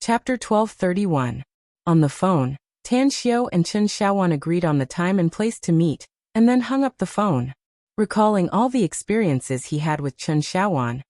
Chapter 1231. On the phone, Tan Xiao and Chen Xiaowan agreed on the time and place to meet, and then hung up the phone. Recalling all the experiences he had with Chen Xiaowan,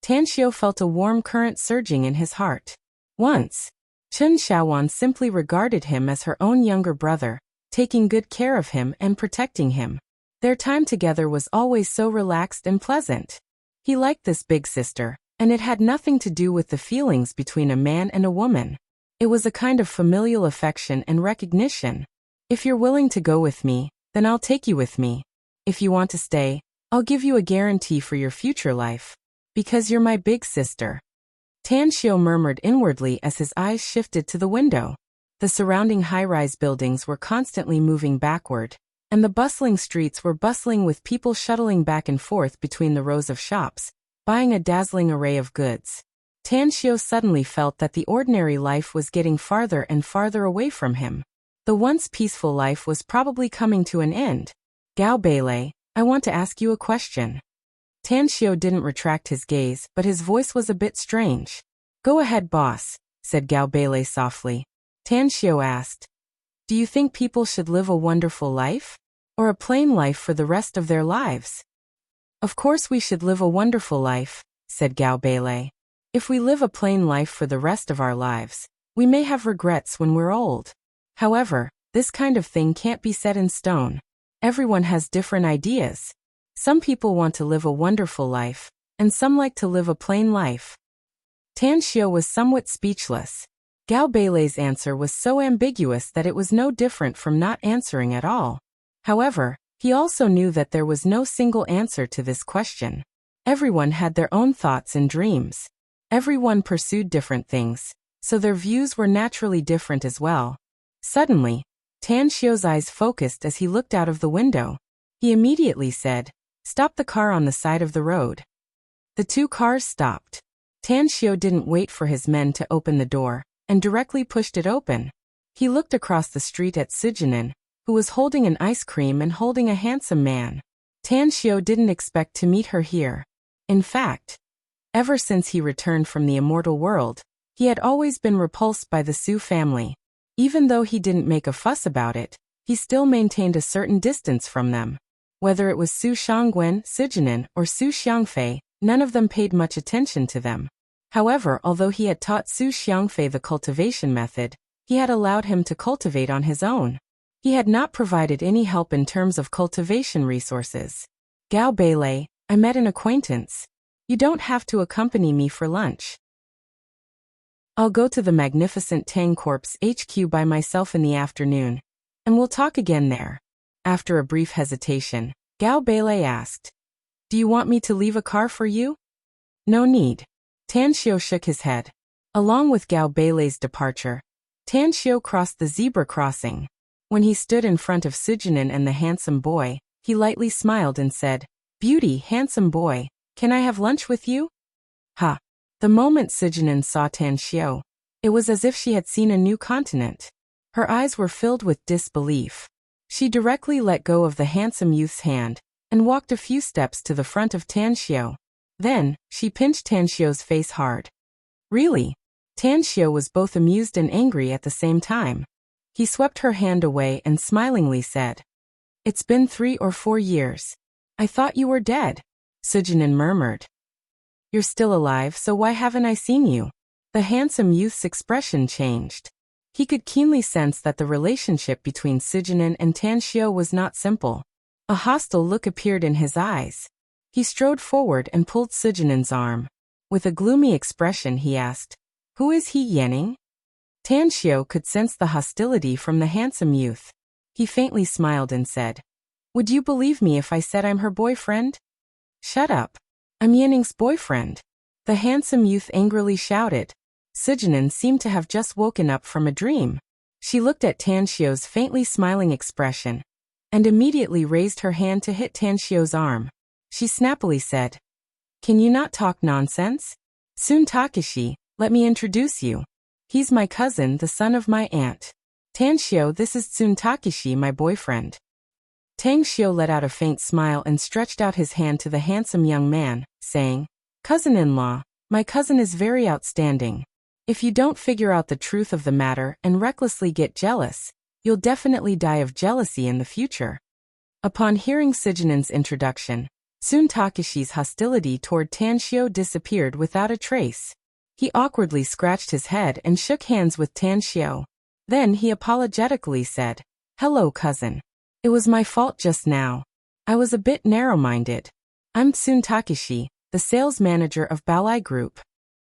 Tan Xiao felt a warm current surging in his heart. Once, Chen Xiaowan simply regarded him as her own younger brother, taking good care of him and protecting him. Their time together was always so relaxed and pleasant. He liked this big sister, and it had nothing to do with the feelings between a man and a woman. It was a kind of familial affection and recognition. If you're willing to go with me, then I'll take you with me. If you want to stay, I'll give you a guarantee for your future life. Because you're my big sister. Tan Xiao murmured inwardly as his eyes shifted to the window. The surrounding high-rise buildings were constantly moving backward, and the bustling streets were bustling with people shuttling back and forth between the rows of shops, buying a dazzling array of goods. Tan Xiao suddenly felt that the ordinary life was getting farther and farther away from him. The once peaceful life was probably coming to an end. Gao Beilei, I want to ask you a question. Tan Xiao didn't retract his gaze, but his voice was a bit strange. Go ahead, boss, said Gao Beilei softly. Tan Xiao asked, do you think people should live a wonderful life? Or a plain life for the rest of their lives? Of course we should live a wonderful life, said Gao Beilei. If we live a plain life for the rest of our lives, we may have regrets when we're old. However, this kind of thing can't be set in stone. Everyone has different ideas. Some people want to live a wonderful life, and some like to live a plain life. Tan Xiao was somewhat speechless. Gao Beilei's answer was so ambiguous that it was no different from not answering at all. However, he also knew that there was no single answer to this question. Everyone had their own thoughts and dreams. Everyone pursued different things, so their views were naturally different as well. Suddenly, Tan Xiao's eyes focused as he looked out of the window. He immediately said, "Stop the car on the side of the road." The two cars stopped. Tan Xiao didn't wait for his men to open the door, and directly pushed it open. He looked across the street at Sujinin, who was holding an ice cream and holding a handsome man. Tan Xiao didn't expect to meet her here. In fact, ever since he returned from the immortal world, he had always been repulsed by the Su family. Even though he didn't make a fuss about it, he still maintained a certain distance from them. Whether it was Su Xiangwen, Sujinin, or Su Xiangfei, none of them paid much attention to them. However, although he had taught Su Xiangfei the cultivation method, he had allowed him to cultivate on his own. He had not provided any help in terms of cultivation resources. Gao Beilei, I met an acquaintance. You don't have to accompany me for lunch. I'll go to the magnificent Tang Corp's HQ by myself in the afternoon, and we'll talk again there. After a brief hesitation, Gao Beilei asked, do you want me to leave a car for you? No need. Tan Xiao shook his head. Along with Gao Beilei's departure, Tan Xiao crossed the zebra crossing. When he stood in front of Sujinin and the handsome boy, he lightly smiled and said, Beauty, handsome boy, can I have lunch with you? Ha! The moment Sujinin saw Tan Xiao, it was as if she had seen a new continent. Her eyes were filled with disbelief. She directly let go of the handsome youth's hand, and walked a few steps to the front of Tan Xiao. Then, she pinched Tan Xiao's face hard. Really? Tan Xiao was both amused and angry at the same time. He swept her hand away and smilingly said, It's been 3 or 4 years. I thought you were dead. Sujinin murmured. You're still alive, so why haven't I seen you? The handsome youth's expression changed. He could keenly sense that the relationship between Sujinin and Tan Xiao was not simple. A hostile look appeared in his eyes. He strode forward and pulled Sujinin's arm. With a gloomy expression he asked, Who is he, Yanning? Tan Xiao could sense the hostility from the handsome youth. He faintly smiled and said, Would you believe me if I said I'm her boyfriend? Shut up. I'm Yanning's boyfriend. The handsome youth angrily shouted. Sujinin seemed to have just woken up from a dream. She looked at Tan Xiao's faintly smiling expression, and immediately raised her hand to hit Tan Xiao's arm. She snappily said, Can you not talk nonsense? Sun Takeshi, let me introduce you. He's my cousin, the son of my aunt. Tan Xiao, this is Sun Takeshi, my boyfriend. Tang Xiao let out a faint smile and stretched out his hand to the handsome young man, saying, Cousin-in-law, my cousin is very outstanding. If you don't figure out the truth of the matter and recklessly get jealous, you'll definitely die of jealousy in the future. Upon hearing Sujinen's introduction, Sun Takeshi's hostility toward Tanshio disappeared without a trace. He awkwardly scratched his head and shook hands with Tanshio. Then he apologetically said, "Hello, cousin. It was my fault just now. I was a bit narrow-minded. I'm Sun Takeshi, the sales manager of Balai Group."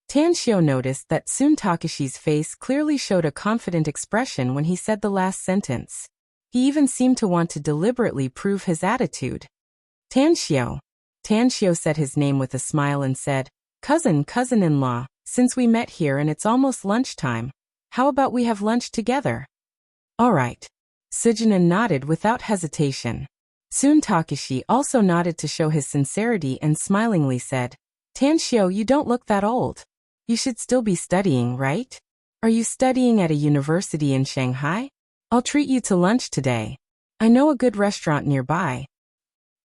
Tanshio noticed that Sun Takeshi's face clearly showed a confident expression when he said the last sentence. He even seemed to want to deliberately prove his attitude. Tanshio. Tanshio said his name with a smile and said, Cousin-in-law, since we met here and it's almost lunchtime, how about we have lunch together?" "All right." Sujinen nodded without hesitation. Sun Takeshi also nodded to show his sincerity and smilingly said, "Tanshio, you don't look that old. You should still be studying, right? Are you studying at a university in Shanghai? I'll treat you to lunch today. I know a good restaurant nearby."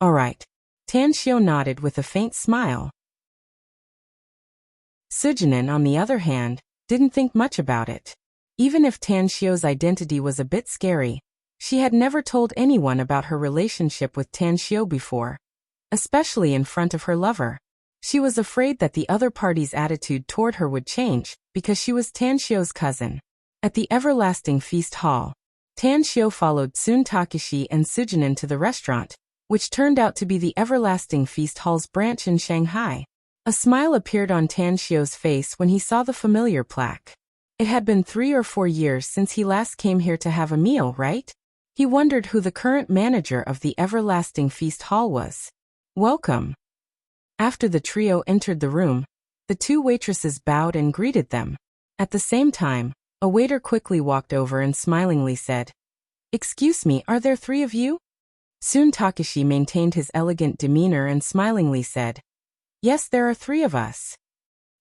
"All right." Tanshio nodded with a faint smile. Sujinen, on the other hand, didn't think much about it. Even if Tanshio's identity was a bit scary, she had never told anyone about her relationship with Tanshio before, especially in front of her lover. She was afraid that the other party's attitude toward her would change, because she was Tanshio's cousin. At the Everlasting Feast Hall, Tanshio followed Sun Takeshi and Sujinen to the restaurant, which turned out to be the Everlasting Feast Hall's branch in Shanghai. A smile appeared on Tanshio's face when he saw the familiar plaque. It had been 3 or 4 years since he last came here to have a meal, right? He wondered who the current manager of the Everlasting Feast Hall was. "Welcome." After the trio entered the room, the 2 waitresses bowed and greeted them. At the same time, a waiter quickly walked over and smilingly said, "Excuse me, are there 3 of you?" Sun Takeshi maintained his elegant demeanor and smilingly said, "Yes, there are 3 of us.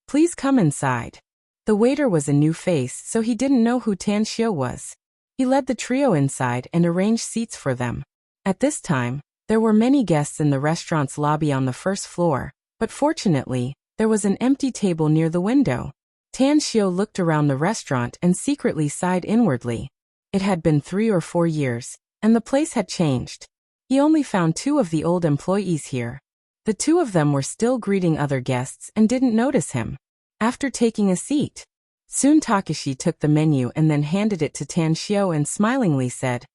Please come inside." The waiter was a new face, so he didn't know who Tanshio was. He led the trio inside and arranged seats for them. At this time, there were many guests in the restaurant's lobby on the first floor, but fortunately, there was an empty table near the window. Tanshio looked around the restaurant and secretly sighed inwardly. It had been 3 or 4 years, and the place had changed. He only found 2 of the old employees here. The 2 of them were still greeting other guests and didn't notice him. After taking a seat, Sun Takeshi took the menu and then handed it to Tanshio and smilingly said,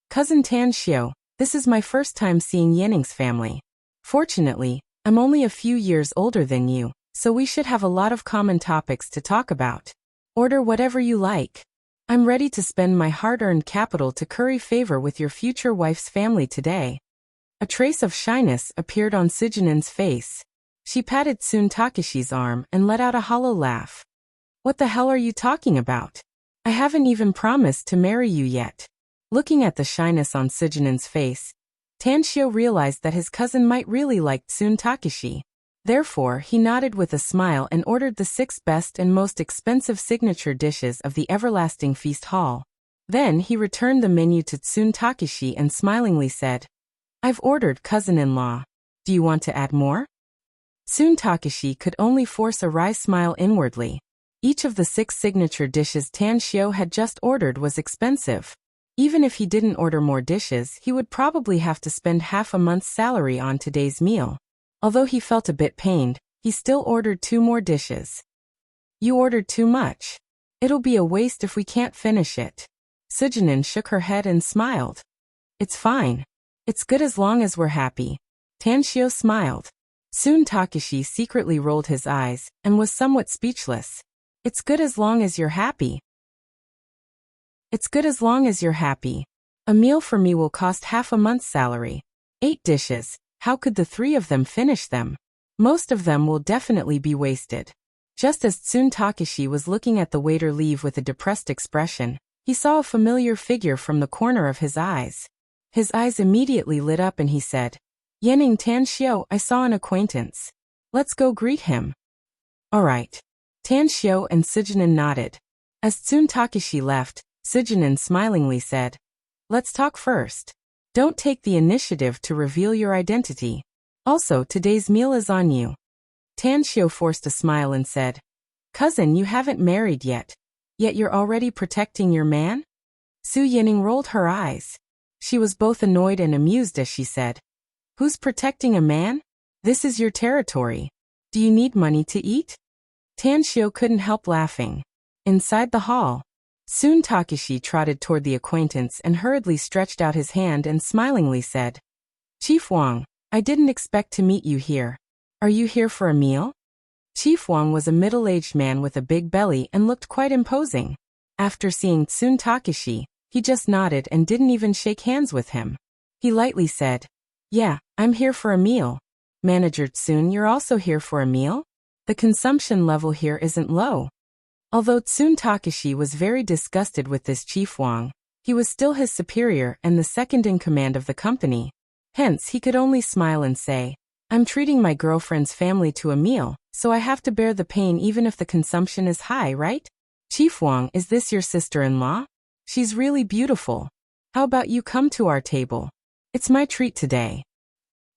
"Cousin Tanshio, this is my first time seeing Yenning's family. Fortunately, I'm only a few years older than you, so we should have a lot of common topics to talk about. Order whatever you like. I'm ready to spend my hard-earned capital to curry favor with your future wife's family today." A trace of shyness appeared on Sujinen's face. She patted Sun Takeshi's arm and let out a hollow laugh. "What the hell are you talking about? I haven't even promised to marry you yet." Looking at the shyness on Sujinen's face, Tanshio realized that his cousin might really like Sun Takeshi. Therefore, he nodded with a smile and ordered the 6 best and most expensive signature dishes of the Everlasting Feast Hall. Then he returned the menu to Sun Takeshi and smilingly said, "I've ordered, cousin-in-law. Do you want to add more?" Sun Takeshi could only force a wry smile inwardly. Each of the 6 signature dishes Tanshio had just ordered was expensive. Even if he didn't order more dishes, he would probably have to spend half a month's salary on today's meal. Although he felt a bit pained, he still ordered 2 more dishes. "You ordered too much. It'll be a waste if we can't finish it." Sujinen shook her head and smiled. "It's fine. It's good as long as we're happy." Tanshio smiled. Sun Takeshi secretly rolled his eyes and was somewhat speechless. "It's good as long as you're happy." "It's good as long as you're happy. A meal for me will cost half a month's salary. 8 dishes, how could the 3 of them finish them? Most of them will definitely be wasted." Just as Sun Takeshi was looking at the waiter leave with a depressed expression, he saw a familiar figure from the corner of his eyes. His eyes immediately lit up and he said, "Yenning Tanshio, I saw an acquaintance. Let's go greet him." "All right." Tanshio and Sujinen nodded. As Sun Takeshi left, Sujinen smilingly said, "Let's talk first. Don't take the initiative to reveal your identity. Also, today's meal is on you." Tanshio forced a smile and said, Cousin, you haven't married yet you're already protecting your man? Su Yining rolled her eyes. She was both annoyed and amused as she said, "Who's protecting a man? This is your territory. Do you need money to eat?" Tan Xiu couldn't help laughing. Inside the hall, soon Takeshi trotted toward the acquaintance and hurriedly stretched out his hand and smilingly said, "Chief Wang, I didn't expect to meet you here. Are you here for a meal?" Chief Wang was a middle-aged man with a big belly and looked quite imposing. After seeing Tsun Takeshi, he just nodded and didn't even shake hands with him. He lightly said, "Yeah, I'm here for a meal." "Manager Tsun, you're also here for a meal? The consumption level here isn't low." Although Tsun Takeshi was very disgusted with this Chief Wang, he was still his superior and the second in command of the company. Hence, he could only smile and say, "I'm treating my girlfriend's family to a meal, so I have to bear the pain even if the consumption is high, right? Chief Wang, is this your sister-in-law? She's really beautiful. How about you come to our table? It's my treat today."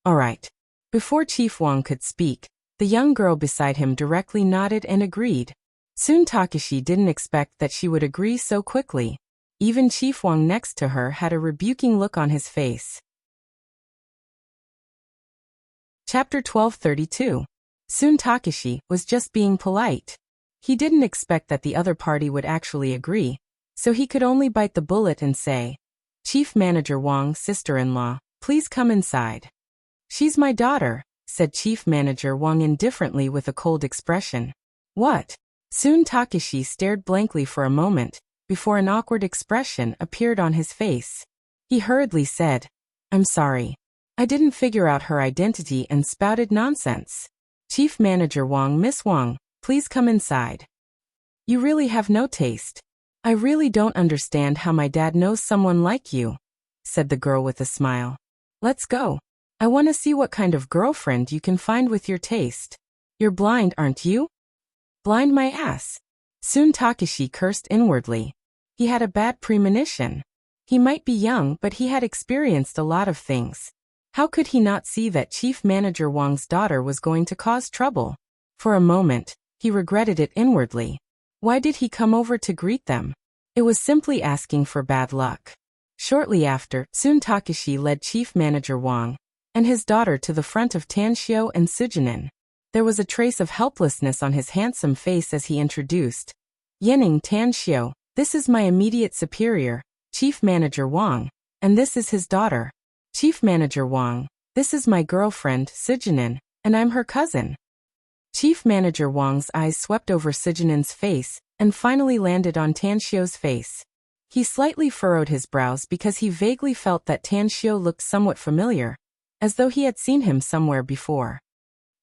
"All right." Before Chief Wang could speak, the young girl beside him directly nodded and agreed. Soon Takeshi didn't expect that she would agree so quickly. Even Chief Wang next to her had a rebuking look on his face. Chapter 1232. Soon Takeshi was just being polite. He didn't expect that the other party would actually agree, so he could only bite the bullet and say, "Chief Manager Wang's sister-in-law, please come inside." "She's my daughter," said Chief Manager Wang indifferently with a cold expression. "What?" Soon Takeshi stared blankly for a moment, before an awkward expression appeared on his face. He hurriedly said, "I'm sorry. I didn't figure out her identity," and spouted nonsense. "Chief Manager Wang, Miss Wang, please come inside. You really have no taste. I really don't understand how my dad knows someone like you," said the girl with a smile. "Let's go. I want to see what kind of girlfriend you can find with your taste. You're blind, aren't you?" "Blind my ass." Soon Takeshi cursed inwardly. He had a bad premonition. He might be young, but he had experienced a lot of things. How could he not see that Chief Manager Wang's daughter was going to cause trouble? For a moment, he regretted it inwardly. Why did he come over to greet them? It was simply asking for bad luck. Shortly after, Soon Takeshi led Chief Manager Wang and his daughter to the front of Tanshio and Sujinin. There was a trace of helplessness on his handsome face as he introduced, "Yining Tanshio, this is my immediate superior, Chief Manager Wang, and this is his daughter. Chief Manager Wang, this is my girlfriend, Sujinin, and I'm her cousin." Chief Manager Wang's eyes swept over Sujinin's face and finally landed on Tanshio's face. He slightly furrowed his brows because he vaguely felt that Tanshio looked somewhat familiar, as though he had seen him somewhere before.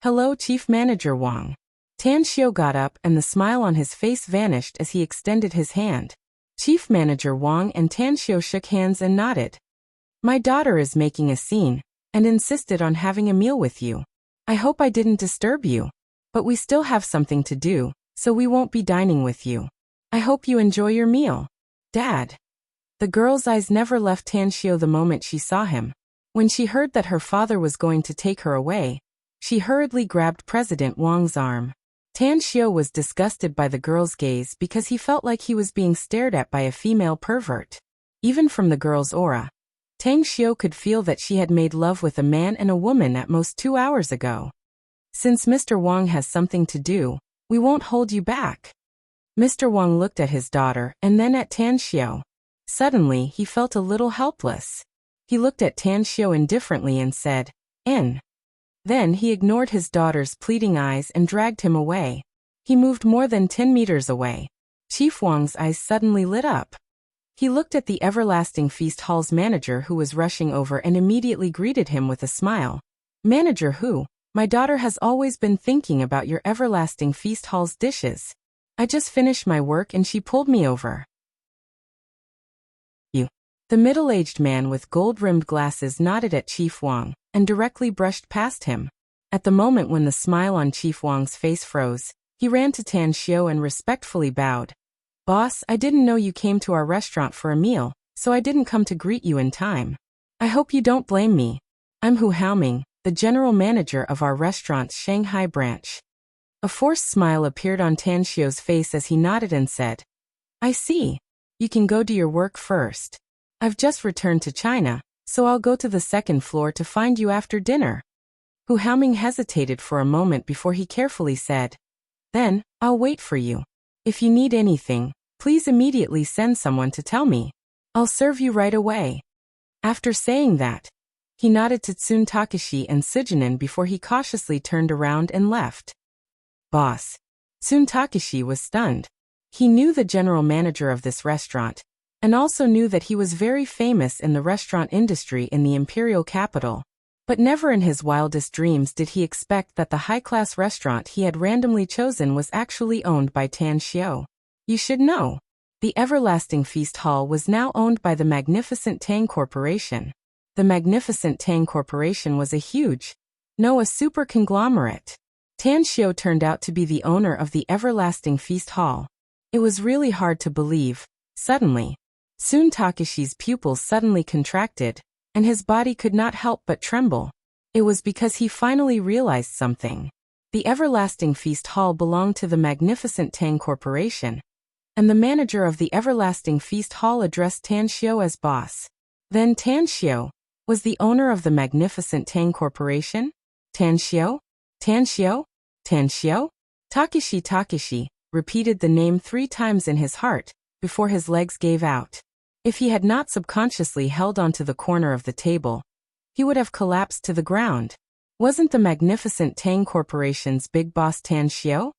"Hello, Chief Manager Wang." Tanshio got up and the smile on his face vanished as he extended his hand. Chief Manager Wang and Tanshio shook hands and nodded. "My daughter is making a scene and insisted on having a meal with you. I hope I didn't disturb you. But we still have something to do, so we won't be dining with you. I hope you enjoy your meal. Dad." The girl's eyes never left Tanshio the moment she saw him. When she heard that her father was going to take her away, she hurriedly grabbed President Wang's arm. Tanshio was disgusted by the girl's gaze because he felt like he was being stared at by a female pervert. Even from the girl's aura, Tanshio could feel that she had made love with a man and a woman at most 2 hours ago. "Since Mr. Wang has something to do, we won't hold you back." Mr. Wang looked at his daughter and then at Tanshio. Suddenly, he felt a little helpless. He looked at Tanshio indifferently and said, "In." Then he ignored his daughter's pleading eyes and dragged him away. He moved more than 10 meters away. Chief Wang's eyes suddenly lit up. He looked at the Everlasting Feast Hall's manager who was rushing over and immediately greeted him with a smile. "Manager who? My daughter has always been thinking about your Everlasting Feast Hall's dishes. I just finished my work and she pulled me over." "You." The middle-aged man with gold-rimmed glasses nodded at Chief Wang and directly brushed past him. At the moment when the smile on Chief Wang's face froze, he ran to Tanshio and respectfully bowed. "Boss, I didn't know you came to our restaurant for a meal, so I didn't come to greet you in time. I hope you don't blame me. I'm Hu Haoming, the general manager of our restaurant's Shanghai branch." A forced smile appeared on Tanxio's face as he nodded and said, I see. You can go do your work first. I've just returned to China, so I'll go to the second floor to find you after dinner. Hu Haoming hesitated for a moment before he carefully said, Then, I'll wait for you. If you need anything, please immediately send someone to tell me. I'll serve you right away. After saying that, he nodded to Tsun Takeshi and Sujinin before he cautiously turned around and left. Boss. Tsun Takeshi was stunned. He knew the general manager of this restaurant, and also knew that he was very famous in the restaurant industry in the imperial capital. But never in his wildest dreams did he expect that the high-class restaurant he had randomly chosen was actually owned by Tanxio. You should know. The Everlasting Feast Hall was now owned by the Magnificent Tang Corporation. The Magnificent Tang Corporation was a super conglomerate. Tanxio turned out to be the owner of the Everlasting Feast Hall. It was really hard to believe. Suddenly, Tsun Takeshi's pupils suddenly contracted, and his body could not help but tremble. It was because he finally realized something. The Everlasting Feast Hall belonged to the Magnificent Tang Corporation, and the manager of the Everlasting Feast Hall addressed Tanxio as boss. Then Tanxio was the owner of the Magnificent Tang Corporation? Tanxio? Tanxio? Tanxio? Takeshi repeated the name 3 times in his heart before his legs gave out. If he had not subconsciously held onto the corner of the table, he would have collapsed to the ground. Wasn't the Magnificent Tang Corporation's big boss Tanxio?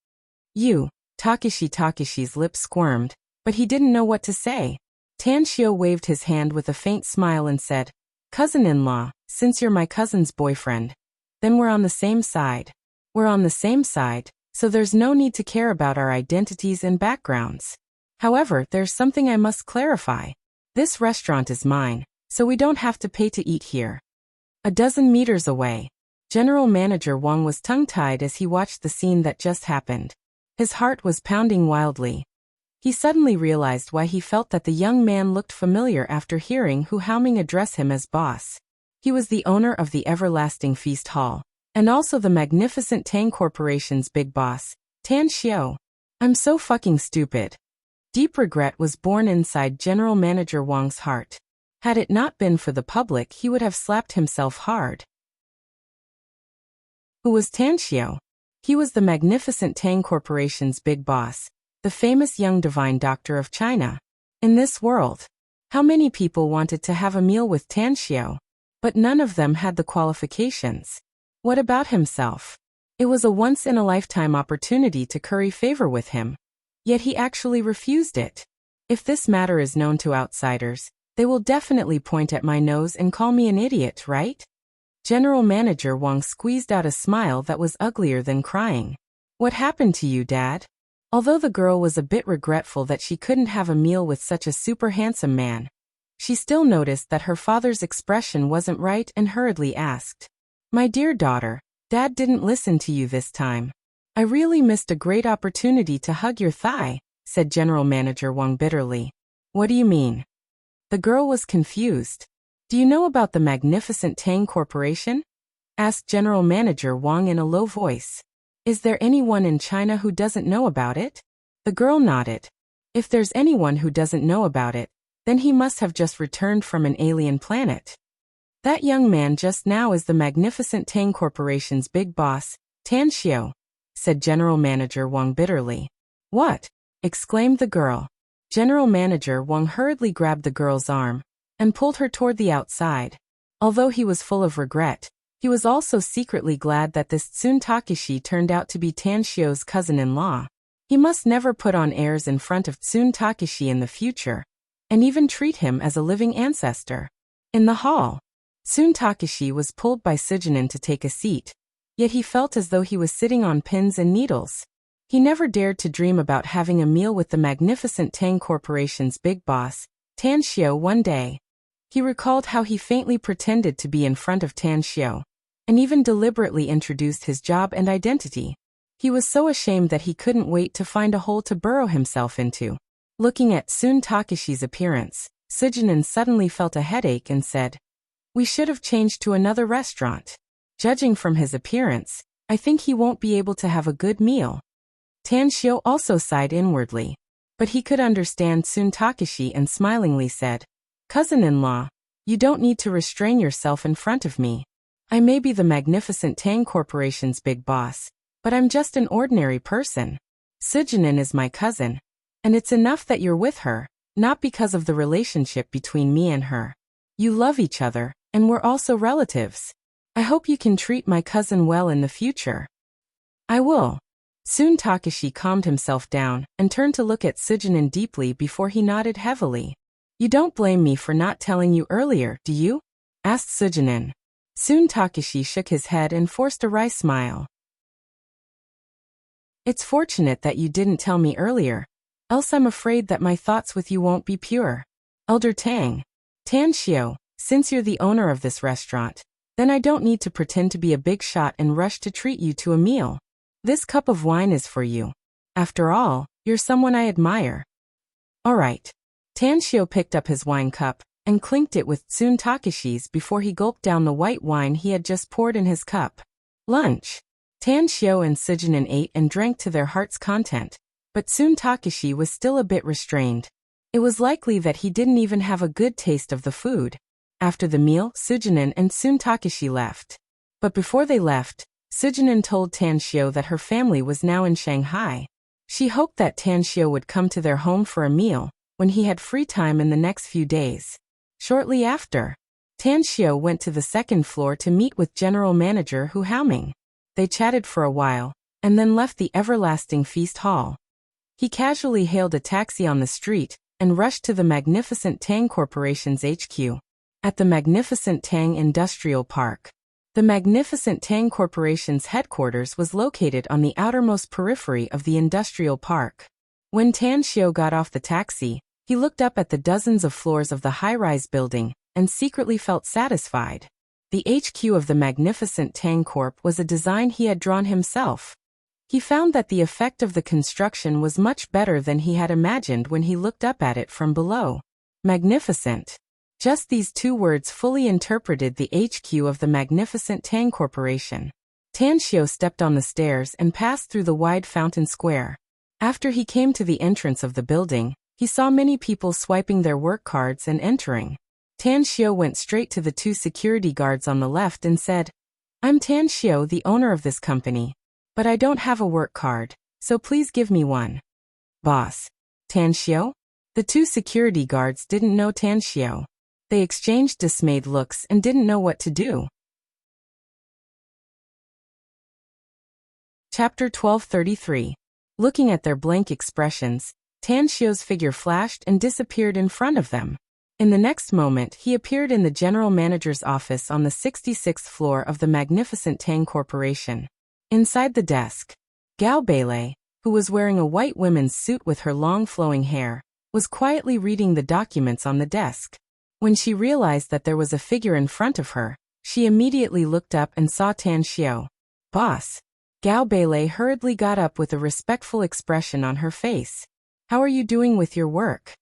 Takeshi's lips squirmed, but he didn't know what to say. Tanxio waved his hand with a faint smile and said, Cousin-in-law, since you're my cousin's boyfriend, then we're on the same side. We're on the same side, so there's no need to care about our identities and backgrounds. However, there's something I must clarify. This restaurant is mine, so we don't have to pay to eat here. A dozen meters away, General Manager Wang was tongue-tied as he watched the scene that just happened. His heart was pounding wildly. He suddenly realized why he felt that the young man looked familiar after hearing Hu Haoming address him as boss. He was the owner of the Everlasting Feast Hall, and also the Magnificent Tang Corporation's big boss, Tanxio. I'm so fucking stupid. Deep regret was born inside General Manager Wang's heart. Had it not been for the public, he would have slapped himself hard. Who was Tanxio? He was the Magnificent Tang Corporation's big boss, the famous young divine doctor of China. In this world, how many people wanted to have a meal with Tanxio? But none of them had the qualifications. What about himself? It was a once-in-a-lifetime opportunity to curry favor with him. Yet he actually refused it. If this matter is known to outsiders, they will definitely point at my nose and call me an idiot, right? General Manager Wang squeezed out a smile that was uglier than crying. What happened to you, Dad? Although the girl was a bit regretful that she couldn't have a meal with such a super handsome man, she still noticed that her father's expression wasn't right and hurriedly asked, My dear daughter, Dad didn't listen to you this time. I really missed a great opportunity to hug your thigh, said General Manager Wang bitterly. What do you mean? The girl was confused. Do you know about the Magnificent Tang Corporation? Asked General Manager Wang in a low voice. Is there anyone in China who doesn't know about it? The girl nodded. If there's anyone who doesn't know about it, then he must have just returned from an alien planet. That young man just now is the Magnificent Tang Corporation's big boss, Tanxio, said General Manager Wang bitterly. What? Exclaimed the girl. General Manager Wang hurriedly grabbed the girl's arm and pulled her toward the outside. Although he was full of regret, he was also secretly glad that this Tsun Takeshi turned out to be Tanxio's cousin-in-law. He must never put on airs in front of Tsun Takeshi in the future, and even treat him as a living ancestor. In the hall, Tsun Takeshi was pulled by Sujinin to take a seat, yet he felt as though he was sitting on pins and needles. He never dared to dream about having a meal with the Magnificent Tang Corporation's big boss, Tanxio, one day. He recalled how he faintly pretended to be in front of Tanxio, and even deliberately introduced his job and identity. He was so ashamed that he couldn't wait to find a hole to burrow himself into. Looking at Tsun Takeshi's appearance, Sujinin suddenly felt a headache and said, We should have changed to another restaurant. Judging from his appearance, I think he won't be able to have a good meal. Tanshio also sighed inwardly. But he could understand Sun Takashi and smilingly said, "Cousin-in-law, you don't need to restrain yourself in front of me. I may be the magnificent Tang Corporation's big boss, but I'm just an ordinary person. Sujinin is my cousin, and it's enough that you're with her, not because of the relationship between me and her. You love each other, and we're also relatives. I hope you can treat my cousin well in the future." "I will." Sun Takashi calmed himself down and turned to look at Sujinin deeply before he nodded heavily. "You don't blame me for not telling you earlier, do you?" asked Sujinin. Sun Takashi shook his head and forced a wry smile. "It's fortunate that you didn't tell me earlier, else I'm afraid that my thoughts with you won't be pure. Elder Tang. Tanshio, since you're the owner of this restaurant, then I don't need to pretend to be a big shot and rush to treat you to a meal. This cup of wine is for you. After all, you're someone I admire." "All right." Tanshio picked up his wine cup and clinked it with Sun Takashi's before he gulped down the white wine he had just poured in his cup. Lunch. Tanshio and Sujinin ate and drank to their heart's content, but Sun Takashi was still a bit restrained. It was likely that he didn't even have a good taste of the food. After the meal, Sujinin and Sun Takashi left. But before they left, Sujinin told Tanshio that her family was now in Shanghai. She hoped that Tanshio would come to their home for a meal when he had free time in the next few days. Shortly after, Tanshio went to the second floor to meet with General Manager Hu Haoming. They chatted for a while, and then left the everlasting feast hall. He casually hailed a taxi on the street and rushed to the Magnificent Tang Corporation's HQ. At the Magnificent Tang Industrial Park. The Magnificent Tang Corporation's headquarters was located on the outermost periphery of the industrial park. When Tanshio got off the taxi, he looked up at the dozens of floors of the high-rise building and secretly felt satisfied. The HQ of the Magnificent Tang Corp was a design he had drawn himself. He found that the effect of the construction was much better than he had imagined when he looked up at it from below. Magnificent. Just these two words fully interpreted the HQ of the Magnificent Tang Corporation. Tanshio stepped on the stairs and passed through the wide fountain square. After he came to the entrance of the building, he saw many people swiping their work cards and entering. Tanshio went straight to the two security guards on the left and said, "I'm Tanshio, the owner of this company. But I don't have a work card, so please give me one." "Boss. Tanshio?" The two security guards didn't know Tanshio. They exchanged dismayed looks and didn't know what to do. Chapter 1233. Looking at their blank expressions, Tanshio's figure flashed and disappeared in front of them. In the next moment, he appeared in the general manager's office on the 66th floor of the Magnificent Tang Corporation. Inside the desk, Gao Beilei, who was wearing a white women's suit with her long flowing hair, was quietly reading the documents on the desk. When she realized that there was a figure in front of her, she immediately looked up and saw Tanshio. "Boss." Gao Beilei hurriedly got up with a respectful expression on her face. "How are you doing with your work?"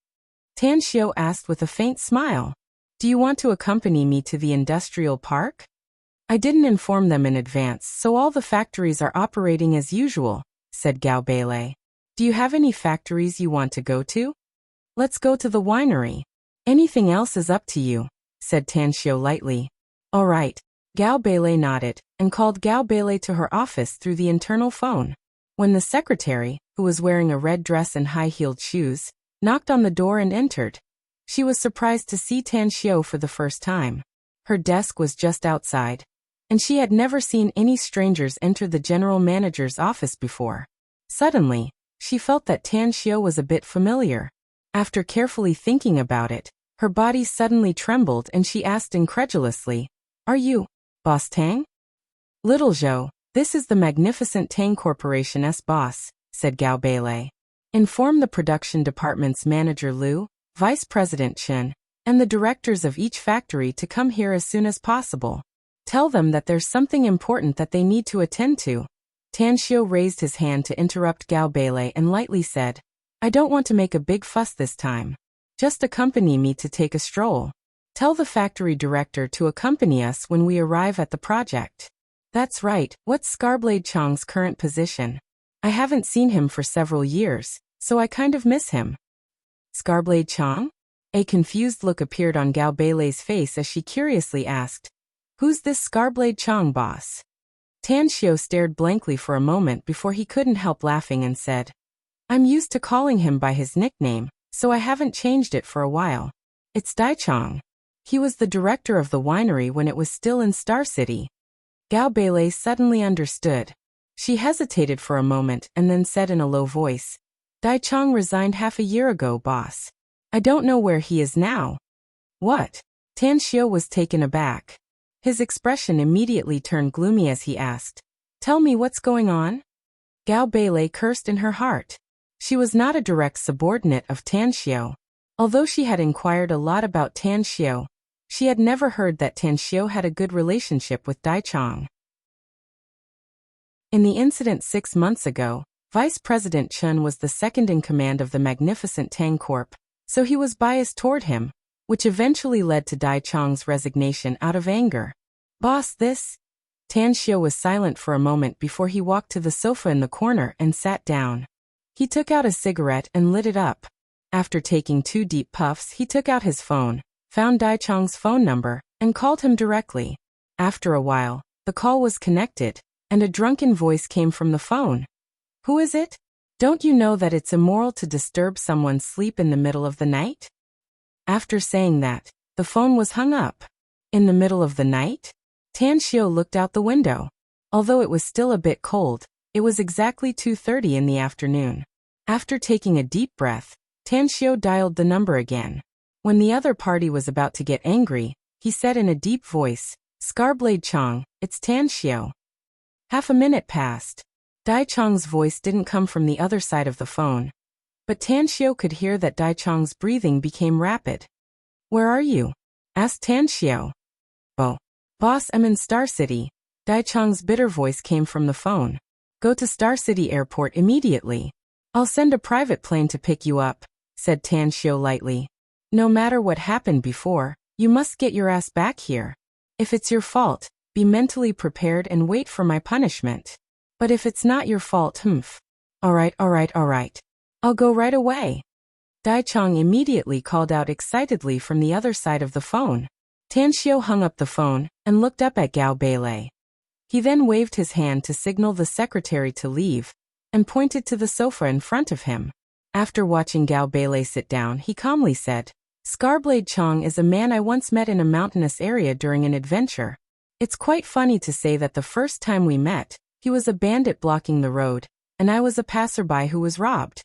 Tanshio asked with a faint smile. "Do you want to accompany me to the industrial park?" "I didn't inform them in advance, so all the factories are operating as usual," said Gao Beilei. "Do you have any factories you want to go to?" "Let's go to the winery. Anything else is up to you," said Tanshio lightly. "All right." Gao Beilei nodded and called Gao Beilei to her office through the internal phone. When the secretary, who was wearing a red dress and high-heeled shoes, knocked on the door and entered, she was surprised to see Tanshio for the first time. Her desk was just outside, and she had never seen any strangers enter the general manager's office before. Suddenly, she felt that Tanshio was a bit familiar. After carefully thinking about it, her body suddenly trembled and she asked incredulously, "Are you Boss Tang?" "Little Zhou, this is the Magnificent Tang Corporation's boss," said Gao Beilei. "Inform the production department's manager Liu, Vice President Chen, and the directors of each factory to come here as soon as possible. Tell them that there's something important that they need to attend to." Tanshio raised his hand to interrupt Gao Beilei and lightly said, "I don't want to make a big fuss this time. Just accompany me to take a stroll. Tell the factory director to accompany us when we arrive at the project." That's right, what's Scarblade Chang's current position? I haven't seen him for several years, so I kind of miss him. Scarblade Chang? A confused look appeared on Gao Beilei's face as she curiously asked, "Who's this Scarblade Chang, boss?" Tan Xiao stared blankly for a moment before he couldn't help laughing and said, "I'm used to calling him by his nickname, so I haven't changed it for a while. It's Dai Chang. He was the director of the winery when it was still in Star City." Gao Beilei suddenly understood. She hesitated for a moment and then said in a low voice, "Dai Chang resigned half a year ago, boss. I don't know where he is now." "What?" Tan Xiao was taken aback. His expression immediately turned gloomy as he asked, "Tell me what's going on?" Gao Beilei cursed in her heart. She was not a direct subordinate of Tan Xiao. Although she had inquired a lot about Tan Xiao, she had never heard that Tan Xiao had a good relationship with Dai Chang. In the incident 6 months ago, Vice President Chen was the second in command of the magnificent Tang Corp, so he was biased toward him, which eventually led to Dai Chang's resignation out of anger. "Boss, this?" Tan Xiao was silent for a moment before he walked to the sofa in the corner and sat down. He took out a cigarette and lit it up. After taking 2 deep puffs, he took out his phone, found Dai Chang's phone number, and called him directly. After a while, the call was connected, and a drunken voice came from the phone. "Who is it? Don't you know that it's immoral to disturb someone's sleep in the middle of the night?" After saying that, the phone was hung up. In the middle of the night? Tan Xiao looked out the window. Although it was still a bit cold, it was exactly 2:30 in the afternoon. After taking a deep breath, Tan Xiao dialed the number again. When the other party was about to get angry, he said in a deep voice, "Scarblade Chang, it's Tan Xiao." Half a minute passed. Dai Chang's voice didn't come from the other side of the phone, but Tan Xiao could hear that Dai Chang's breathing became rapid. "Where are you?" asked Tan Xiao. "Oh, boss, I'm in Star City." Dai Chang's bitter voice came from the phone. "Go to Star City Airport immediately. I'll send a private plane to pick you up," said Tan Xiao lightly. "No matter what happened before, you must get your ass back here. If it's your fault, be mentally prepared and wait for my punishment. But if it's not your fault, all right. I'll go right away." Dai Chang immediately called out excitedly from the other side of the phone. Tan Xiao hung up the phone and looked up at Gao Beilei. He then waved his hand to signal the secretary to leave, and pointed to the sofa in front of him. After watching Gao Beilei sit down, he calmly said, "Scarblade Chang is a man I once met in a mountainous area during an adventure. It's quite funny to say that the first time we met, he was a bandit blocking the road, and I was a passerby who was robbed."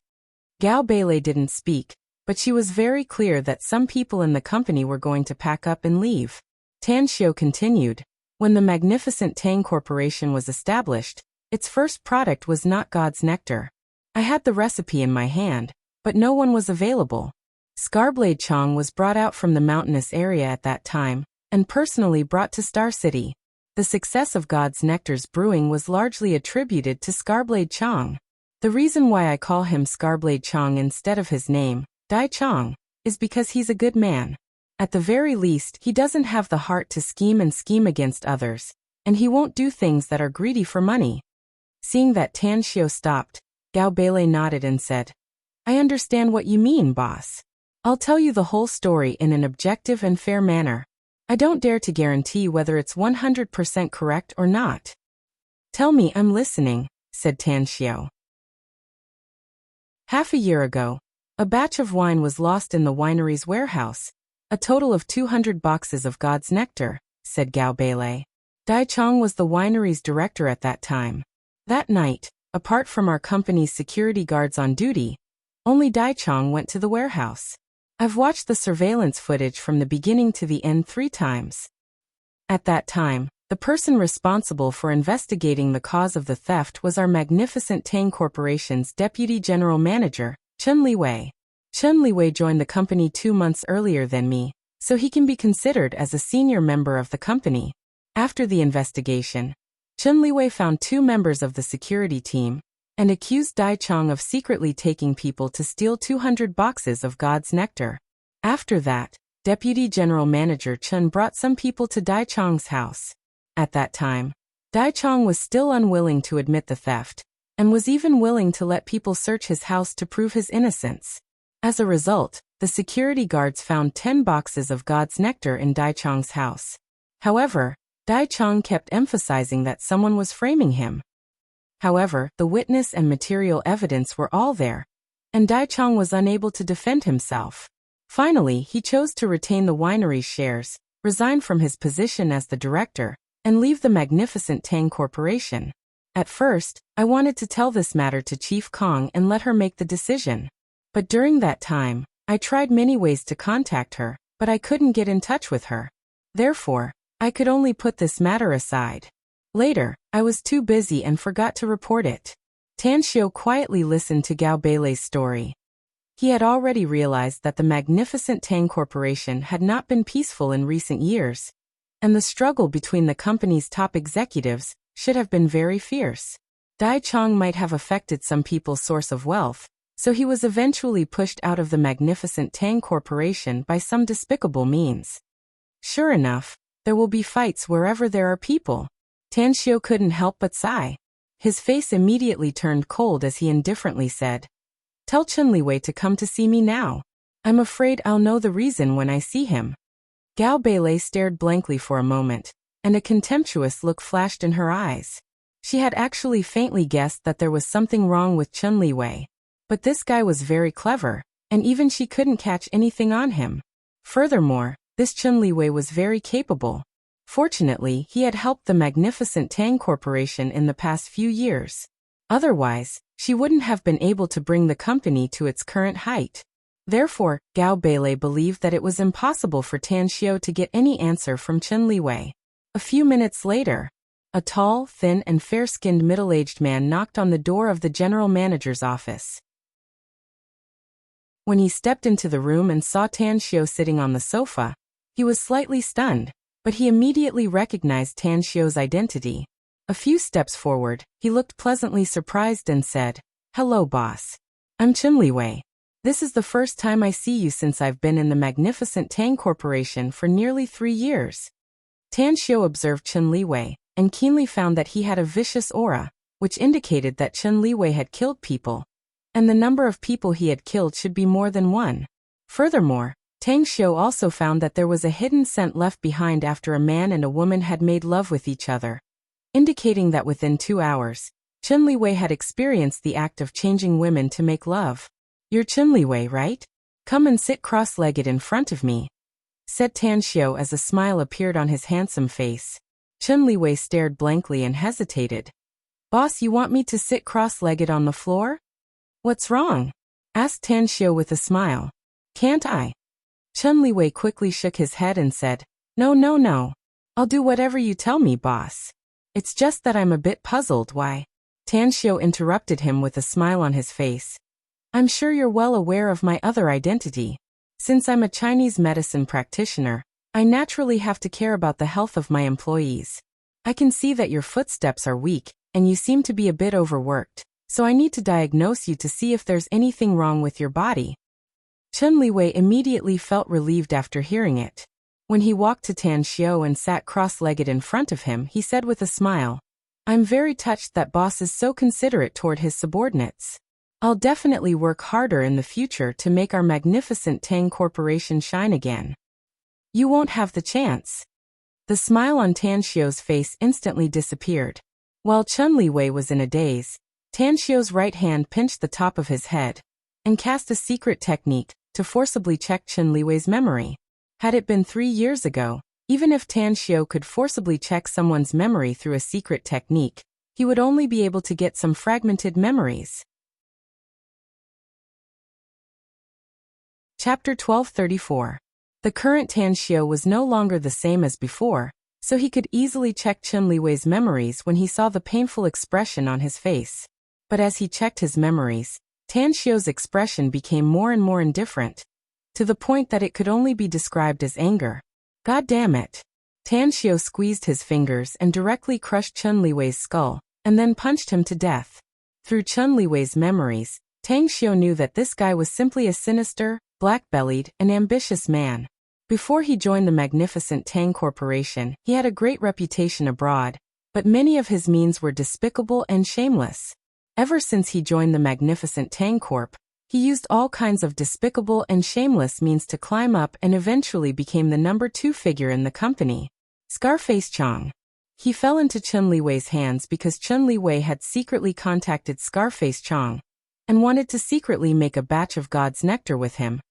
Gao Beilei didn't speak, but she was very clear that some people in the company were going to pack up and leave. Tan Xiao continued, "When the magnificent Tang Corporation was established, its first product was not God's nectar. I had the recipe in my hand, but no one was available. Scarblade Chang was brought out from the mountainous area at that time, and personally brought to Star City. The success of God's nectar's brewing was largely attributed to Scarblade Chang. The reason why I call him Scarblade Chang instead of his name, Dai Chang, is because he's a good man. At the very least, he doesn't have the heart to scheme against others, and he won't do things that are greedy for money." Seeing that Tan Xiao stopped, Gao Beilei nodded and said, "I understand what you mean, boss. I'll tell you the whole story in an objective and fair manner. I don't dare to guarantee whether it's 100% correct or not." "Tell me, I'm listening," said Tan Xiao. Half a year ago, a batch of wine was lost in the winery's warehouse. A total of 200 boxes of God's nectar, said Gao Beilei. Dai Chang was the winery's director at that time. That night, apart from our company's security guards on duty, only Dai Chang went to the warehouse. I've watched the surveillance footage from the beginning to the end 3 times. At that time, the person responsible for investigating the cause of the theft was our magnificent Tang Corporation's Deputy General Manager, Chen Liwei. Chen Liwei joined the company 2 months earlier than me, so he can be considered as a senior member of the company. After the investigation, Chen Liwei found 2 members of the security team and accused Dai Chang of secretly taking people to steal 200 boxes of God's nectar. After that, Deputy General Manager Chen brought some people to Dai Chang's house. At that time, Dai Chong was still unwilling to admit the theft, and was even willing to let people search his house to prove his innocence. As a result, the security guards found 10 boxes of God's nectar in Dai Chong's house. However, Dai Chong kept emphasizing that someone was framing him. However, the witness and material evidence were all there, and Dai Chong was unable to defend himself. Finally, he chose to retain the winery's shares, resign from his position as the director, and leave the magnificent Tang Corporation. At first, I wanted to tell this matter to Chief Kong and let her make the decision. But during that time, I tried many ways to contact her, but I couldn't get in touch with her. Therefore, I could only put this matter aside. Later, I was too busy and forgot to report it. Tan Xiu quietly listened to Gao Beilei's story. He had already realized that the magnificent Tang Corporation had not been peaceful in recent years, and the struggle between the company's top executives should have been very fierce. Dai Chong might have affected some people's source of wealth, so he was eventually pushed out of the magnificent Tang Corporation by some despicable means. Sure enough, there will be fights wherever there are people. Tan Xiu couldn't help but sigh. His face immediately turned cold as he indifferently said, "Tell Chen Liwei to come to see me now. I'm afraid I'll know the reason when I see him." Gao Beilei stared blankly for a moment, and a contemptuous look flashed in her eyes. She had actually faintly guessed that there was something wrong with Chen Liwei. But this guy was very clever, and even she couldn't catch anything on him. Furthermore, this Chen Liwei was very capable. Fortunately, he had helped the magnificent Tang Corporation in the past few years. Otherwise, she wouldn't have been able to bring the company to its current height. Therefore, Gao Beilei believed that it was impossible for Tan Xiu to get any answer from Chen Liwei. A few minutes later, a tall, thin and fair-skinned middle-aged man knocked on the door of the general manager's office. When he stepped into the room and saw Tan Xiu sitting on the sofa, he was slightly stunned, but he immediately recognized Tan Xiu's identity. A few steps forward, he looked pleasantly surprised and said, "Hello, boss. I'm Chen Liwei. This is the first time I see you since I've been in the magnificent Tang Corporation for nearly 3 years." Tan Xiu observed Chen Liwei, and keenly found that he had a vicious aura, which indicated that Chen Liwei had killed people, and the number of people he had killed should be more than one. Furthermore, Tang Xiu also found that there was a hidden scent left behind after a man and a woman had made love with each other, indicating that within 2 hours, Chen Liwei had experienced the act of changing women to make love. "You're Chen Liwei, right? Come and sit cross-legged in front of me," said Tan Xiu as a smile appeared on his handsome face. Chen Liwei stared blankly and hesitated. "Boss, you want me to sit cross-legged on the floor?" "What's wrong?" asked Tan Xiu with a smile. "Can't I?" Chen Liwei quickly shook his head and said, No. I'll do whatever you tell me, boss. It's just that I'm a bit puzzled why." Tan Xiu interrupted him with a smile on his face. "I'm sure you're well aware of my other identity. Since I'm a Chinese medicine practitioner, I naturally have to care about the health of my employees. I can see that your footsteps are weak, and you seem to be a bit overworked, so I need to diagnose you to see if there's anything wrong with your body." Chen Liwei immediately felt relieved after hearing it. When he walked to Tan Xiu and sat cross-legged in front of him, he said with a smile, "I'm very touched that boss is so considerate toward his subordinates. I'll definitely work harder in the future to make our magnificent Tang Corporation shine again." "You won't have the chance." The smile on Tan Xiu's face instantly disappeared. While Chen Liwei was in a daze, Tan Xiu's right hand pinched the top of his head and cast a secret technique to forcibly check Chen Liwei's memory. Had it been 3 years ago, even if Tan Xiu could forcibly check someone's memory through a secret technique, he would only be able to get some fragmented memories. Chapter 1234. The current Tan Xiu was no longer the same as before, so he could easily check Chen Liwei's memories when he saw the painful expression on his face. But as he checked his memories, Tan Xiu's expression became more and more indifferent, to the point that it could only be described as anger. "God damn it." Tan Xiu squeezed his fingers and directly crushed Chen Liwei's skull, and then punched him to death. Through Chen Liwei's memories, Tang Xiu knew that this guy was simply a sinister, black-bellied, and ambitious man. Before he joined the magnificent Tang Corporation, he had a great reputation abroad, but many of his means were despicable and shameless. Ever since he joined the magnificent Tang Corp, he used all kinds of despicable and shameless means to climb up and eventually became the number 2 figure in the company. Scarface Chong. He fell into Chun Liwei's hands because Chun Liwei had secretly contacted Scarface Chong and wanted to secretly make a batch of God's nectar with him,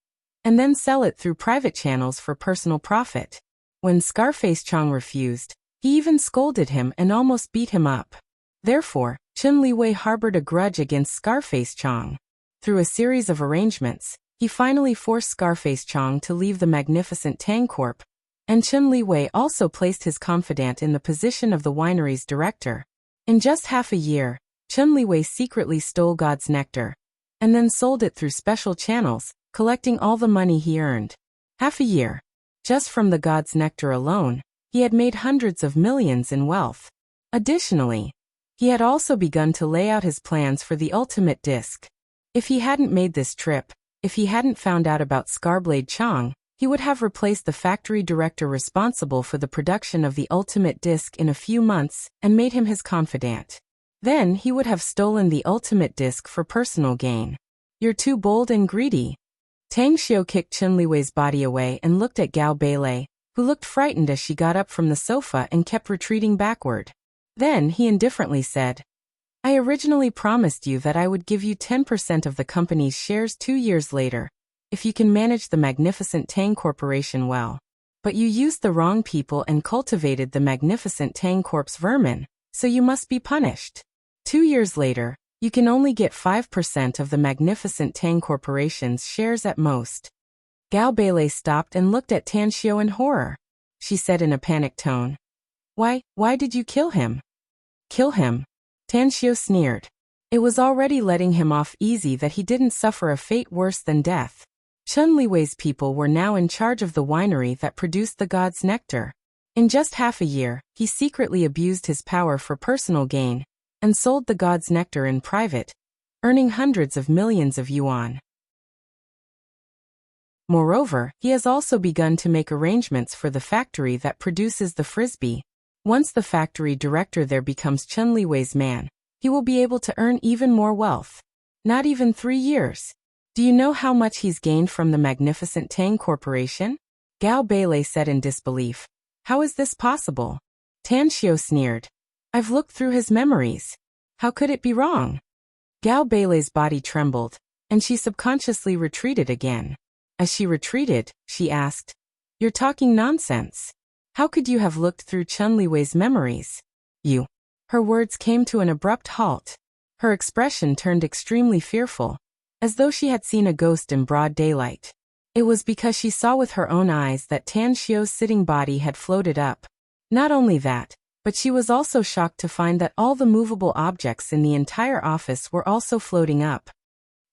and then sell it through private channels for personal profit. When Scarface Chong refused, he even scolded him and almost beat him up. Therefore, Chun Liwei harbored a grudge against Scarface Chong. Through a series of arrangements, he finally forced Scarface Chong to leave the magnificent Tang Corp, and Chun Liwei also placed his confidant in the position of the winery's director. In just half a year, Chun Liwei secretly stole God's nectar, and then sold it through special channels, collecting all the money he earned. Half a year. Just from the God's nectar alone, he had made hundreds of millions in wealth. Additionally, he had also begun to lay out his plans for the ultimate disc. If he hadn't made this trip, if he hadn't found out about Scarblade Chong, he would have replaced the factory director responsible for the production of the ultimate disc in a few months and made him his confidant. Then he would have stolen the ultimate disc for personal gain. You're too bold and greedy. Tang Xiu kicked Chun Liwei's body away and looked at Gao Beilei, who looked frightened as she got up from the sofa and kept retreating backward. Then he indifferently said, I originally promised you that I would give you 10% of the company's shares 2 years later, if you can manage the magnificent Tang Corporation well. But you used the wrong people and cultivated the magnificent Tang Corp's vermin, so you must be punished. 2 years later, you can only get 5% of the magnificent Tang Corporation's shares at most. Gao Beilei stopped and looked at Tan Xiu in horror. She said in a panicked tone, Why did you kill him? Kill him? Tan Xiu sneered. It was already letting him off easy that he didn't suffer a fate worse than death. Chun Liwei's people were now in charge of the winery that produced the God's nectar. In just half a year, he secretly abused his power for personal gain and sold the God's nectar in private, earning hundreds of millions of yuan. Moreover, he has also begun to make arrangements for the factory that produces the frisbee. Once the factory director there becomes Chun Liwei's man, he will be able to earn even more wealth. Not even 3 years. Do you know how much he's gained from the magnificent Tang Corporation? Gao Beilei said in disbelief. How is this possible? Tan Xiu sneered. I've looked through his memories. How could it be wrong? Gao Beilei's body trembled, and she subconsciously retreated again. As she retreated, she asked, You're talking nonsense. How could you have looked through Chun Liwei's memories? You. Her words came to an abrupt halt. Her expression turned extremely fearful, as though she had seen a ghost in broad daylight. It was because she saw with her own eyes that Tan Xiu's sitting body had floated up. Not only that, but she was also shocked to find that all the movable objects in the entire office were also floating up.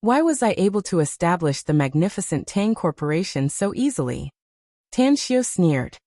Why was I able to establish the magnificent Tang Corporation so easily? Tan Xiu sneered.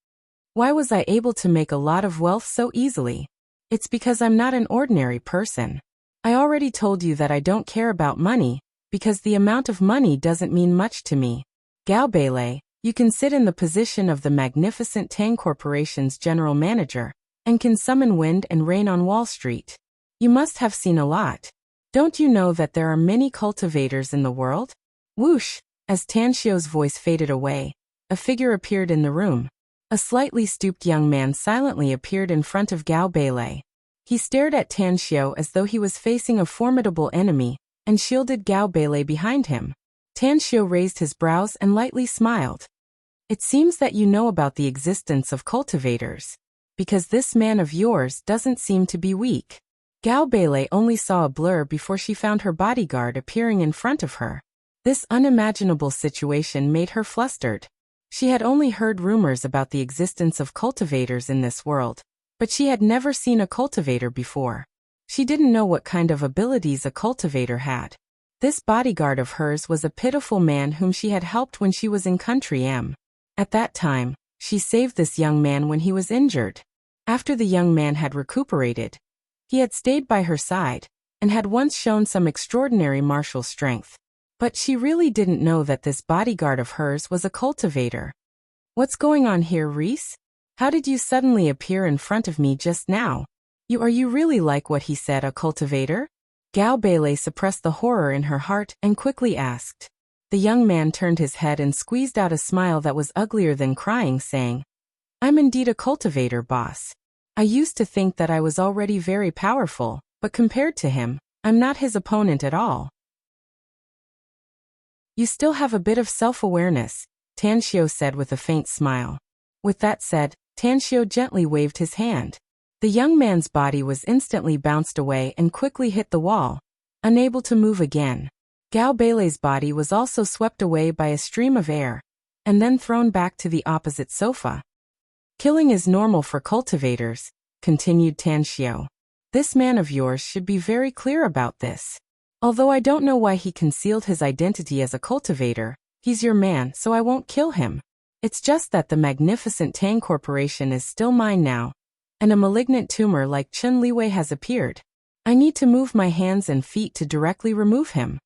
Why was I able to make a lot of wealth so easily? It's because I'm not an ordinary person. I already told you that I don't care about money, because the amount of money doesn't mean much to me. Gao Beilei, you can sit in the position of the magnificent Tang Corporation's general manager, and can summon wind and rain on Wall Street. You must have seen a lot. Don't you know that there are many cultivators in the world? Whoosh! As Tan Xiu's voice faded away, a figure appeared in the room. A slightly stooped young man silently appeared in front of Gao Beilei. He stared at Tan Xiu as though he was facing a formidable enemy, and shielded Gao Beilei behind him. Tan Xiu raised his brows and lightly smiled. It seems that you know about the existence of cultivators, because this man of yours doesn't seem to be weak. Gao Beilei only saw a blur before she found her bodyguard appearing in front of her. This unimaginable situation made her flustered. She had only heard rumors about the existence of cultivators in this world, but she had never seen a cultivator before. She didn't know what kind of abilities a cultivator had. This bodyguard of hers was a pitiful man whom she had helped when she was in Country M. At that time, she saved this young man when he was injured. After the young man had recuperated, he had stayed by her side, and had once shown some extraordinary martial strength. But she really didn't know that this bodyguard of hers was a cultivator. What's going on here, Reese? How did you suddenly appear in front of me just now? Are you really like what he said, a cultivator? Gao Beilei suppressed the horror in her heart and quickly asked. The young man turned his head and squeezed out a smile that was uglier than crying, saying, I'm indeed a cultivator, boss. I used to think that I was already very powerful, but compared to him, I'm not his opponent at all. You still have a bit of self-awareness, Tan Xiao said with a faint smile. With that said, Tan Xiao gently waved his hand. The young man's body was instantly bounced away and quickly hit the wall, unable to move again. Gao Beilei's body was also swept away by a stream of air, and then thrown back to the opposite sofa. Killing is normal for cultivators, continued Tan Xiao. This man of yours should be very clear about this. Although I don't know why he concealed his identity as a cultivator, he's your man, so I won't kill him. It's just that the magnificent Tang Corporation is still mine now, and a malignant tumor like Chen Liwei has appeared. I need to move my hands and feet to directly remove him.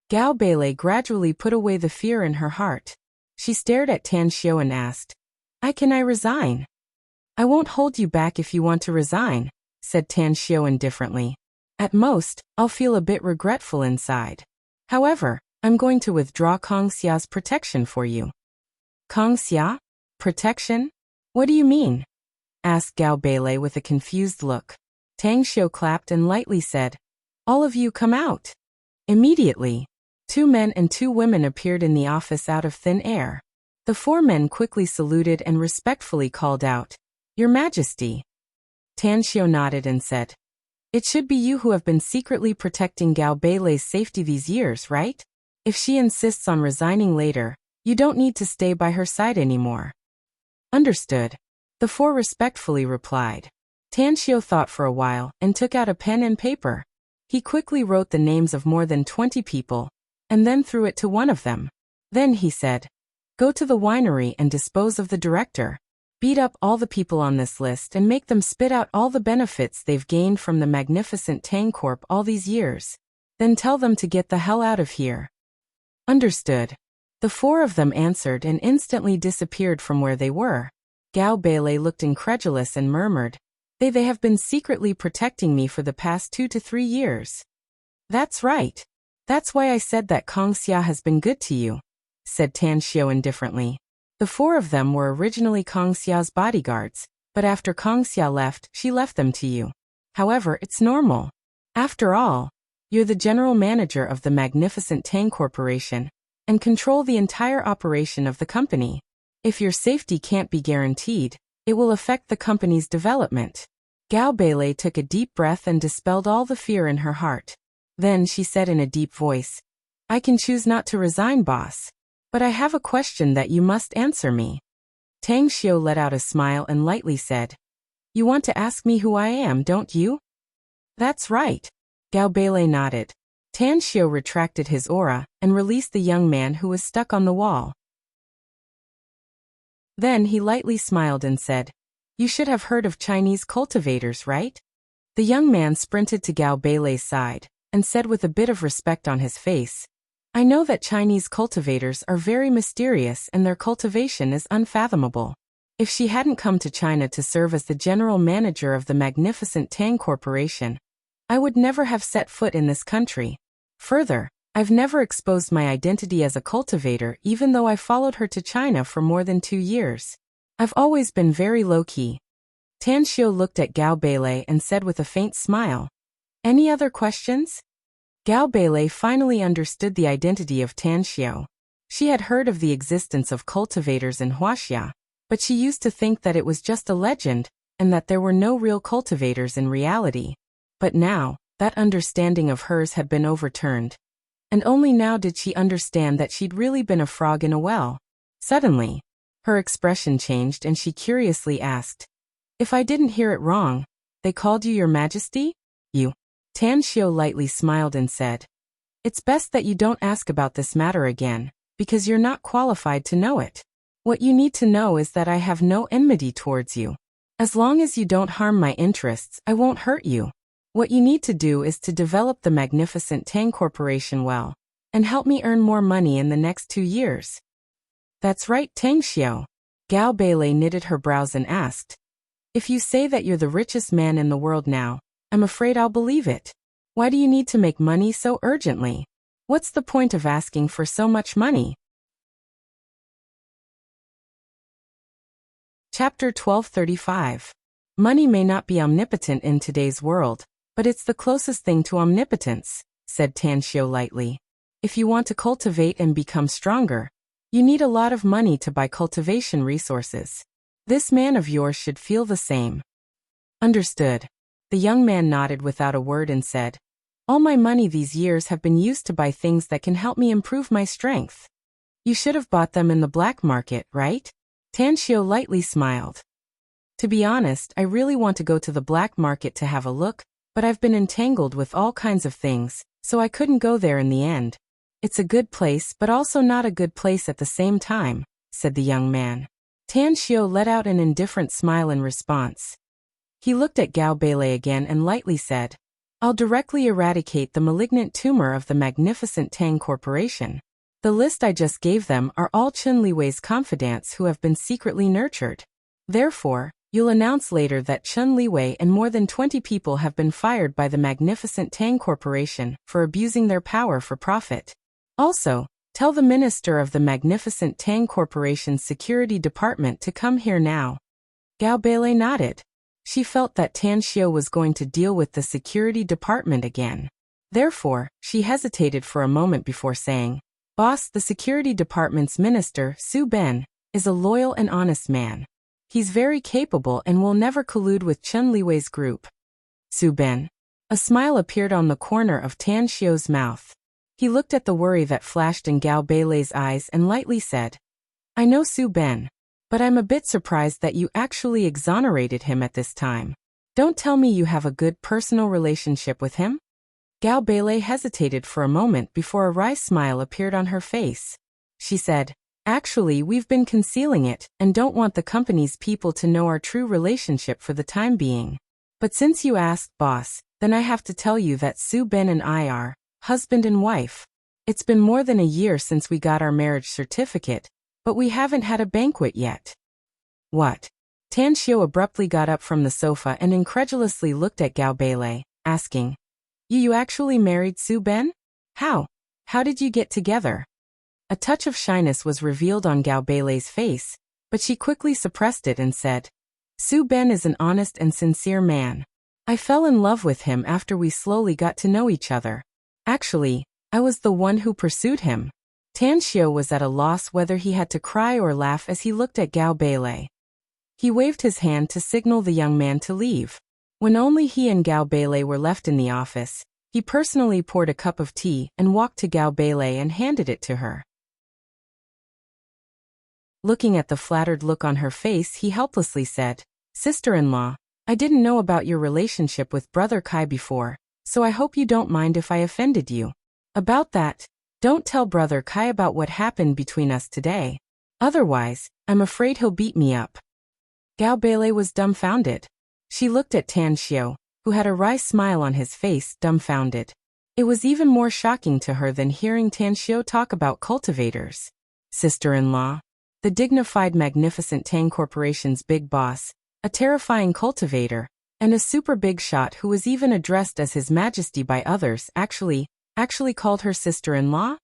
Gao Beilei gradually put away the fear in her heart. She stared at Tan Xiao and asked, Can I resign? I won't hold you back if you want to resign, said Tan Xiao indifferently. At most, I'll feel a bit regretful inside. However, I'm going to withdraw Kong Xia's protection for you. Kong Xia? Protection? What do you mean? Asked Gao Beilei with a confused look. Tang Xiao clapped and lightly said, All of you come out. Immediately, 2 men and 2 women appeared in the office out of thin air. The 4 men quickly saluted and respectfully called out, Your Majesty. Tan Xiao nodded and said, It should be you who have been secretly protecting Gao Beilei's safety these years, right? If she insists on resigning later, you don't need to stay by her side anymore. Understood. The 4 respectfully replied. Tan Xiao thought for a while and took out a pen and paper. He quickly wrote the names of more than 20 people, and then threw it to one of them. Then he said, Go to the winery and dispose of the director. Beat up all the people on this list and make them spit out all the benefits they've gained from the magnificent Tang Corp all these years. Then tell them to get the hell out of here. Understood. The 4 of them answered and instantly disappeared from where they were. Gao Beilei looked incredulous and murmured, They have been secretly protecting me for the past 2 to 3 years. That's right. That's why I said that Kong Xia has been good to you, said Tan Xiao indifferently. The 4 of them were originally Kong Xia's bodyguards, but after Kong Xia left, she left them to you. However, it's normal. After all, you're the general manager of the magnificent Tang Corporation, and control the entire operation of the company. If your safety can't be guaranteed, it will affect the company's development. Gao Beilei took a deep breath and dispelled all the fear in her heart. Then she said in a deep voice, I can choose not to resign, boss. But I have a question that you must answer me. Tang Xiao let out a smile and lightly said, You want to ask me who I am, don't you? That's right. Gao Beilei nodded. Tan Xiao retracted his aura and released the young man who was stuck on the wall. Then he lightly smiled and said, You should have heard of Chinese cultivators, right? The young man sprinted to Gao Beilei's side and said with a bit of respect on his face, I know that Chinese cultivators are very mysterious and their cultivation is unfathomable. If she hadn't come to China to serve as the general manager of the magnificent Tang Corporation, I would never have set foot in this country. Further, I've never exposed my identity as a cultivator even though I followed her to China for more than 2 years. I've always been very low-key. Tan Xiao looked at Gao Beilei and said with a faint smile, Any other questions? Gao Beilei finally understood the identity of Tan Xiao. She had heard of the existence of cultivators in Wuxia, but she used to think that it was just a legend, and that there were no real cultivators in reality. But now, that understanding of hers had been overturned. And only now did she understand that she'd really been a frog in a well. Suddenly, her expression changed and she curiously asked, If I didn't hear it wrong, they called you Your Majesty? You. Tan Xiao lightly smiled and said, It's best that you don't ask about this matter again, because you're not qualified to know it. What you need to know is that I have no enmity towards you. As long as you don't harm my interests, I won't hurt you. What you need to do is to develop the magnificent Tang Corporation well, and help me earn more money in the next 2 years. That's right, Tang Xiao. Gao Beilei knitted her brows and asked, If you say that you're the richest man in the world now, I'm afraid I'll believe it. Why do you need to make money so urgently? What's the point of asking for so much money? Chapter 1235. Money may not be omnipotent in today's world, but it's the closest thing to omnipotence, said Tan Xiu lightly. If you want to cultivate and become stronger, you need a lot of money to buy cultivation resources. This man of yours should feel the same. Understood. The young man nodded without a word and said, all my money these years have been used to buy things that can help me improve my strength. You should have bought them in the black market, right? Tan Xiu lightly smiled. To be honest, I really want to go to the black market to have a look, but I've been entangled with all kinds of things, so I couldn't go there in the end. It's a good place but also not a good place at the same time, said the young man. Tan Xiu let out an indifferent smile in response. He looked at Gao Beilei again and lightly said, I'll directly eradicate the malignant tumor of the magnificent Tang Corporation. The list I just gave them are all Chen Liwei's confidants who have been secretly nurtured. Therefore, you'll announce later that Chen Liwei and more than 20 people have been fired by the magnificent Tang Corporation for abusing their power for profit. Also, tell the minister of the magnificent Tang Corporation's security department to come here now. Gao Beilei nodded. She felt that Tan Xiu was going to deal with the security department again. Therefore, she hesitated for a moment before saying, Boss, the security department's minister, Su Ben, is a loyal and honest man. He's very capable and will never collude with Chen Liwei's group. Su Ben. A smile appeared on the corner of Tan Xiu's mouth. He looked at the worry that flashed in Gao Beilei's eyes and lightly said, I know Su Ben, but I'm a bit surprised that you actually exonerated him at this time. Don't tell me you have a good personal relationship with him? Gao Beilei hesitated for a moment before a wry smile appeared on her face. She said, Actually, we've been concealing it and don't want the company's people to know our true relationship for the time being. But since you asked, boss, then I have to tell you that Su Ben and I are husband and wife. It's been more than a year since we got our marriage certificate, but we haven't had a banquet yet. What? Tan Xiu abruptly got up from the sofa and incredulously looked at Gao Beilei, asking, You actually married Su Ben? How? How did you get together? A touch of shyness was revealed on Gao Beilei's face, but she quickly suppressed it and said, Su Ben is an honest and sincere man. I fell in love with him after we slowly got to know each other. Actually, I was the one who pursued him. Tan Xiu was at a loss whether he had to cry or laugh as he looked at Gao Beilei. He waved his hand to signal the young man to leave. When only he and Gao Beilei were left in the office, he personally poured a cup of tea and walked to Gao Beilei and handed it to her. Looking at the flattered look on her face, he helplessly said, Sister-in-law, I didn't know about your relationship with Brother Kai before, so I hope you don't mind if I offended you. About that, don't tell Brother Kai about what happened between us today. Otherwise, I'm afraid he'll beat me up. Gao Beilei was dumbfounded. She looked at Tan Xiu, who had a wry smile on his face, dumbfounded. It was even more shocking to her than hearing Tan Xiu talk about cultivators. Sister-in-law. The dignified magnificent Tang Corporation's big boss, a terrifying cultivator, and a super big shot who was even addressed as His Majesty by others actually called her sister-in-law?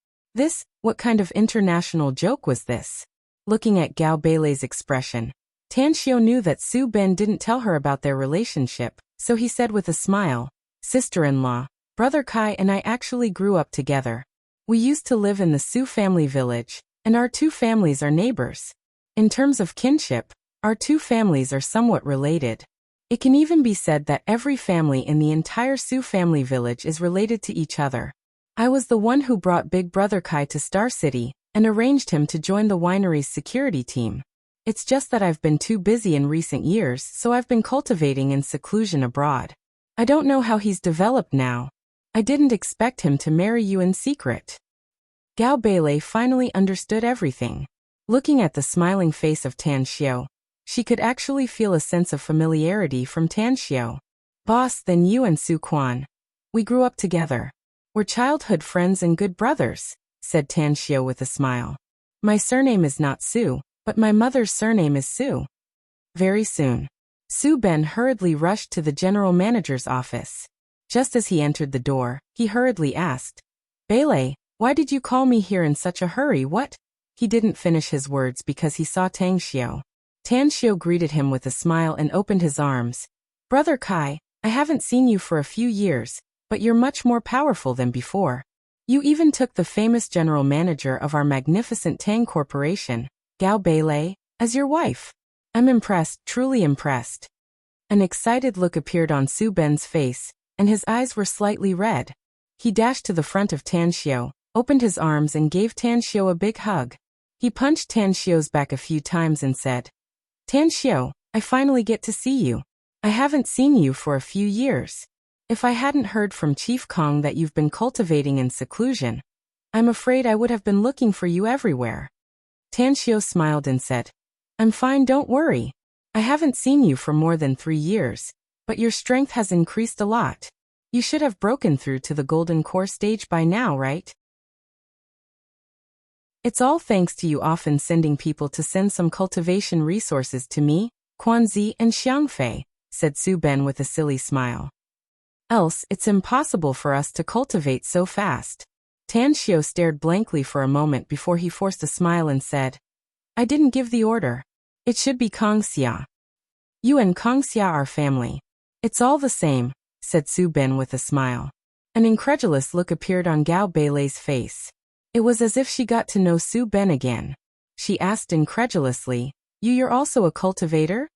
What kind of international joke was this? Looking at Gao Beilei's expression, Tan Xiu knew that Su Ben didn't tell her about their relationship, so he said with a smile, Sister-in-law, Brother Kai and I actually grew up together. We used to live in the Su family village, and our two families are neighbors. In terms of kinship, our two families are somewhat related. It can even be said that every family in the entire Su family village is related to each other. I was the one who brought Big Brother Kai to Star City and arranged him to join the winery's security team. It's just that I've been too busy in recent years, so I've been cultivating in seclusion abroad. I don't know how he's developed now. I didn't expect him to marry you in secret. Gao Beilei finally understood everything. Looking at the smiling face of Tan Xiu, she could actually feel a sense of familiarity from Tan Xiu. Boss, then you and Su Quan. We grew up together. We're childhood friends and good brothers, said Tan Xiu with a smile. My surname is not Su, but my mother's surname is Su. Very soon. Su Ben hurriedly rushed to the general manager's office. Just as he entered the door, he hurriedly asked, "Bailey, why did you call me here in such a hurry, what?" He didn't finish his words because he saw Tang Xiu. Tan Xiu greeted him with a smile and opened his arms. "Brother Kai, I haven't seen you for a few years, but you're much more powerful than before. You even took the famous general manager of our magnificent Tang Corporation, Gao Beilei, as your wife. I'm impressed, truly impressed." An excited look appeared on Su Ben's face, and his eyes were slightly red. He dashed to the front of Tan Xiu, opened his arms and gave Tan Xiu a big hug. He punched Tan Xiu's back a few times and said, "Tan Xiu, I finally get to see you. I haven't seen you for a few years. If I hadn't heard from Chief Kong that you've been cultivating in seclusion, I'm afraid I would have been looking for you everywhere." Tan Xiu smiled and said, "I'm fine, don't worry. I haven't seen you for more than 3 years, but your strength has increased a lot. You should have broken through to the golden core stage by now, right? It's all thanks to you often sending people to send some cultivation resources to me, Quanzi and Xiangfei," said Su Ben with a silly smile. "Else, it's impossible for us to cultivate so fast." Tan Xiu stared blankly for a moment before he forced a smile and said, "I didn't give the order. It should be Kong Xia. You and Kong Xia are family. It's all the same," said Su Ben with a smile. An incredulous look appeared on Gao Beilei's face. It was as if she got to know Su Ben again. She asked incredulously, You're also a cultivator?"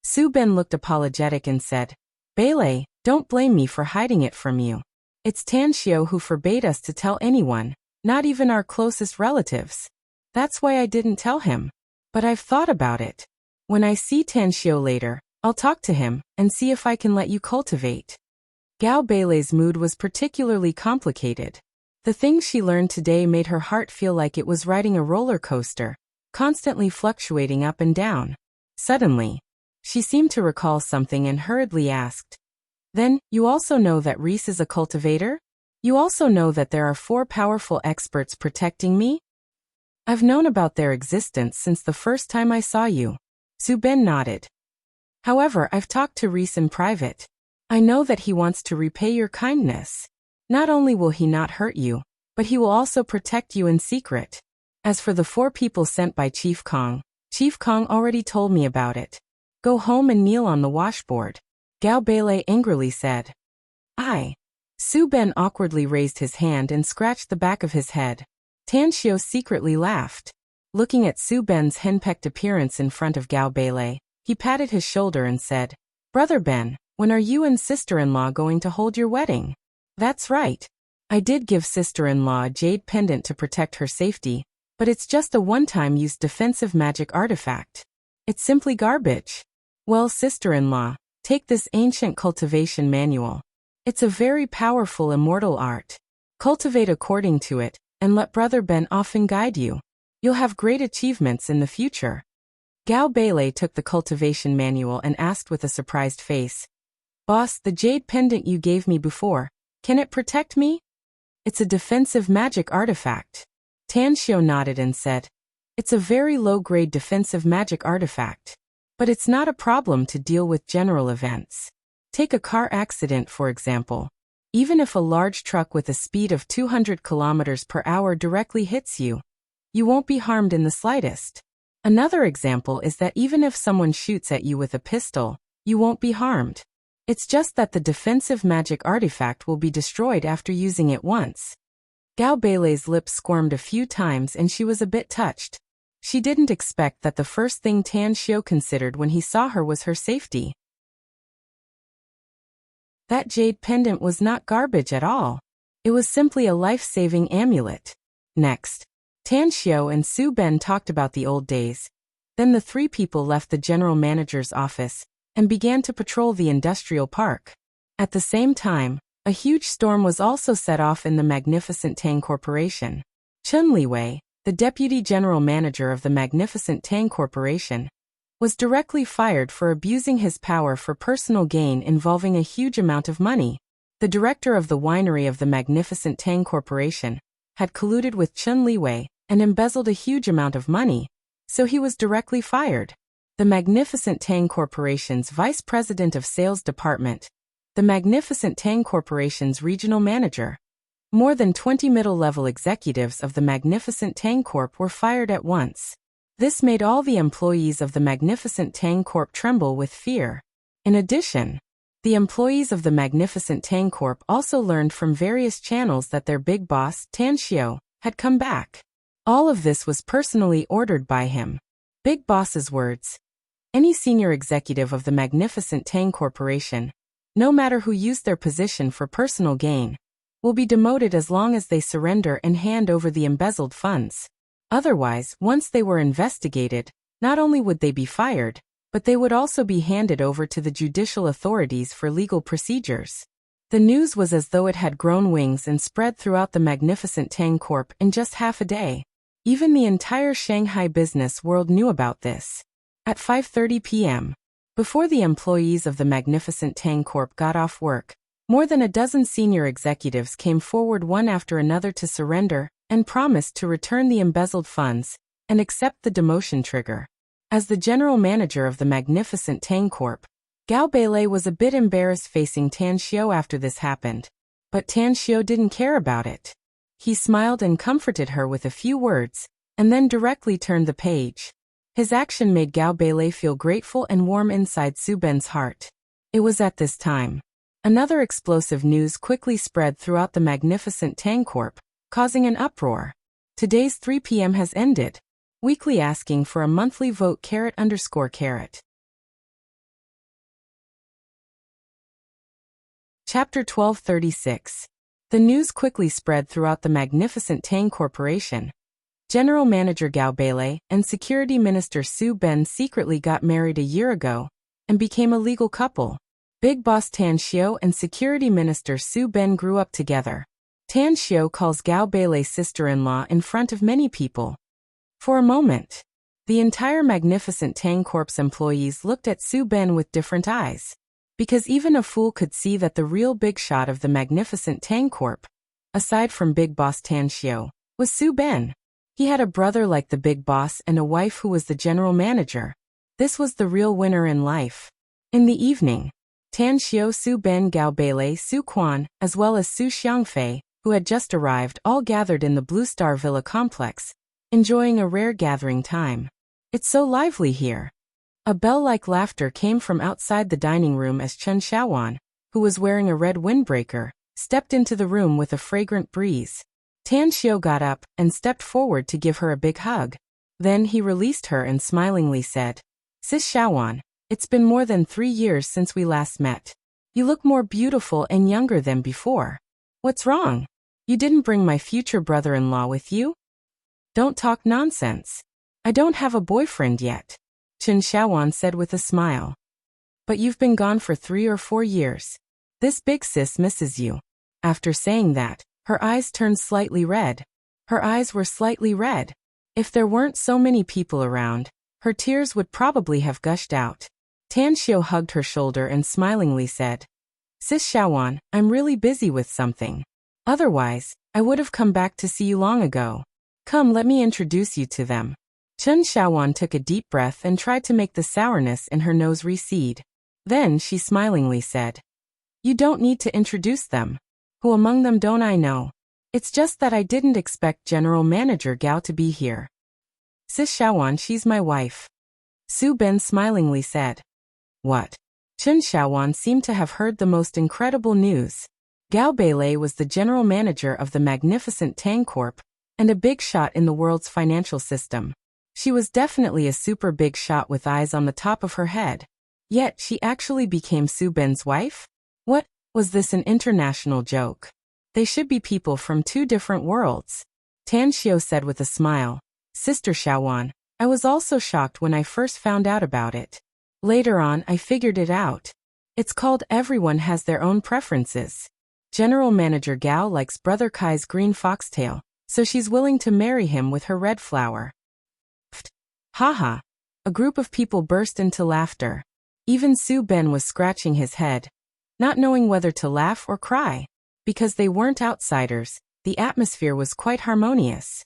Su Ben looked apologetic and said, "Beilei, don't blame me for hiding it from you. It's Tan Xiu who forbade us to tell anyone, not even our closest relatives. That's why I didn't tell him. But I've thought about it. When I see Tan Xiu later, I'll talk to him and see if I can let you cultivate." Gao Beilei's mood was particularly complicated. The things she learned today made her heart feel like it was riding a roller coaster, constantly fluctuating up and down. Suddenly, she seemed to recall something and hurriedly asked, "Then, you also know that Reese is a cultivator? You also know that there are 4 powerful experts protecting me?" "I've known about their existence since the first time I saw you." Su Ben nodded. "However, I've talked to Reese in private. I know that he wants to repay your kindness. Not only will he not hurt you, but he will also protect you in secret. As for the 4 people sent by Chief Kong already told me about it. Go home and kneel on the washboard," Gao Beilei angrily said. "I." Su Ben awkwardly raised his hand and scratched the back of his head. Tan Xiu secretly laughed. Looking at Su Ben's henpecked appearance in front of Gao Beilei, he patted his shoulder and said, "Brother Ben, when are you and sister-in-law going to hold your wedding?" "That's right. I did give sister-in-law a jade pendant to protect her safety, but it's just a one-time use defensive magic artifact. It's simply garbage." "Well, sister-in-law, take this ancient cultivation manual. It's a very powerful immortal art. Cultivate according to it, and let Brother Ben often guide you. You'll have great achievements in the future." Gao Beilei took the cultivation manual and asked with a surprised face, "Boss, the jade pendant you gave me before, can it protect me?" "It's a defensive magic artifact." Tan Xiu nodded and said, "It's a very low-grade defensive magic artifact. But it's not a problem to deal with general events. Take a car accident, for example. Even if a large truck with a speed of 200 kilometers per hour directly hits you, you won't be harmed in the slightest. Another example is that even if someone shoots at you with a pistol, you won't be harmed. It's just that the defensive magic artifact will be destroyed after using it once." Gao Beilei's lips squirmed a few times and she was a bit touched. She didn't expect that the first thing Tan Xiu considered when he saw her was her safety. That jade pendant was not garbage at all. It was simply a life-saving amulet. Next, Tan Xiu and Su Ben talked about the old days. Then the 3 people left the general manager's office and began to patrol the industrial park. At the same time, a huge storm was also set off in the magnificent Tang Corporation. Chun Liwei, the deputy general manager of the magnificent Tang Corporation, was directly fired for abusing his power for personal gain involving a huge amount of money. The director of the winery of the magnificent Tang Corporation had colluded with Chun Liwei and embezzled a huge amount of money, so he was directly fired. the Magnificent Tang Corporation's Vice President of Sales Department, the Magnificent Tang Corporation's Regional Manager. More than 20 middle-level executives of the Magnificent Tang Corp were fired at once. This made all the employees of the Magnificent Tang Corp tremble with fear. In addition, the employees of the Magnificent Tang Corp also learned from various channels that their big boss, Tan Xiao, had come back. All of this was personally ordered by him. Big Boss's words. Any senior executive of the Magnificent Tang Corporation, no matter who used their position for personal gain, will be demoted as long as they surrender and hand over the embezzled funds. Otherwise, once they were investigated, not only would they be fired, but they would also be handed over to the judicial authorities for legal procedures. The news was as though it had grown wings and spread throughout the Magnificent Tang Corp in just half a day. Even the entire Shanghai business world knew about this. At 5:30 p.m., before the employees of the Magnificent Tang Corp got off work, more than a dozen senior executives came forward one after another to surrender and promised to return the embezzled funds and accept the demotion trigger. As the general manager of the Magnificent Tang Corp, Gao Beilei was a bit embarrassed facing Tan Xiao after this happened. But Tan Xiao didn't care about it. He smiled and comforted her with a few words, and then directly turned the page. His action made Gao Beilei feel grateful and warm inside Su Ben's heart. It was at this time. Another explosive news quickly spread throughout the Magnificent Tang Corp, causing an uproar. Today's 3 p.m. has ended. Weekly asking for a monthly vote _. Chapter 1236. The news quickly spread throughout the Magnificent Tang Corporation. General Manager Gao Beilei and Security Minister Su Ben secretly got married a year ago and became a legal couple. Big Boss Tan Xiao and Security Minister Su Ben grew up together. Tan Xiao calls Gao Beilei's sister-in-law in front of many people. For a moment, the entire Magnificent Tang Corp's employees looked at Su Ben with different eyes. Because even a fool could see that the real big shot of the Magnificent Tang Corp, aside from Big Boss Tan Xiao, was Su Ben. He had a brother like the big boss and a wife who was the general manager. This was the real winner in life. In the evening, Tan Xiao, Su Ben, Gao Beilei, Su Quan, as well as Su Xiangfei, who had just arrived, all gathered in the Blue Star Villa complex, enjoying a rare gathering time. It's so lively here. A bell-like laughter came from outside the dining room as Chen Xiaowan, who was wearing a red windbreaker, stepped into the room with a fragrant breeze. Tan Xiao got up and stepped forward to give her a big hug. Then he released her and smilingly said, "Sis Xiaowan, it's been more than 3 years since we last met. You look more beautiful and younger than before. What's wrong? You didn't bring my future brother-in-law with you? Don't talk nonsense. I don't have a boyfriend yet," Chen Xiaowan said with a smile. "But you've been gone for 3 or 4 years. This big sis misses you." After saying that, her eyes turned slightly red. Her eyes were slightly red. If there weren't so many people around, her tears would probably have gushed out. Tan Xiao hugged her shoulder and smilingly said, "Sis Xiaowan, I'm really busy with something. Otherwise, I would have come back to see you long ago. Come, let me introduce you to them." Chen Xiaowan took a deep breath and tried to make the sourness in her nose recede. Then she smilingly said, "You don't need to introduce them. Who among them don't I know? It's just that I didn't expect General Manager Gao to be here." "Sis Xiaowan, she's my wife," Su Ben smilingly said. "What?" Chen Xiaowan seemed to have heard the most incredible news. Gao Beilei was the general manager of the Magnificent Tang Corp and a big shot in the world's financial system. She was definitely a super big shot with eyes on the top of her head. Yet she actually became Su Ben's wife? What? Was this an international joke? They should be people from 2 different worlds. Tan Xiao said with a smile, "Sister Xiaowan, I was also shocked when I first found out about it. Later on, I figured it out. It's called everyone has their own preferences. General Manager Gao likes Brother Kai's green foxtail, so she's willing to marry him with her red flower." Haha. A group of people burst into laughter. Even Su Ben was scratching his head, not knowing whether to laugh or cry. Because they weren't outsiders, the atmosphere was quite harmonious.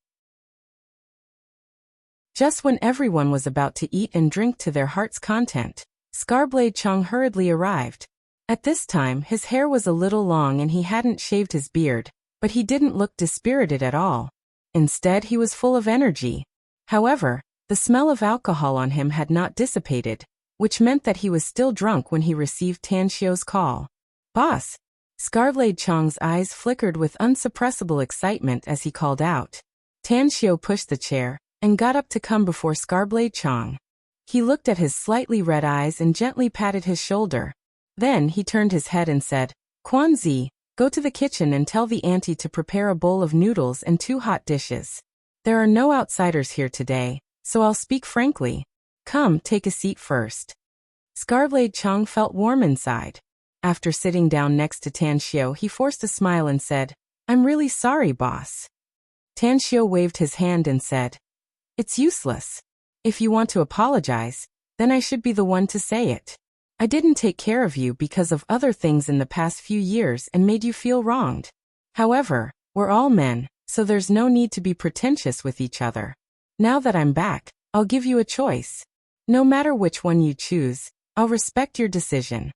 Just when everyone was about to eat and drink to their heart's content, Scarblade Chong hurriedly arrived. At this time, his hair was a little long and he hadn't shaved his beard, but he didn't look dispirited at all. Instead, he was full of energy. However, the smell of alcohol on him had not dissipated, which meant that he was still drunk when he received Tan Xiu's call. "Boss!" Scarblade Chong's eyes flickered with unsuppressible excitement as he called out. Tan Xiu pushed the chair and got up to come before Scarblade Chong. He looked at his slightly red eyes and gently patted his shoulder. Then he turned his head and said, "Quanzi, go to the kitchen and tell the auntie to prepare a bowl of noodles and 2 hot dishes. There are no outsiders here today, so I'll speak frankly. Come, take a seat first." Scarblade Chong felt warm inside. After sitting down next to Tan Xiu, he forced a smile and said, "I'm really sorry, boss." Tan Xiu waved his hand and said, "It's useless. If you want to apologize, then I should be the one to say it. I didn't take care of you because of other things in the past few years and made you feel wronged. However, we're all men, so there's no need to be pretentious with each other. Now that I'm back, I'll give you a choice. No matter which one you choose, I'll respect your decision."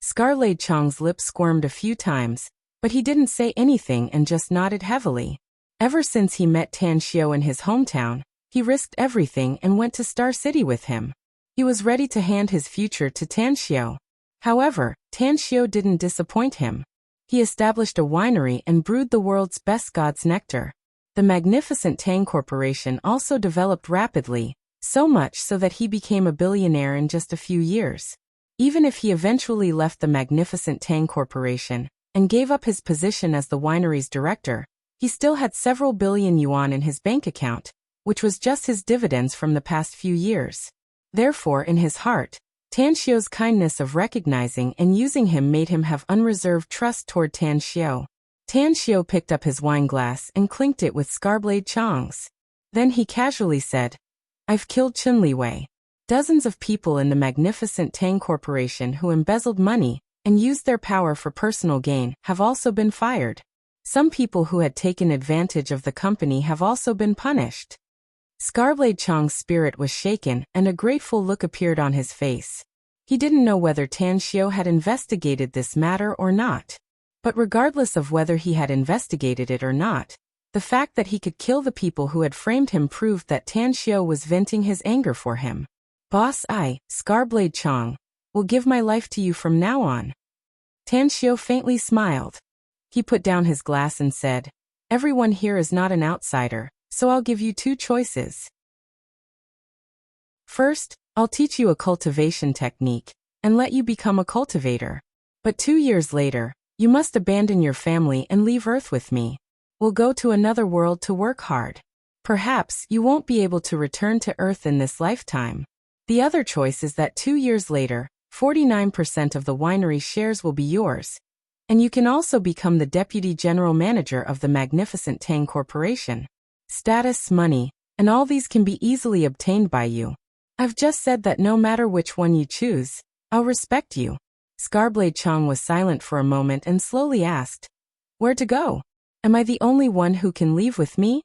Scarblade Chong's lips squirmed a few times, but he didn't say anything and just nodded heavily. Ever since he met Tan Xiu in his hometown, he risked everything and went to Star City with him. He was ready to hand his future to Tan Xiu. However, Tan Xiu didn't disappoint him. He established a winery and brewed the world's best god's nectar. The magnificent Tang Corporation also developed rapidly, so much so that he became a billionaire in just a few years. Even if he eventually left the magnificent Tang Corporation and gave up his position as the winery's director, he still had several billion yuan in his bank account, which was just his dividends from the past few years. Therefore, in his heart, Tan Xiu's kindness of recognizing and using him made him have unreserved trust toward Tan Xiu. Tan Xiu picked up his wine glass and clinked it with Scarblade Chong's. Then he casually said, "I've killed Chun Li Wei. Dozens of people in the magnificent Tang Corporation who embezzled money and used their power for personal gain have also been fired. Some people who had taken advantage of the company have also been punished." Scarblade Chong's spirit was shaken and a grateful look appeared on his face. He didn't know whether Tan Xiu had investigated this matter or not. But regardless of whether he had investigated it or not, the fact that he could kill the people who had framed him proved that Tan Xiu was venting his anger for him. "Boss, I, Scarblade Chong, will give my life to you from now on." Tan Xiu faintly smiled. He put down his glass and said, "Everyone here is not an outsider, so I'll give you 2 choices. First, I'll teach you a cultivation technique and let you become a cultivator. But 2 years later, you must abandon your family and leave Earth with me. We'll go to another world to work hard. Perhaps you won't be able to return to Earth in this lifetime. The other choice is that 2 years later, 49% of the winery shares will be yours, and you can also become the deputy general manager of the magnificent Tang Corporation. Status, money, and all these can be easily obtained by you. I've just said that no matter which one you choose, I'll respect you." Scarblade Chong was silent for a moment and slowly asked, "Where to go? Am I the only one who can leave with me?"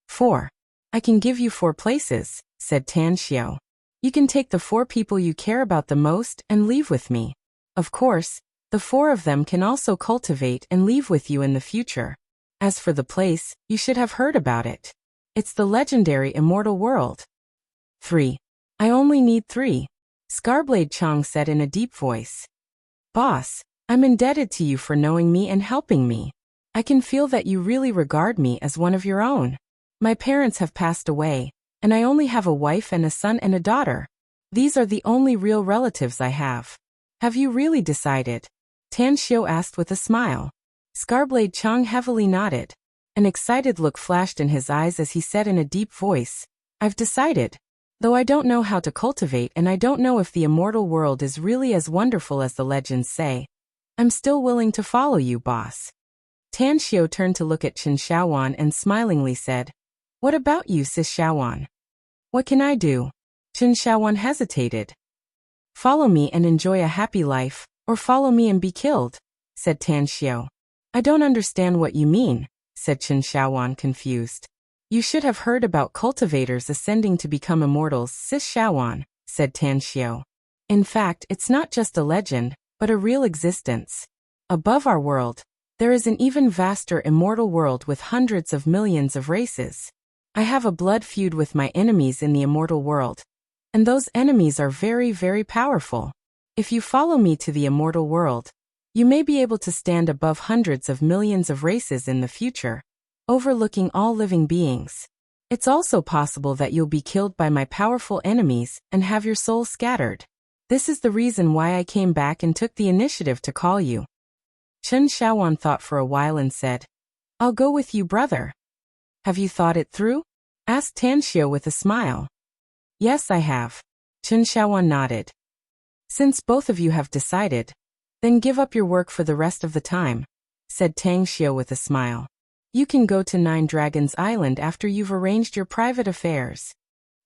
"4. I can give you 4 places," said Tan Xiu. "You can take the 4 people you care about the most and leave with me. Of course, the 4 of them can also cultivate and leave with you in the future. As for the place, you should have heard about it. It's the legendary Immortal world." "3. I only need 3. Scarblade Chong said in a deep voice. "Boss, I'm indebted to you for knowing me and helping me. I can feel that you really regard me as one of your own. My parents have passed away, and I only have a wife and a son and a daughter. These are the only real relatives I have. Have you really decided?" Tan Xiu asked with a smile. Scarblade Chong heavily nodded. An excited look flashed in his eyes as he said in a deep voice, "I've decided. Though I don't know how to cultivate and I don't know if the immortal world is really as wonderful as the legends say, I'm still willing to follow you, boss." Tan Xiu turned to look at Chen Xiaowan and smilingly said, "What about you, Sis Xiaowan? What can I do?" Chen Xiaowan hesitated. "Follow me and enjoy a happy life, or follow me and be killed," said Tan Xiu. "I don't understand what you mean," said Chen Xiaowan confused. You should have heard about cultivators ascending to become immortals, Sis Shawan, said Tan Xiao. In fact, it's not just a legend, but a real existence. Above our world, there is an even vaster immortal world with hundreds of millions of races. I have a blood feud with my enemies in the immortal world. And those enemies are very, very powerful. If you follow me to the immortal world, you may be able to stand above hundreds of millions of races in the future, overlooking all living beings. It's also possible that you'll be killed by my powerful enemies and have your soul scattered. This is the reason why I came back and took the initiative to call you. Chen Shaowan thought for a while and said, I'll go with you, brother. Have you thought it through? Asked Tan Xiao with a smile. Yes, I have. Chen Shaowan nodded. Since both of you have decided, then give up your work for the rest of the time, said Tang Xiao with a smile. You can go to Nine Dragons Island after you've arranged your private affairs.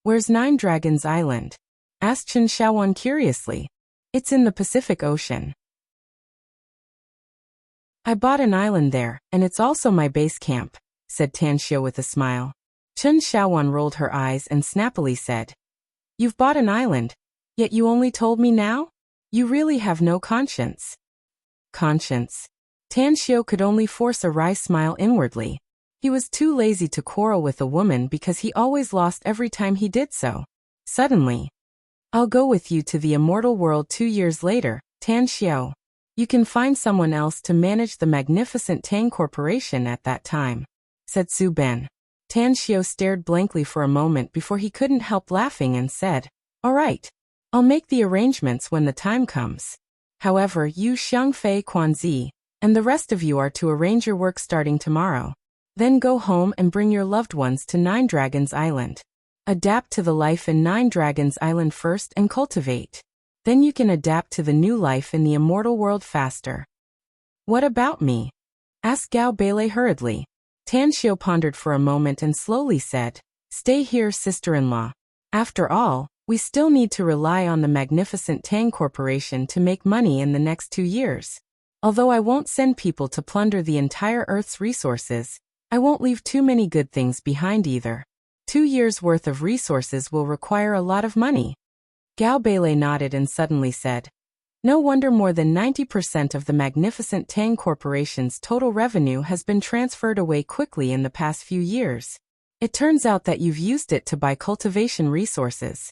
Where's Nine Dragons Island? Asked Chen Shaowan curiously. It's in the Pacific Ocean. I bought an island there, and it's also my base camp, said Tan Xiao with a smile. Chen Shaowan rolled her eyes and snappily said, You've bought an island, yet you only told me now? You really have no conscience. Conscience. Tan Xiao could only force a wry smile inwardly. He was too lazy to quarrel with a woman because he always lost every time he did so. Suddenly, I'll go with you to the immortal world 2 years later, Tan Xiao. You can find someone else to manage the magnificent Tang Corporation at that time, said Su Ben. Tan Xiao stared blankly for a moment before he couldn't help laughing and said, All right. I'll make the arrangements when the time comes. However, you Xiangfei Quanzi, and the rest of you are to arrange your work starting tomorrow. Then go home and bring your loved ones to Nine Dragons Island. Adapt to the life in Nine Dragons Island first and cultivate. Then you can adapt to the new life in the immortal world faster. What about me? Asked Gao Beilei hurriedly. Tan Xiao pondered for a moment and slowly said, Stay here, sister-in-law. After all, we still need to rely on the magnificent Tang Corporation to make money in the next 2 years. Although I won't send people to plunder the entire Earth's resources, I won't leave too many good things behind either. 2 years' worth of resources will require a lot of money. Gao Beilei nodded and suddenly said, No wonder more than 90% of the magnificent Tang Corporation's total revenue has been transferred away quickly in the past few years. It turns out that you've used it to buy cultivation resources.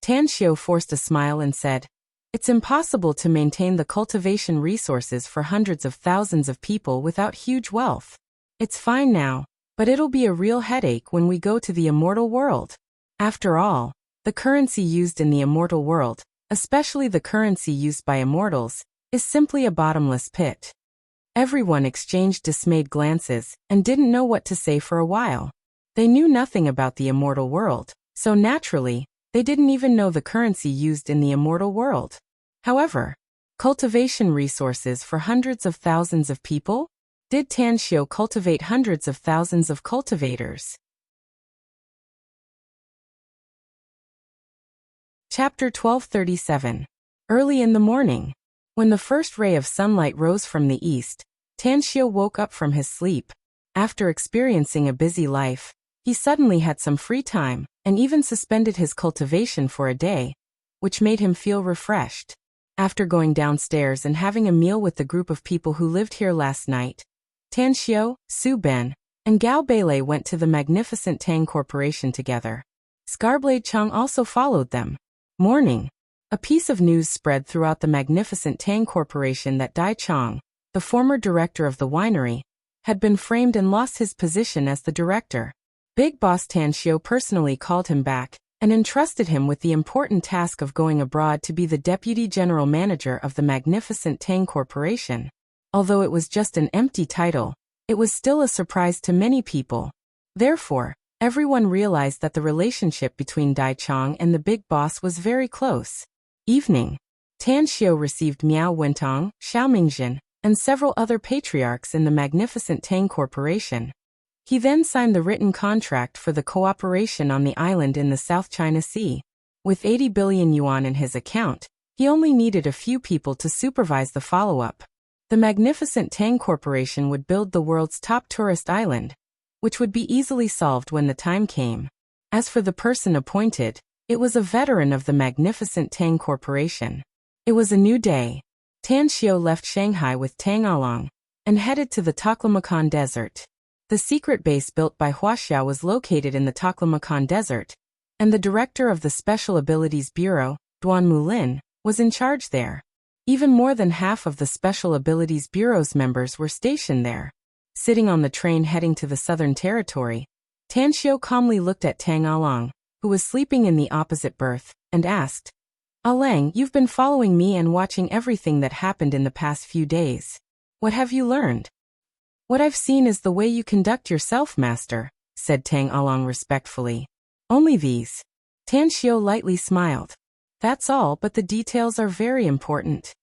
Tan Xiao forced a smile and said, It's impossible to maintain the cultivation resources for hundreds of thousands of people without huge wealth. It's fine now, but it'll be a real headache when we go to the immortal world. After all, the currency used in the immortal world, especially the currency used by immortals, is simply a bottomless pit. Everyone exchanged dismayed glances and didn't know what to say for a while. They knew nothing about the immortal world, so naturally, they didn't even know the currency used in the immortal world. However, cultivation resources for hundreds of thousands of people? Did Tan Xiao cultivate hundreds of thousands of cultivators? Chapter 1237. Early in the morning, when the first ray of sunlight rose from the east, Tan Xiao woke up from his sleep. After experiencing a busy life, he suddenly had some free time, and even suspended his cultivation for a day, which made him feel refreshed. After going downstairs and having a meal with the group of people who lived here last night, Tan Xiao, Su Ben, and Gao Beilei went to the magnificent Tang Corporation together. Scarblade Cheng also followed them. Morning. A piece of news spread throughout the magnificent Tang Corporation that Dai Chong, the former director of the winery, had been framed and lost his position as the director. Big Boss Tan Xiao personally called him back and entrusted him with the important task of going abroad to be the deputy general manager of the magnificent Tang Corporation. Although it was just an empty title, it was still a surprise to many people. Therefore, everyone realized that the relationship between Dai Chong and the big boss was very close. Evening. Tan Xiao received Miao Wentong, Xiao Mingjin, and several other patriarchs in the magnificent Tang Corporation. He then signed the written contract for the cooperation on the island in the South China Sea. With 80 billion yuan in his account, he only needed a few people to supervise the follow-up. The magnificent Tang Corporation would build the world's top tourist island, which would be easily solved when the time came. As for the person appointed, it was a veteran of the magnificent Tang Corporation. It was a new day. Tan Xiu left Shanghai with Tang Along and headed to the Taklamakan Desert. The secret base built by Wuxia was located in the Taklamakan Desert, and the director of the Special Abilities Bureau, Duan Mulin, was in charge there. Even more than half of the Special Abilities Bureau's members were stationed there. Sitting on the train heading to the Southern Territory, Tan Xiu calmly looked at Tang Along, who was sleeping in the opposite berth, and asked, "Alang, you've been following me and watching everything that happened in the past few days. What have you learned?" "What I've seen is the way you conduct yourself, master," said Tang Along respectfully. "Only these." Tan Xiu lightly smiled. "That's all, but the details are very important."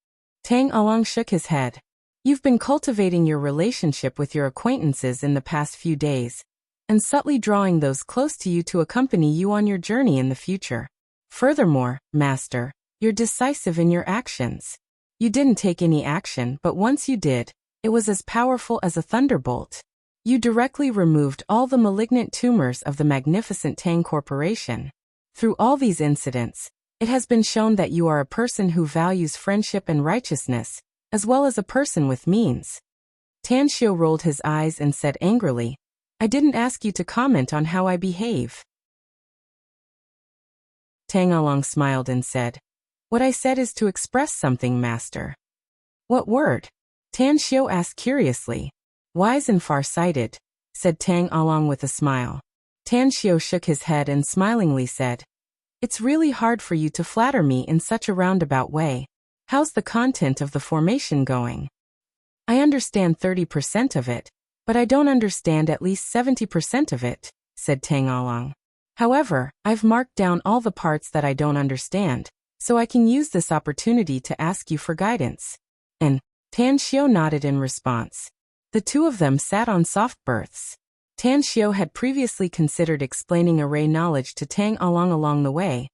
Tang Along shook his head. "You've been cultivating your relationship with your acquaintances in the past few days, and subtly drawing those close to you to accompany you on your journey in the future. Furthermore, master, you're decisive in your actions. You didn't take any action, but once you did, it was as powerful as a thunderbolt. You directly removed all the malignant tumors of the magnificent Tang Corporation. Through all these incidents, it has been shown that you are a person who values friendship and righteousness, as well as a person with means." Tan Xiu rolled his eyes and said angrily, "I didn't ask you to comment on how I behave." Tang Along smiled and said, "What I said is to express something, master." "What word?" Tan Xiu asked curiously. "Wise and far-sighted," said Tang Along with a smile. Tan Xiu shook his head and smilingly said, "It's really hard for you to flatter me in such a roundabout way. How's the content of the formation going?" "I understand 30% of it, but I don't understand at least 70% of it," said Tang Along. "However, I've marked down all the parts that I don't understand, so I can use this opportunity to ask you for guidance." And Tan Xiu nodded in response. The two of them sat on soft berths. Tan Xiu had previously considered explaining array knowledge to Tang Along along the way,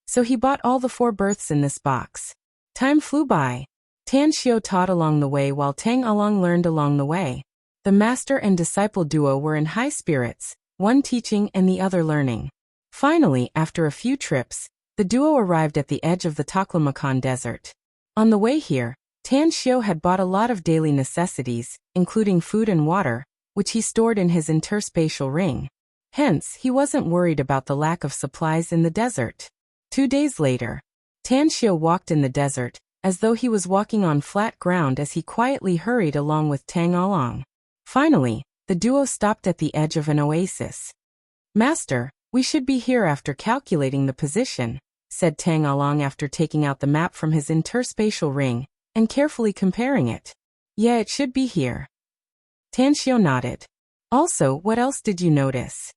so he bought all the 4 berths in this box. Time flew by. Tan Xiu taught along the way while Tang Along learned along the way. The master and disciple duo were in high spirits, one teaching and the other learning. Finally, after a few trips, the duo arrived at the edge of the Taklamakan Desert. On the way here, Tan Xiu had bought a lot of daily necessities, including food and water, which he stored in his interspatial ring. Hence, he wasn't worried about the lack of supplies in the desert. 2 days later, Tan Xiu walked in the desert, as though he was walking on flat ground as he quietly hurried along with Tang Along. Finally, the duo stopped at the edge of an oasis. "Master, we should be here after calculating the position," said Tang Along after taking out the map from his interspatial ring and carefully comparing it. "Yeah, it should be here." Tan Xiu nodded. "Also, what else did you notice?"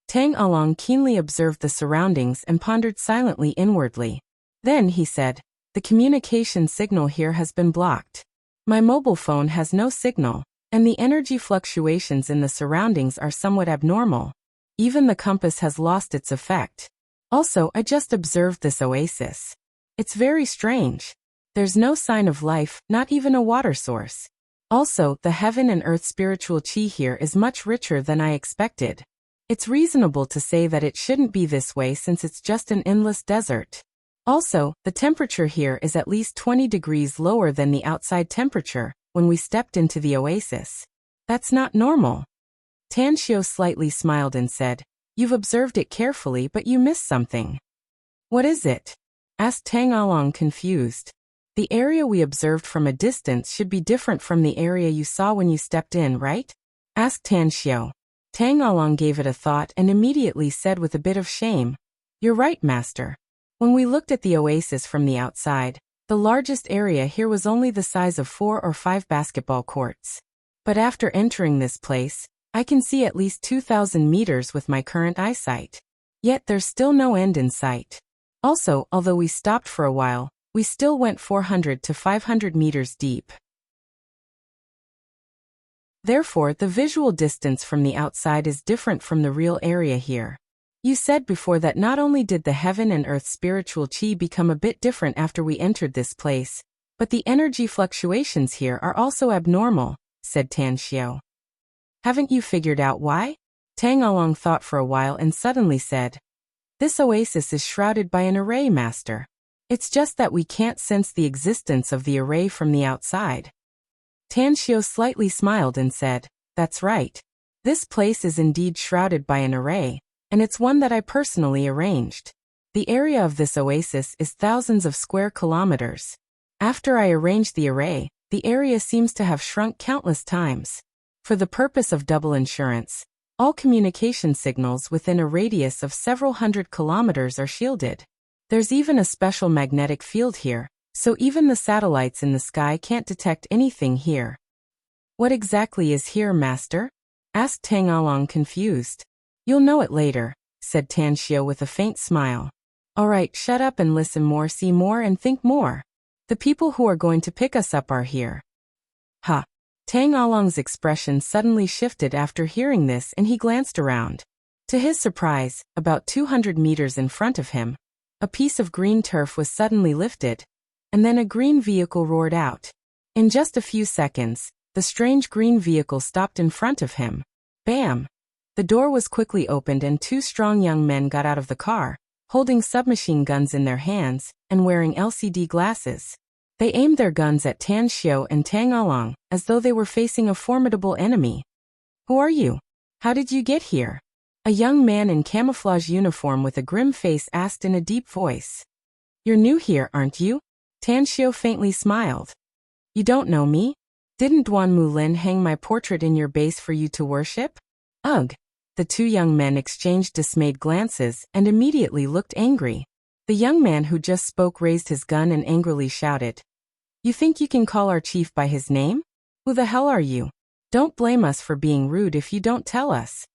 Tang Along keenly observed the surroundings and pondered silently inwardly. Then he said, "The communication signal here has been blocked. My mobile phone has no signal, and the energy fluctuations in the surroundings are somewhat abnormal. Even the compass has lost its effect. Also, I just observed this oasis. It's very strange. There's no sign of life, not even a water source. Also, the heaven and earth spiritual chi here is much richer than I expected. It's reasonable to say that it shouldn't be this way since it's just an endless desert. Also, the temperature here is at least 20 degrees lower than the outside temperature when we stepped into the oasis. That's not normal." Tan Xiu slightly smiled and said, "You've observed it carefully, but you missed something." "What is it?" asked Tang Along confused. "The area we observed from a distance should be different from the area you saw when you stepped in, right?" asked Tan Xiu. Tang Along gave it a thought and immediately said with a bit of shame, "You're right, master. When we looked at the oasis from the outside, the largest area here was only the size of 4 or 5 basketball courts. But after entering this place, I can see at least 2,000 meters with my current eyesight. Yet there's still no end in sight. Also, although we stopped for a while, we still went 400 to 500 meters deep. Therefore, the visual distance from the outside is different from the real area here. You said before that not only did the heaven and earth spiritual chi become a bit different after we entered this place, but the energy fluctuations here are also abnormal," said Tan Xiu. Haven't you figured out why? Tang Along thought for a while and suddenly said, "This oasis is shrouded by an array, Master. It's just that we can't sense the existence of the array from the outside." Tan Xiu slightly smiled and said, "That's right. This place is indeed shrouded by an array, and it's one that I personally arranged. The area of this oasis is thousands of square kilometers. After I arranged the array, the area seems to have shrunk countless times. For the purpose of double insurance, all communication signals within a radius of several hundred kilometers are shielded. There's even a special magnetic field here, so even the satellites in the sky can't detect anything here." "What exactly is here, Master?" asked Tang Along confused. "You'll know it later," said Tan Xiu with a faint smile. "All right, shut up and listen more, see more and think more. The people who are going to pick us up are here." "Huh." Tang Along's expression suddenly shifted after hearing this and he glanced around. To his surprise, about 200 meters in front of him, a piece of green turf was suddenly lifted, and then a green vehicle roared out. In just a few seconds, the strange green vehicle stopped in front of him. Bam! The door was quickly opened and two strong young men got out of the car, holding submachine guns in their hands and wearing LCD glasses. They aimed their guns at Tan Xiu and Tang Along, as though they were facing a formidable enemy. "Who are you? How did you get here?" a young man in camouflage uniform with a grim face asked in a deep voice. "You're new here, aren't you?" Tan Xiu faintly smiled. "You don't know me? Didn't Duan Mulin hang my portrait in your base for you to worship?" "Ugh." The two young men exchanged dismayed glances and immediately looked angry. The young man who just spoke raised his gun and angrily shouted, "You think you can call our chief by his name? Who the hell are you? Don't blame us for being rude if you don't tell us."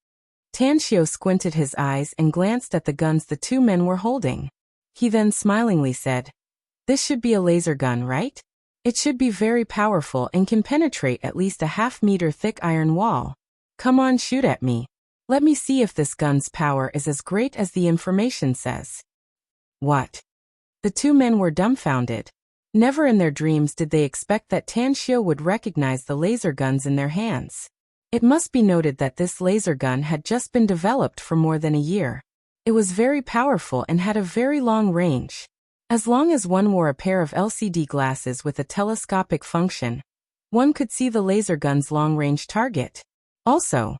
Tan Xiu squinted his eyes and glanced at the guns the two men were holding. He then smilingly said, "This should be a laser gun, right? It should be very powerful and can penetrate at least a half-meter thick iron wall. Come on, shoot at me. Let me see if this gun's power is as great as the information says." "What?" The two men were dumbfounded. Never in their dreams did they expect that Tan Xiu would recognize the laser guns in their hands. It must be noted that this laser gun had just been developed for more than a year. It was very powerful and had a very long range. As long as one wore a pair of LCD glasses with a telescopic function, one could see the laser gun's long-range target. Also,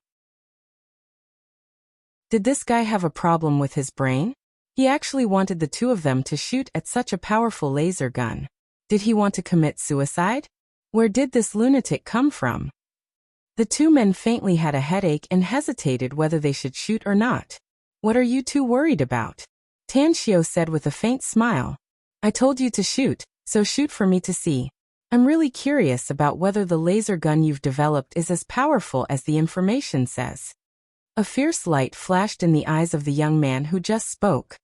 did this guy have a problem with his brain? He actually wanted the two of them to shoot at such a powerful laser gun. Did he want to commit suicide? Where did this lunatic come from? The two men faintly had a headache and hesitated whether they should shoot or not. "What are you two worried about?" Tan Xiu said with a faint smile. "I told you to shoot, so shoot for me to see. I'm really curious about whether the laser gun you've developed is as powerful as the information says." A fierce light flashed in the eyes of the young man who just spoke.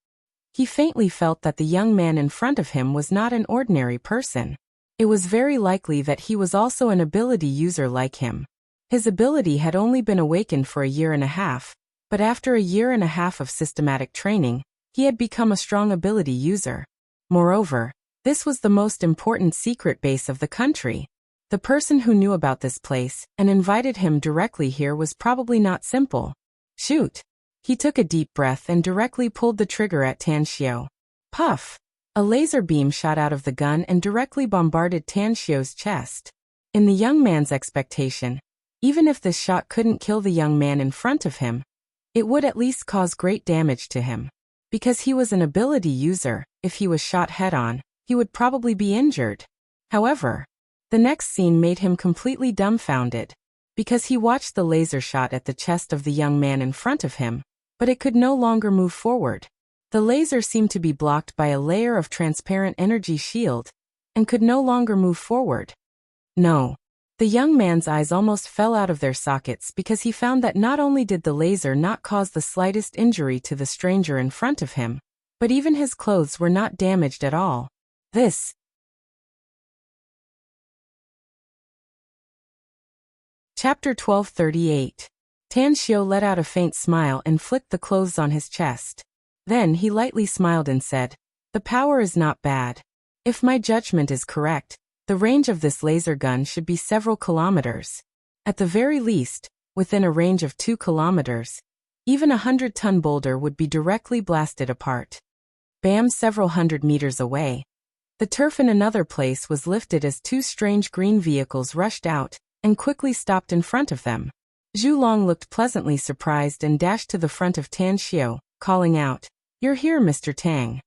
He faintly felt that the young man in front of him was not an ordinary person. It was very likely that he was also an ability user like him. His ability had only been awakened for a year and a half, but after a year and a half of systematic training, he had become a strong ability user. Moreover, this was the most important secret base of the country. The person who knew about this place and invited him directly here was probably not simple. "Shoot." He took a deep breath and directly pulled the trigger at Tan Xiu. Puff! A laser beam shot out of the gun and directly bombarded Tan Xiu's chest. In the young man's expectation, even if this shot couldn't kill the young man in front of him, it would at least cause great damage to him. Because he was an ability user, if he was shot head-on, he would probably be injured. However, the next scene made him completely dumbfounded, because he watched the laser shot at the chest of the young man in front of him, but it could no longer move forward. The laser seemed to be blocked by a layer of transparent energy shield, and could no longer move forward. No. The young man's eyes almost fell out of their sockets because he found that not only did the laser not cause the slightest injury to the stranger in front of him, but even his clothes were not damaged at all. This. Chapter 1238. Tan Xiu let out a faint smile and flicked the clothes on his chest. Then he lightly smiled and said, "The power is not bad. If my judgment is correct, the range of this laser gun should be several kilometers. At the very least, within a range of 2 kilometers. Even a 100-ton boulder would be directly blasted apart. Bam! Several hundred meters away. The turf in another place was lifted as 2 strange green vehicles rushed out and quickly stopped in front of them. Zhu Long looked pleasantly surprised and dashed to the front of Tan Xiu, calling out, "You're here, Mr. Tang."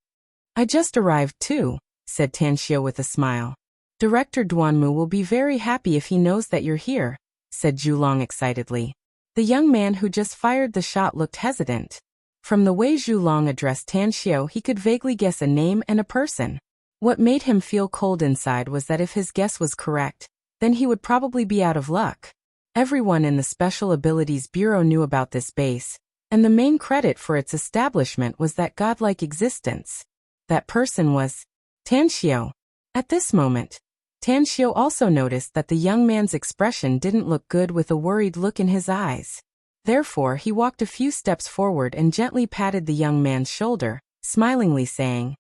"I just arrived too," said Tan Xiu with a smile. "Director Duanmu will be very happy if he knows that you're here," said Zhu Long excitedly. The young man who just fired the shot looked hesitant. From the way Zhu Long addressed Tan Xiu, he could vaguely guess a name and a person. What made him feel cold inside was that if his guess was correct, then he would probably be out of luck. Everyone in the Special Abilities Bureau knew about this base, and the main credit for its establishment was that godlike existence. That person was Tan Xiu. At this moment, Tan Xiu also noticed that the young man's expression didn't look good with a worried look in his eyes. Therefore, he walked a few steps forward and gently patted the young man's shoulder, smilingly saying,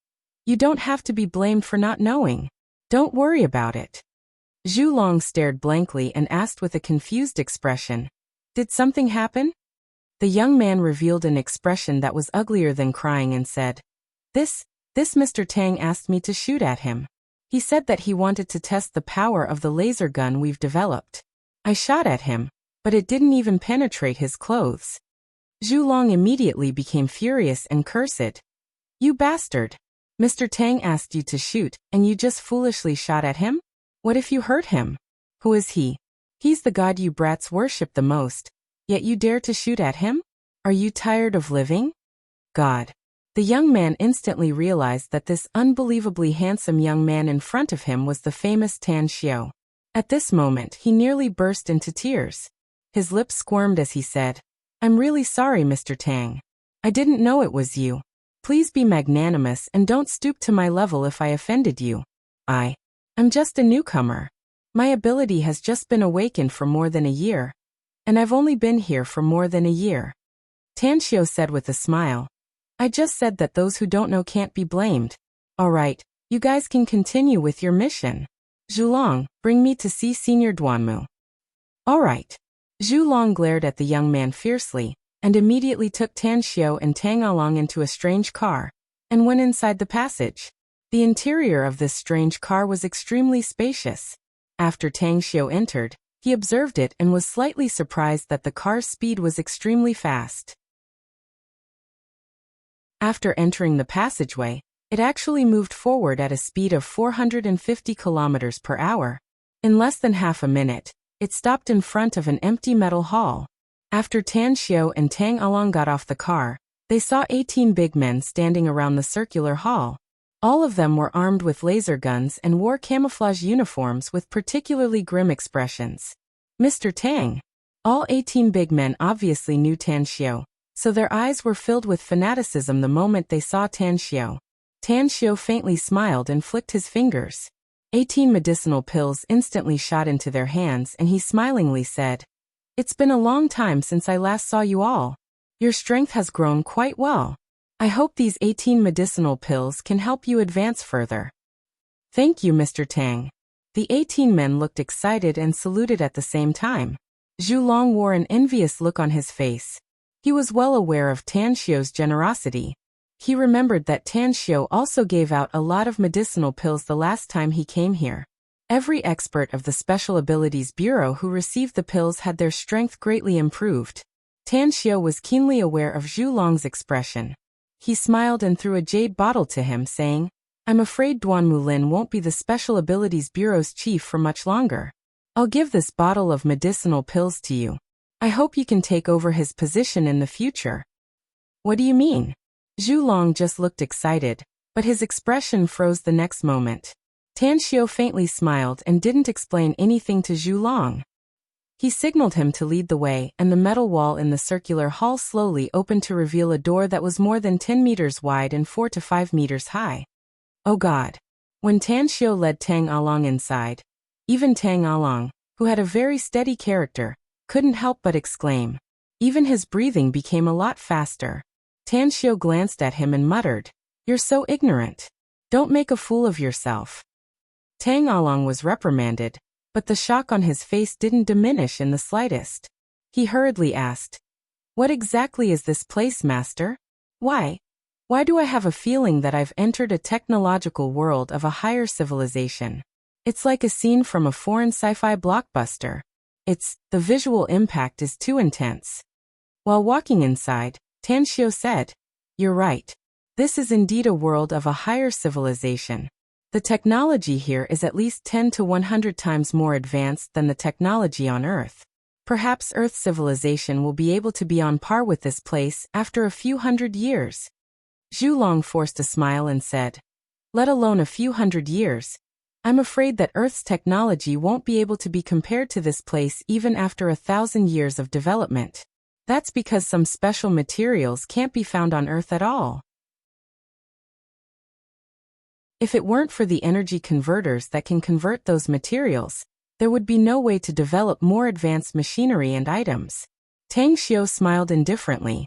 "You don't have to be blamed for not knowing. Don't worry about it." Zhu Long stared blankly and asked with a confused expression, "Did something happen?" The young man revealed an expression that was uglier than crying and said, This Mr. Tang asked me to shoot at him. He said that he wanted to test the power of the laser gun we've developed. I shot at him, but it didn't even penetrate his clothes." Zhu Long immediately became furious and cursed. "You bastard! Mr. Tang asked you to shoot, and you just foolishly shot at him? What if you hurt him? Who is he? He's the god you brats worship the most, yet you dare to shoot at him? Are you tired of living? God." The young man instantly realized that this unbelievably handsome young man in front of him was the famous Tan Xiu. At this moment, he nearly burst into tears. His lips squirmed as he said, "I'm really sorry, Mr. Tang. I didn't know it was you. Please be magnanimous and don't stoop to my level if I offended you. I'm just a newcomer. My ability has just been awakened for more than a year, and I've only been here for more than a year." Tan Xiu said with a smile, "I just said that those who don't know can't be blamed. All right, you guys can continue with your mission. Zhu Long, bring me to see Senior Duanmu." "All right." Zhu Long glared at the young man fiercely, and immediately took Tan Xiu and Tang Along into a strange car, and went inside the passage. The interior of this strange car was extremely spacious. After Tang Xiu entered, he observed it and was slightly surprised that the car's speed was extremely fast. After entering the passageway, it actually moved forward at a speed of 450 kilometers per hour. In less than half a minute, it stopped in front of an empty metal hall. After Tan Xiu and Tang Along got off the car, they saw 18 big men standing around the circular hall. All of them were armed with laser guns and wore camouflage uniforms with particularly grim expressions. "Mr. Tang." All 18 big men obviously knew Tan Xiu, so their eyes were filled with fanaticism the moment they saw Tan Xiu. Tan Xiu faintly smiled and flicked his fingers. 18 medicinal pills instantly shot into their hands and he smilingly said, "It's been a long time since I last saw you all. Your strength has grown quite well. I hope these 18 medicinal pills can help you advance further." "Thank you, Mr. Tang." The 18 men looked excited and saluted at the same time. Zhu Long wore an envious look on his face. He was well aware of Tan Xiu's generosity. He remembered that Tan Xiu also gave out a lot of medicinal pills the last time he came here. Every expert of the Special Abilities Bureau who received the pills had their strength greatly improved. Tan Xiu was keenly aware of Zhu Long's expression. He smiled and threw a jade bottle to him, saying, "I'm afraid Duanmu Lin won't be the Special Abilities Bureau's chief for much longer. I'll give this bottle of medicinal pills to you. I hope you can take over his position in the future." "What do you mean?" Zhu Long just looked excited, but his expression froze the next moment. Tan Xiu faintly smiled and didn't explain anything to Zhu Long. He signaled him to lead the way, and the metal wall in the circular hall slowly opened to reveal a door that was more than 10 meters wide and 4 to 5 meters high. Oh God! When Tan Xiu led Tang Along inside, even Tang Along, who had a very steady character, couldn't help but exclaim. Even his breathing became a lot faster. Tan Xiu glanced at him and muttered, "You're so ignorant. Don't make a fool of yourself." Tang Along was reprimanded, but the shock on his face didn't diminish in the slightest. He hurriedly asked, "What exactly is this place, Master? Why? Why do I have a feeling that I've entered a technological world of a higher civilization? It's like a scene from a foreign sci-fi blockbuster. The visual impact is too intense." While walking inside, Tanshio said, "You're right. This is indeed a world of a higher civilization. The technology here is at least 10 to 100 times more advanced than the technology on Earth. Perhaps Earth civilization will be able to be on par with this place after a few hundred years." Zhulong forced a smile and said, "Let alone a few hundred years. I'm afraid that Earth's technology won't be able to be compared to this place even after 1,000 years of development. That's because some special materials can't be found on Earth at all. If it weren't for the energy converters that can convert those materials, there would be no way to develop more advanced machinery and items." Tang Xiu smiled indifferently.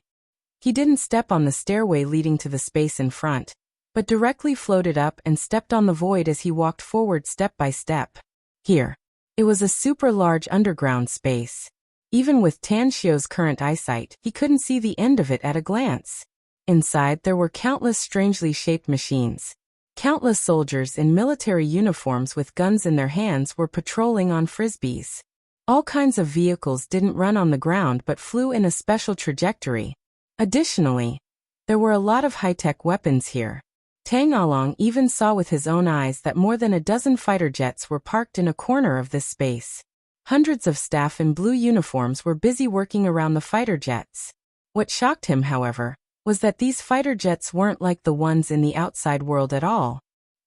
He didn't step on the stairway leading to the space in front, but directly floated up and stepped on the void as he walked forward step by step. Here. It was a super large underground space. Even with Tan Xiu's current eyesight, he couldn't see the end of it at a glance. Inside there were countless strangely shaped machines. Countless soldiers in military uniforms with guns in their hands were patrolling on frisbees. All kinds of vehicles didn't run on the ground but flew in a special trajectory. Additionally, there were a lot of high-tech weapons here. Tang Along even saw with his own eyes that more than a dozen fighter jets were parked in a corner of this space. Hundreds of staff in blue uniforms were busy working around the fighter jets. What shocked him, however, was that these fighter jets weren't like the ones in the outside world at all.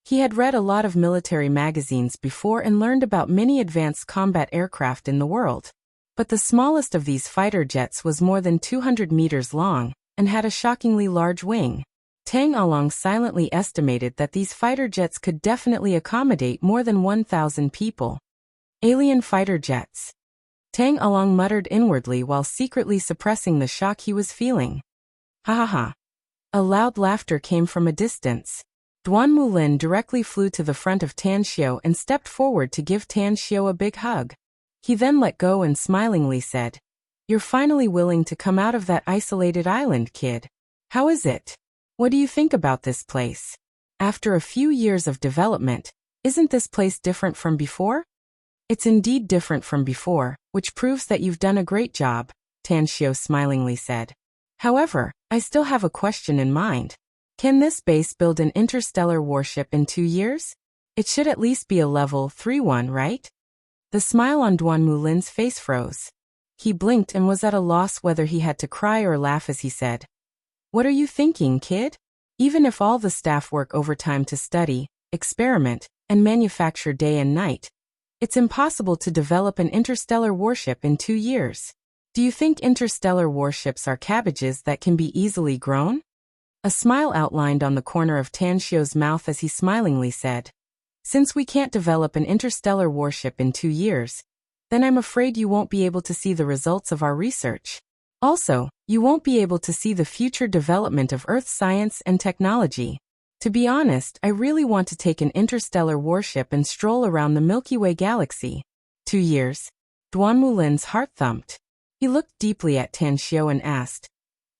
He had read a lot of military magazines before and learned about many advanced combat aircraft in the world. But the smallest of these fighter jets was more than 200 meters long and had a shockingly large wing. Tang Along silently estimated that these fighter jets could definitely accommodate more than 1,000 people. Alien fighter jets. Tang Along muttered inwardly while secretly suppressing the shock he was feeling. Ha ha ha. A loud laughter came from a distance. Duan Mulin directly flew to the front of Tan Xiu and stepped forward to give Tan Xiu a big hug. He then let go and smilingly said, "You're finally willing to come out of that isolated island, kid. How is it? What do you think about this place? After a few years of development, isn't this place different from before?" "It's indeed different from before, which proves that you've done a great job," Tan Xiu smilingly said. "However, I still have a question in mind. Can this base build an interstellar warship in 2 years? It should at least be a level 3 one, right?" The smile on Duan Mulin's face froze. He blinked and was at a loss whether he had to cry or laugh as he said, "What are you thinking, kid? Even if all the staff work overtime to study, experiment, and manufacture day and night, it's impossible to develop an interstellar warship in 2 years. Do you think interstellar warships are cabbages that can be easily grown?" A smile outlined on the corner of Tan Xiu's mouth as he smilingly said, "Since we can't develop an interstellar warship in 2 years, then I'm afraid you won't be able to see the results of our research. Also, you won't be able to see the future development of Earth science and technology. To be honest, I really want to take an interstellar warship and stroll around the Milky Way galaxy." 2 years. Duan Mulin's heart thumped. He looked deeply at Tan Xiu and asked,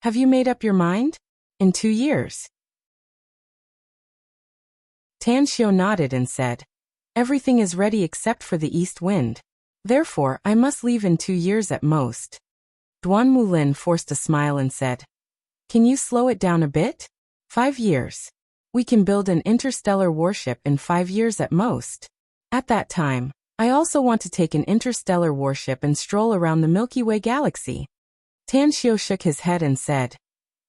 "Have you made up your mind? In 2 years?" Tan Xiu nodded and said, "Everything is ready except for the east wind. Therefore, I must leave in 2 years at most." Duan Mulin forced a smile and said, "Can you slow it down a bit? 5 years. We can build an interstellar warship in 5 years at most. At that time, I also want to take an interstellar warship and stroll around the Milky Way galaxy." Tan Xiu shook his head and said,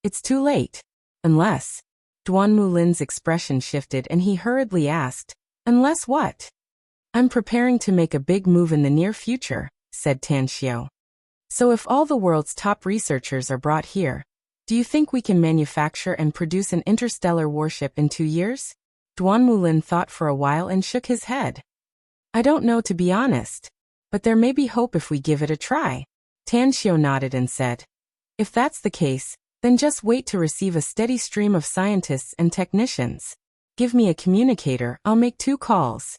"It's too late. Unless..." Duan Mulin's expression shifted and he hurriedly asked, "Unless what?" "I'm preparing to make a big move in the near future," said Tan Xiu. "So if all the world's top researchers are brought here, do you think we can manufacture and produce an interstellar warship in 2 years?" Duan Mulin thought for a while and shook his head. "I don't know, to be honest. But there may be hope if we give it a try." Tan Xiu nodded and said, "If that's the case, then just wait to receive a steady stream of scientists and technicians. Give me a communicator, I'll make 2 calls."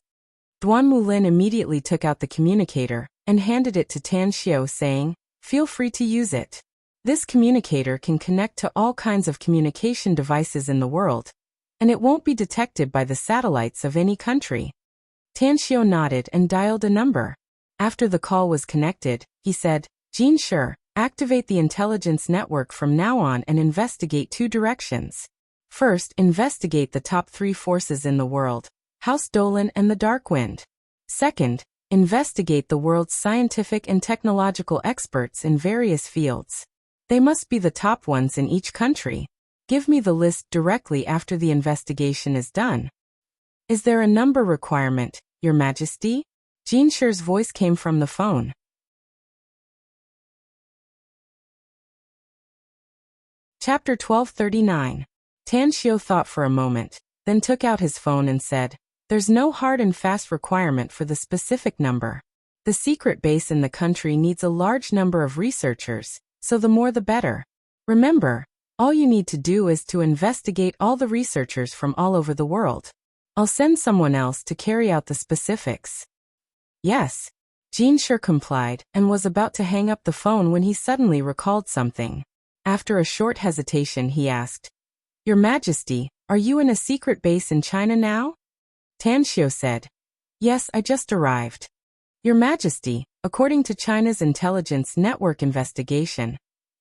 Duan Mulin immediately took out the communicator and handed it to Tan Xiu saying, Feel free to use it. This communicator can connect to all kinds of communication devices in the world, and it won't be detected by the satellites of any country. Tanxiu nodded and dialed a number. After the call was connected, he said, Jin Shi, activate the intelligence network from now on and investigate 2 directions. First, investigate the top 3 forces in the world, House Dolan and the Dark Wind. Second, investigate the world's scientific and technological experts in various fields. They must be the top ones in each country. Give me the list directly after the investigation is done. Is there a number requirement, Your Majesty? Jin Shi's voice came from the phone. Chapter 1239. Tanxiu thought for a moment, then took out his phone and said, There's no hard and fast requirement for the specific number. The secret base in the country needs a large number of researchers, so the more the better. Remember, all you need to do is to investigate all the researchers from all over the world. I'll send someone else to carry out the specifics. Yes. Jin Shi complied and was about to hang up the phone when he suddenly recalled something. After a short hesitation he asked, Your Majesty, are you in a secret base in China now? Tanxiu said, Yes, I just arrived. Your Majesty, according to China's intelligence network investigation,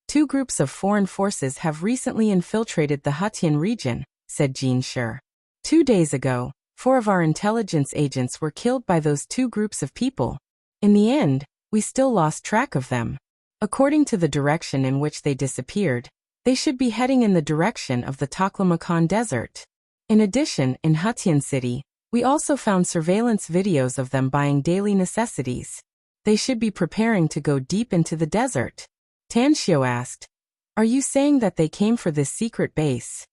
2 groups of foreign forces have recently infiltrated the Hetian region, said Jin Shi. 2 days ago, 4 of our intelligence agents were killed by those 2 groups of people. In the end, we still lost track of them. According to the direction in which they disappeared, they should be heading in the direction of the Taklamakan Desert. In addition, in Hetian City, we also found surveillance videos of them buying daily necessities. They should be preparing to go deep into the desert. Tanxiu asked, Are you saying that they came for this secret base?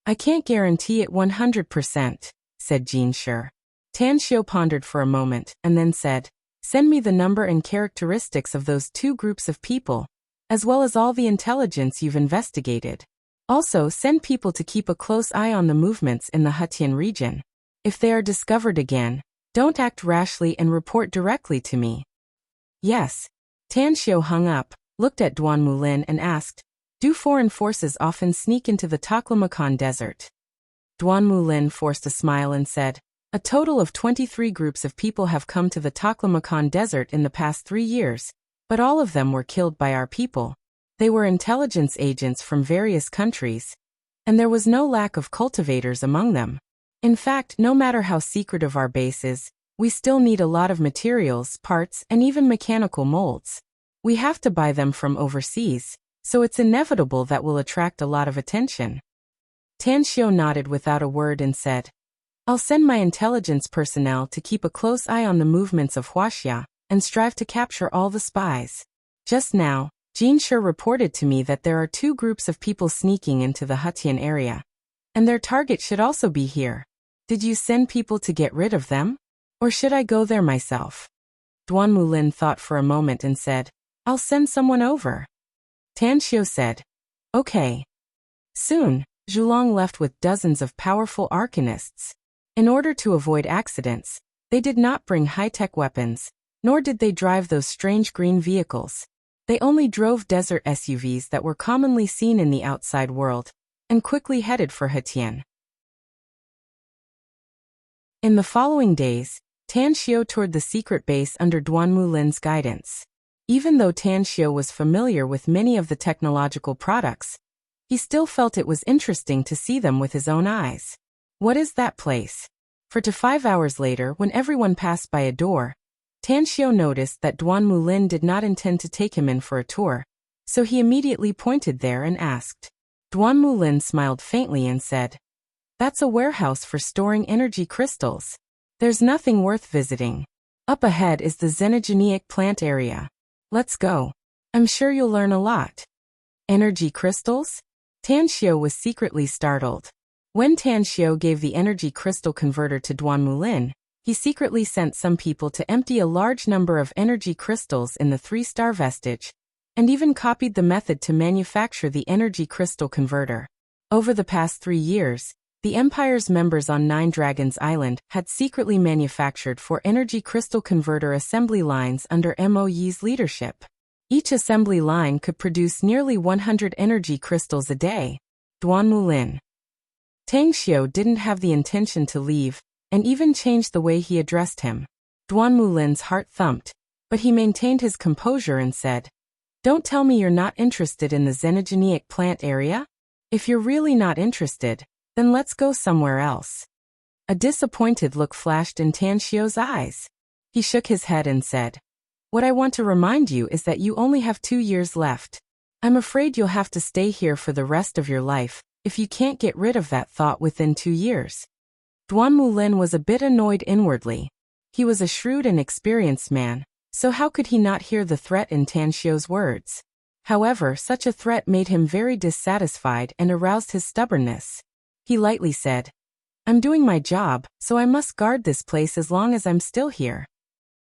I can't guarantee it 100%, said Jin Shi. Tanxiu pondered for a moment and then said, Send me the number and characteristics of those 2 groups of people, as well as all the intelligence you've investigated. Also, send people to keep a close eye on the movements in the Hetian region. If they are discovered again, don't act rashly and report directly to me. Yes. Tanxiu hung up, looked at Duan Mulin and asked, Do foreign forces often sneak into the Taklamakan Desert? Duan Mulin forced a smile and said, A total of 23 groups of people have come to the Taklamakan Desert in the past 3 years, but all of them were killed by our people. They were intelligence agents from various countries, and there was no lack of cultivators among them. In fact, no matter how secretive our base is, we still need a lot of materials, parts, and even mechanical molds. We have to buy them from overseas, so it's inevitable that will attract a lot of attention. Tanxiu nodded without a word and said, I'll send my intelligence personnel to keep a close eye on the movements of Wuxia and strive to capture all the spies. Just now, Jin Shi reported to me that there are 2 groups of people sneaking into the Hetian area, and their target should also be here. Did you send people to get rid of them? Or should I go there myself? Duan Mulin thought for a moment and said, I'll send someone over. Tanxiu said, Okay. Soon, Zhulong left with dozens of powerful arcanists. In order to avoid accidents, they did not bring high-tech weapons, nor did they drive those strange green vehicles. They only drove desert SUVs that were commonly seen in the outside world, and quickly headed for Hetian. In the following days, Tanxiu toured the secret base under Duan Mulin's guidance. Even though Tanxiu was familiar with many of the technological products, he still felt it was interesting to see them with his own eyes. What is that place? 4 to 5 hours later, when everyone passed by a door, Tanxiu noticed that Duan Mulin did not intend to take him in for a tour, so he immediately pointed there and asked. Duan Mulin smiled faintly and said, That's a warehouse for storing energy crystals. There's nothing worth visiting. Up ahead is the xenogenic plant area. Let's go. I'm sure you'll learn a lot. Energy crystals? Tanxiu was secretly startled. When Tanxiu gave the energy crystal converter to Duan Mulin, he secretly sent some people to empty a large number of energy crystals in the 3-star vestige, and even copied the method to manufacture the energy crystal converter. Over the past 3 years, the Empire's members on 9 Dragons Island had secretly manufactured 4 energy crystal converter assembly lines under Mo Yi's leadership. Each assembly line could produce nearly 100 energy crystals a day. Duan Mulin. Tang Xiu didn't have the intention to leave, and even changed the way he addressed him. Duan Mulin's heart thumped, but he maintained his composure and said, "Don't tell me you're not interested in the xenogeneic plant area? If you're really not interested, then let's go somewhere else." A disappointed look flashed in Tan Xiu's eyes. He shook his head and said, "What I want to remind you is that you only have 2 years left. I'm afraid you'll have to stay here for the rest of your life, if you can't get rid of that thought within 2 years. Duan Mulin was a bit annoyed inwardly. He was a shrewd and experienced man, so how could he not hear the threat in Tan Xiu's words? However, such a threat made him very dissatisfied and aroused his stubbornness. He lightly said, "I'm doing my job, so I must guard this place as long as I'm still here."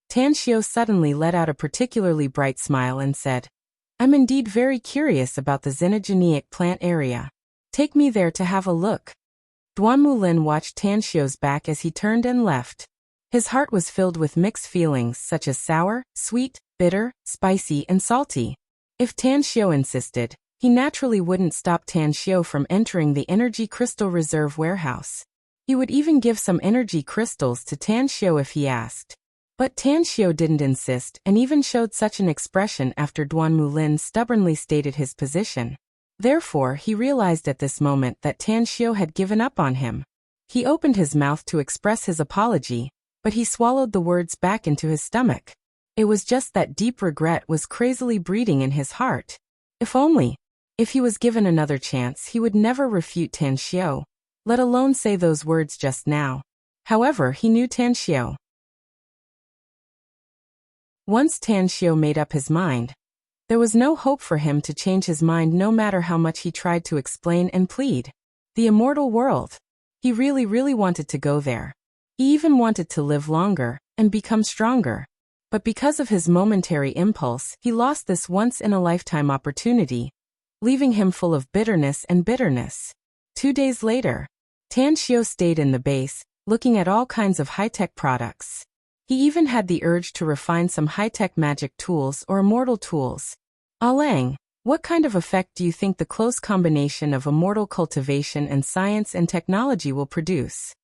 Tan Xiu suddenly let out a particularly bright smile and said, "I'm indeed very curious about the xenogeneic plant area. Take me there to have a look." Duan Mulin watched Tan Xiu's back as he turned and left. His heart was filled with mixed feelings such as sour, sweet, bitter, spicy, and salty. If Tan Xiu insisted, he naturally wouldn't stop Tan Xiu from entering the Energy Crystal Reserve warehouse. He would even give some energy crystals to Tan Xiu if he asked. But Tan Xiu didn't insist and even showed such an expression after Duan Mulin stubbornly stated his position. Therefore, he realized at this moment that Tan Xiu had given up on him. He opened his mouth to express his apology, but he swallowed the words back into his stomach. It was just that deep regret was crazily breeding in his heart. If he was given another chance, he would never refute Tan Xiu, let alone say those words just now. However, he knew Tan Xiu. Once Tan Xiu made up his mind, there was no hope for him to change his mind no matter how much he tried to explain and plead. The immortal world. He really wanted to go there. He even wanted to live longer and become stronger. But because of his momentary impulse, he lost this once-in-a-lifetime opportunity, leaving him full of bitterness. 2 days later, Tan Xiu stayed in the base, looking at all kinds of high-tech products. He even had the urge to refine some high-tech magic tools or immortal tools. Lang, what kind of effect do you think the close combination of immortal cultivation and science and technology will produce?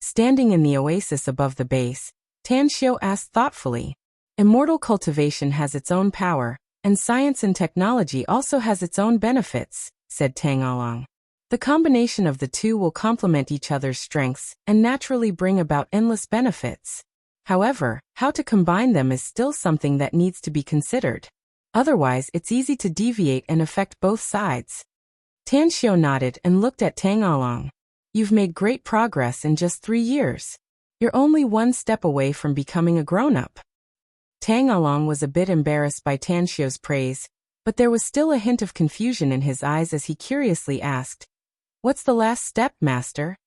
Standing in the oasis above the base, Tan Xiu asked thoughtfully. Immortal cultivation has its own power, and science and technology also has its own benefits, said Tang Along. The combination of the two will complement each other's strengths and naturally bring about endless benefits. However, how to combine them is still something that needs to be considered. Otherwise, it's easy to deviate and affect both sides. Tan Xiu nodded and looked at Tang Along. You've made great progress in just 3 years. You're only one step away from becoming a grown-up. Tang Along was a bit embarrassed by Tan Xiu's praise, but there was still a hint of confusion in his eyes as he curiously asked, "What's the last step, master?"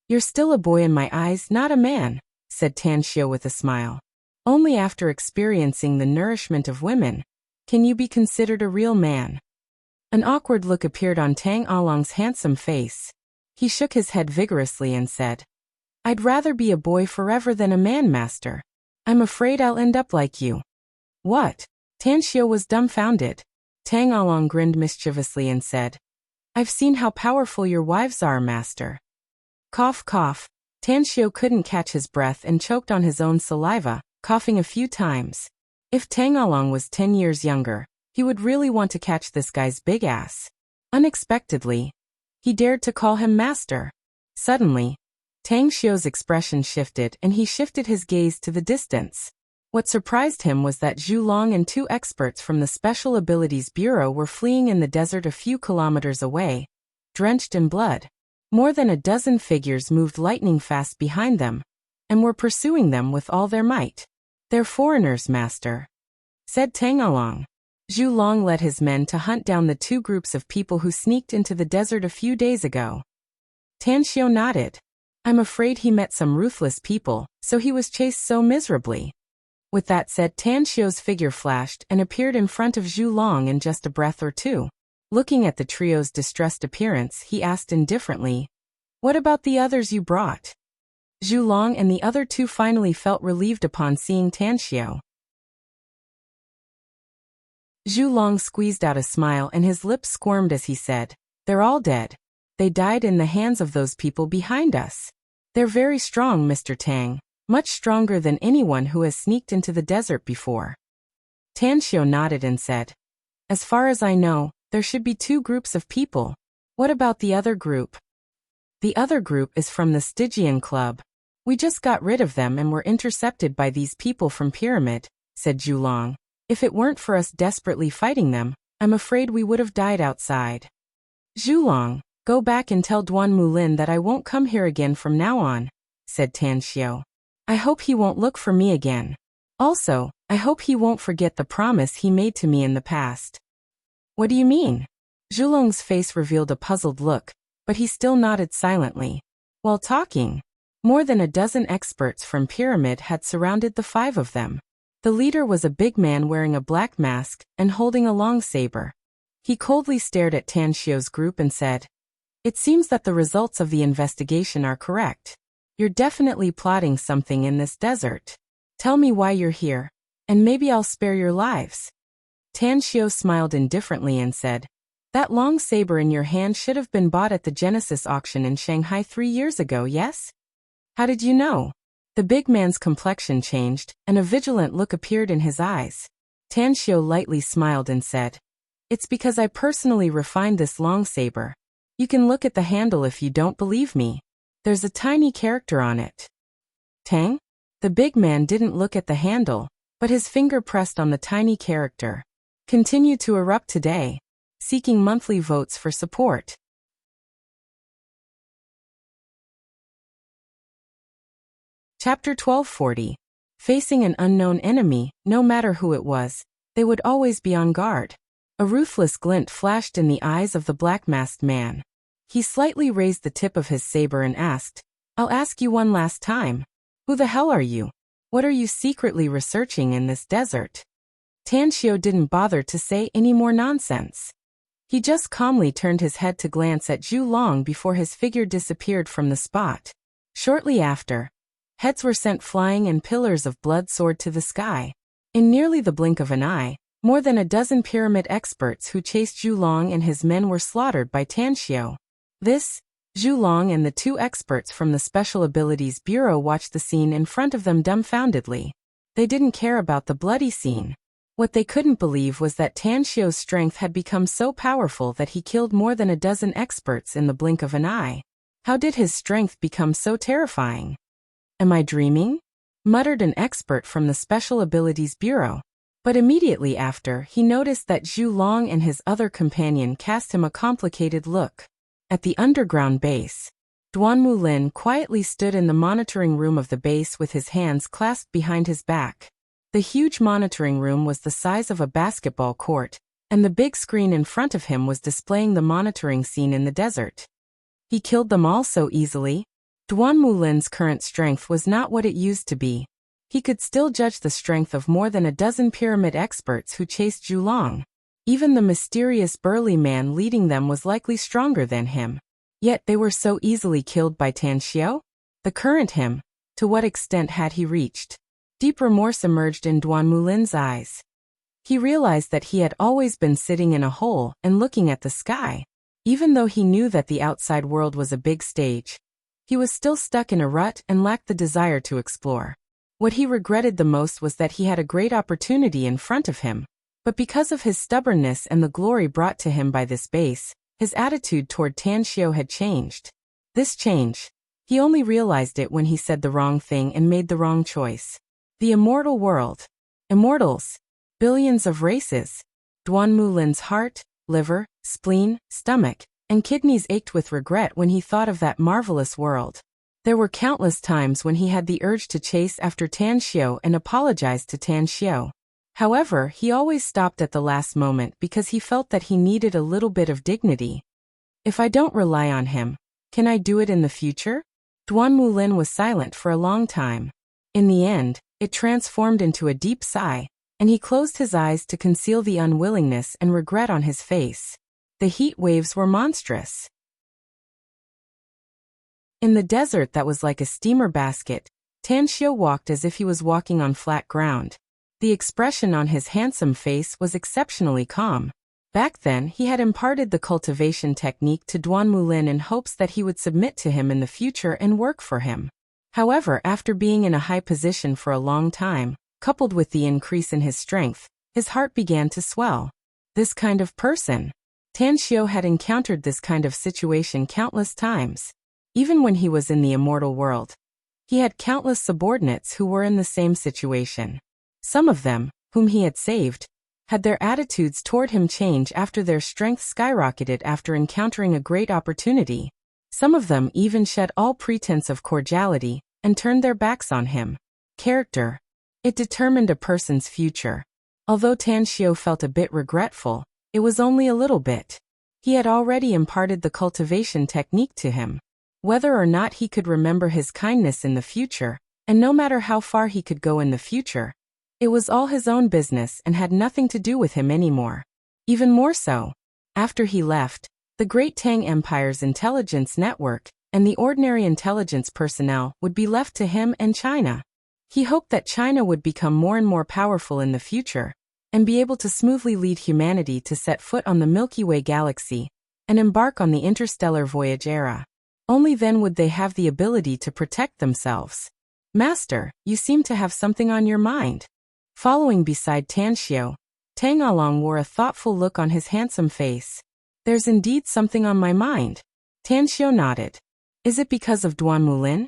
"You're still a boy in my eyes, not a man," said Tan Xiu with a smile. "Only after experiencing the nourishment of women can you be considered a real man." An awkward look appeared on Tang Along's handsome face. He shook his head vigorously and said, "I'd rather be a boy forever than a man, master. I'm afraid I'll end up like you." "What?" Tan Xiu was dumbfounded. Tang Along grinned mischievously and said, "I've seen how powerful your wives are, master." Cough, cough. Tan Xiu couldn't catch his breath and choked on his own saliva, coughing a few times. If Tang Along was 10 years younger, he would really want to catch this guy's big ass. Unexpectedly, he dared to call him master. Suddenly, Tang Xiu's expression shifted and he shifted his gaze to the distance. What surprised him was that Zhu Long and 2 experts from the Special Abilities Bureau were fleeing in the desert a few kilometers away, drenched in blood. More than a dozen figures moved lightning fast behind them, and were pursuing them with all their might. "They're foreigners, master," said Tang Along. Zhu Long led his men to hunt down the 2 groups of people who sneaked into the desert a few days ago. Tan Xiu nodded. I'm afraid he met some ruthless people, so he was chased so miserably. With that said, Tan Xiu's figure flashed and appeared in front of Zhu Long in just a breath or two. Looking at the trio's distressed appearance, he asked indifferently, "What about the others you brought?" Zhu Long and the other 2 finally felt relieved upon seeing Tan Xiu. Zhu Long squeezed out a smile and his lips squirmed as he said, "They're all dead. They died in the hands of those people behind us. They're very strong, Mr. Tang, much stronger than anyone who has sneaked into the desert before." Tanxiu nodded and said, "As far as I know, there should be 2 groups of people. What about the other group?" "The other group is from the Stygian Club. We just got rid of them and were intercepted by these people from Pyramid," said Zhu Long. "If it weren't for us desperately fighting them, I'm afraid we would have died outside." "Zhu Long, go back and tell Duan Mulin that I won't come here again from now on," said Tanxiu. "I hope he won't look for me again. Also, I hope he won't forget the promise he made to me in the past." "What do you mean?" Zhu Long's face revealed a puzzled look, but he still nodded silently. While talking, more than a dozen experts from Pyramid had surrounded the 5 of them. The leader was a big man wearing a black mask and holding a long saber. He coldly stared at Tanxiu's group and said, "It seems that the results of the investigation are correct. You're definitely plotting something in this desert. Tell me why you're here, and maybe I'll spare your lives." Tanxiu smiled indifferently and said, "That long saber in your hand should have been bought at the Genesis auction in Shanghai 3 years ago, yes? How did you know?" The big man's complexion changed, and a vigilant look appeared in his eyes. Tanxiu lightly smiled and said, "It's because I personally refined this long saber. You can look at the handle if you don't believe me. There's a tiny character on it." "Tang?" The big man didn't look at the handle, but his finger pressed on the tiny character. "Continue to erupt today, seeking monthly votes for support." Chapter 1240. Facing an unknown enemy, no matter who it was, they would always be on guard. A ruthless glint flashed in the eyes of the black-masked man. He slightly raised the tip of his saber and asked, "I'll ask you one last time. Who the hell are you? What are you secretly researching in this desert?" Tanxiu didn't bother to say any more nonsense. He just calmly turned his head to glance at Zhu Long before his figure disappeared from the spot. Shortly after, heads were sent flying and pillars of blood soared to the sky. In nearly the blink of an eye, more than a dozen pyramid experts who chased Zhu Long and his men were slaughtered by Tanxiu. Zhu Long and the 2 experts from the Special Abilities Bureau watched the scene in front of them dumbfoundedly. They didn't care about the bloody scene. What they couldn't believe was that Tanxiu's strength had become so powerful that he killed more than a dozen experts in the blink of an eye. How did his strength become so terrifying? "Am I dreaming?" muttered an expert from the Special Abilities Bureau. But immediately after, he noticed that Zhu Long and his other companion cast him a complicated look. At the underground base, Duan Mulin quietly stood in the monitoring room of the base with his hands clasped behind his back. The huge monitoring room was the size of a basketball court, and the big screen in front of him was displaying the monitoring scene in the desert. He killed them all so easily. Duan Mulin's current strength was not what it used to be. He could still judge the strength of more than a dozen pyramid experts who chased Zhu Long. Even the mysterious burly man leading them was likely stronger than him. Yet they were so easily killed by Tanxiu? The current him, to what extent had he reached? Deep remorse emerged in Duan Mulin's eyes. He realized that he had always been sitting in a hole and looking at the sky. Even though he knew that the outside world was a big stage, he was still stuck in a rut and lacked the desire to explore. What he regretted the most was that he had a great opportunity in front of him, but because of his stubbornness and the glory brought to him by this base, his attitude toward Tanxiu had changed. This change, he only realized it when he said the wrong thing and made the wrong choice. The immortal world. Immortals. Billions of races. Duan Mulin's heart, liver, spleen, stomach, and kidneys ached with regret when he thought of that marvelous world. There were countless times when he had the urge to chase after Tanxiu and apologize to Tanxiu. However, he always stopped at the last moment because he felt that he needed a little bit of dignity. "If I don't rely on him, can I do it in the future?" Duan Mulin was silent for a long time. In the end, it transformed into a deep sigh, and he closed his eyes to conceal the unwillingness and regret on his face. The heat waves were monstrous. In the desert that was like a steamer basket, Tanxiu walked as if he was walking on flat ground. The expression on his handsome face was exceptionally calm. Back then, he had imparted the cultivation technique to Duan Mulin in hopes that he would submit to him in the future and work for him. However, after being in a high position for a long time, coupled with the increase in his strength, his heart began to swell. This kind of person. Tan Xiao had encountered this kind of situation countless times. Even when he was in the immortal world, he had countless subordinates who were in the same situation. Some of them, whom he had saved, had their attitudes toward him change after their strength skyrocketed after encountering a great opportunity. Some of them even shed all pretense of cordiality and turned their backs on him. Character. It determined a person's future. Although Tan Xiao felt a bit regretful, it was only a little bit. He had already imparted the cultivation technique to him. Whether or not he could remember his kindness in the future, and no matter how far he could go in the future, it was all his own business and had nothing to do with him anymore. Even more so, after he left, the Great Tang Empire's intelligence network and the ordinary intelligence personnel would be left to him and China. He hoped that China would become more and more powerful in the future and be able to smoothly lead humanity to set foot on the Milky Way galaxy and embark on the interstellar voyage era. Only then would they have the ability to protect themselves. Master, you seem to have something on your mind. Following beside Tan Xiao, Tang Along wore a thoughtful look on his handsome face. There's indeed something on my mind. Tan Xiao nodded. Is it because of Duan Mulin?